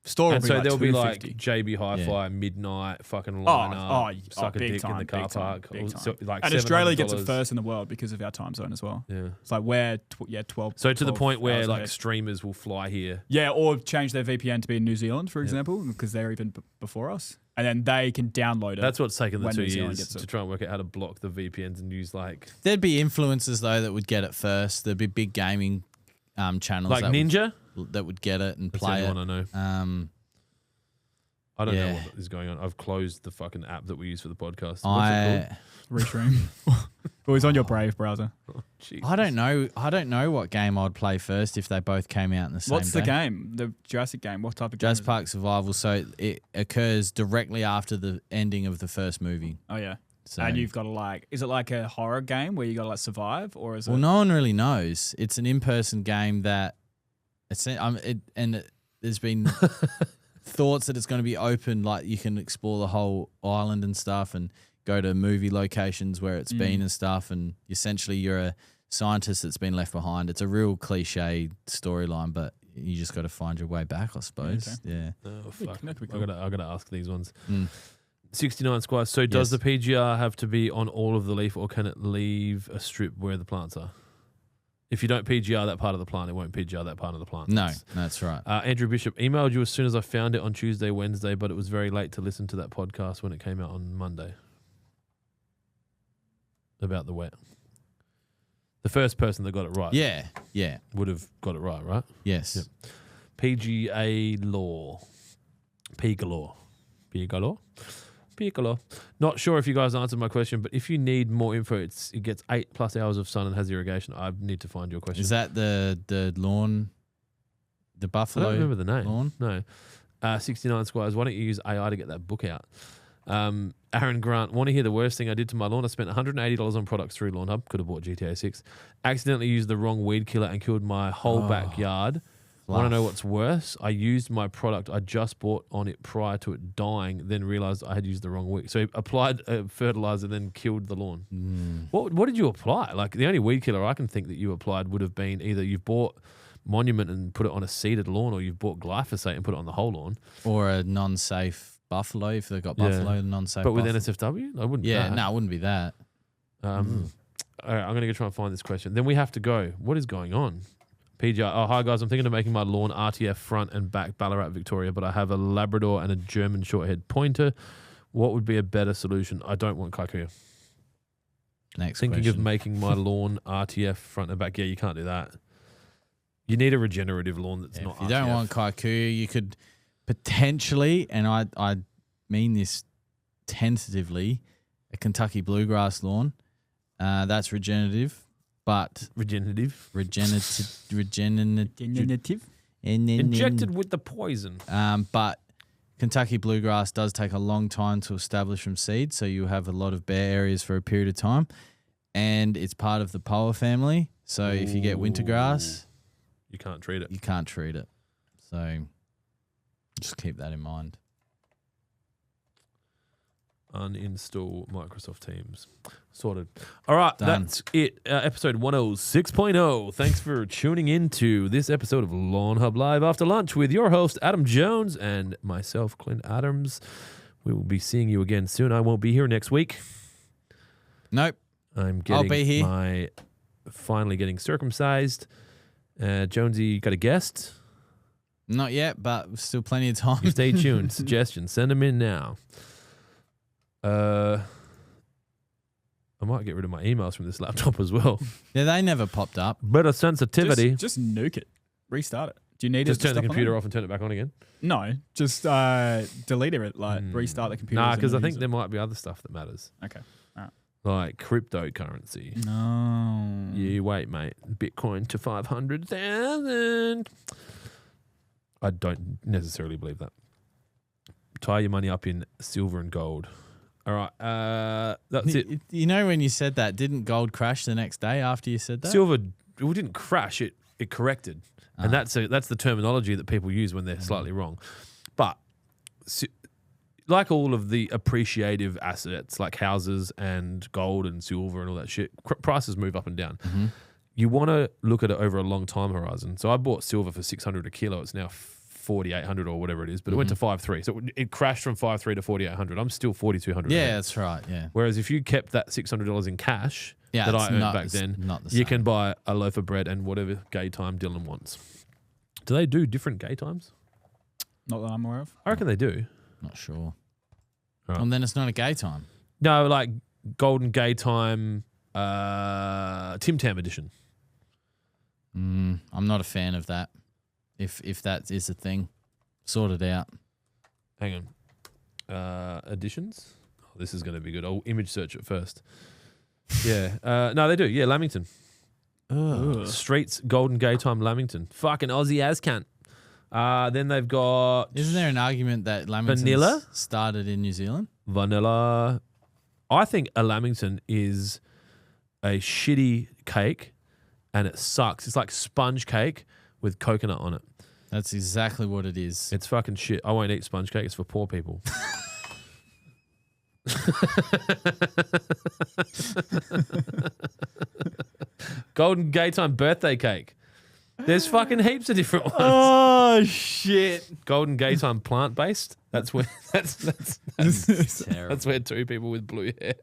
Store will And be so like there'll be like $250. JB Hi-Fi, midnight, fucking line up, suck a big dick time, in the car big time, park. big time. So, like And Australia gets it $700. first in the world because of our time zone as well. Yeah. It's like we're 12. So to the 12 point where hours like ahead. streamers will fly here. Yeah, or change their VPN to be in New Zealand, for example, because they're even before us. And then they can download it. That's what's taken the when 2 New Zealand years gets to it. try and work out how to block the VPNs and use like There'd be influencers though that would get it first. There'd be big gaming channels like Ninja. that would get it and That's play the it. only one I know. I don't know what is going on. I've closed the fucking app that we use for the podcast. What's it called? Restream. Well, it's on your Brave browser. Jesus. I don't know what game I'd play first if they both came out in the same What's the day. game? The Jurassic game? What type of game? Jurassic is it? Park Survival. So it occurs directly after the ending of the first movie. Oh, yeah. So, And you've got to is it like a horror game where you got to survive, or is well, it? no one really knows. It's an in-person game that there's been thoughts that it's going to be open, like you can explore the whole island and stuff, and go to movie locations where it's been and stuff. And essentially, you're a scientist that's been left behind. It's a real cliche storyline, but you just got to find your way back, I suppose. Okay. Yeah. Oh fuck! That'd be I cool. gotta ask these ones. 69 Squires. So does Yes. the PGR have to be on all of the leaf, or can it leave a strip where the plants are? If you don't PGR that part of the plant, it won't PGR that part of the plant. No, that's right. Andrew Bishop emailed you as soon as I found it on Tuesday, Wednesday, but it was very late to listen to that podcast when it came out on Monday. About the wet. The first person that got it right Yeah. would have got it right? Yes. Yep. PGA Law. P galore. P galore. P galore. Not sure if you guys answered my question, but if you need more info, it gets 8+ hours of sun and has irrigation. I need to find your question. Is that the lawn, the I buffalo? don't remember the name. lawn? No. 69 Squires. Why don't you use AI to get that book out? Aaron Grant, want to hear the worst thing I did to my lawn? I spent $180 on products through Lawnhub. Could have bought GTA 6. Accidentally used the wrong weed killer and killed my whole backyard. Want to know what's worse? I used my product I just bought on it prior to it dying, then realized I had used the wrong weed. So he applied fertilizer, then killed the lawn. What did you apply? Like the only weed killer I can think that you applied would have been either you've bought Monument and put it on a seeded lawn, or you've bought glyphosate and put it on the whole lawn. Or a non-safe buffalo, if they've got buffalo, non-safe But with buffalo. NSFW? I wouldn't. Yeah, that. no, it wouldn't be that. All right, I'm going to go try and find this question. Then we have to go. What is going on? PGR. Oh, hi, guys. I'm thinking of making my lawn RTF front and back Ballarat, Victoria, but I have a Labrador and a German shorthead pointer. What would be a better solution? I don't want Kaiku. Next Thinking question. of making my lawn RTF front and back. Yeah, you can't do that. You need a regenerative lawn that's not If you don't RTF. want Kaiku, you could potentially, and I mean this tentatively, a Kentucky bluegrass lawn. That's regenerative, but Regenerative. Regenerative. Injected with the poison. But Kentucky bluegrass does take a long time to establish from seed, so you have a lot of bare areas for a period of time, and it's part of the poa family. So if you get winter grass, You can't treat it. you can't treat it. So just keep that in mind. Uninstall Microsoft Teams. Sorted. All right, Done. that's it. Episode 106.0. Thanks for tuning in to this episode of Lawnhub Live After Lunch with your host, Adam Jones, and myself, Clint Adams. We will be seeing you again soon. I won't be here next week. Nope. I'm getting be here. finally getting circumcised. Jonesy, you got a guest? Not yet, but still plenty of time. You stay tuned. Suggestions, send them in now. I might get rid of my emails from this laptop as well. Yeah, they never popped up. Better sensitivity. Just nuke it. Restart it. Do you need Just it? to turn the stop on computer it? off and turn it back on again. No, just delete it. Restart the computer. Nah, because I think there might be other stuff that matters. Okay. All right. Like cryptocurrency. No. You wait, mate. Bitcoin to 500,000. I don't necessarily believe that. Tie your money up in silver and gold. All right. That's it. You know, when you said that, didn't gold crash the next day after you said that? Silver didn't crash. It corrected. And that's the terminology that people use when they're slightly wrong. But like all of the appreciative assets, like houses and gold and silver and all that shit, prices move up and down. You want to look at it over a long time horizon. So I bought silver for $600 a kilo. It's now 4,800 or whatever it is, but it went to 5,300. So it crashed from 5,300 to 4,800. I'm still 4,200. Yeah, that's right. Yeah. Whereas if you kept that $600 in cash that I earned back then, not the you same. can buy a loaf of bread and whatever gay time Dylan wants. Do they do different gay times? Not that I'm aware of. I reckon they do. Not sure. Right. And then it's not a gay time. No, like Golden Gay Time Tim Tam edition. I'm not a fan of that. If that is a thing, sort it out. Hang on. Editions? Oh, this is going to be good. I'll image search it first. Yeah. No, they do. Yeah, Lamington. Streets Golden Gay Time Lamington. Fucking Aussie as cunt. Then they've got... Isn't there an argument that Lamington Vanilla? started in New Zealand? Vanilla. I think a Lamington is a shitty cake and it sucks. It's like sponge cake with coconut on it. That's exactly what it is. It's fucking shit. I won't eat sponge cake. It's for poor people. Golden Gay Time birthday cake. There's fucking heaps of different ones. Oh shit! Golden Gay Time plant based. That's where that's Terrible. that's where two people with blue hair.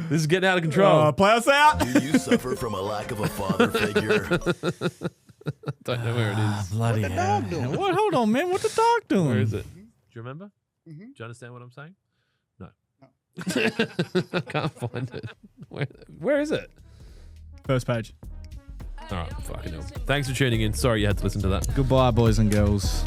This is getting out of control. Play us out. Do you suffer from a lack of a father figure? Don't know where it is. Bloody hell! What? Hold on, man. What the dog doing? Where is it? Do you remember? Do you understand what I'm saying? No. I can't find it. Where is it? First page. All right, fucking hell. Thanks for tuning in. Sorry you had to listen to that. Goodbye, boys and girls.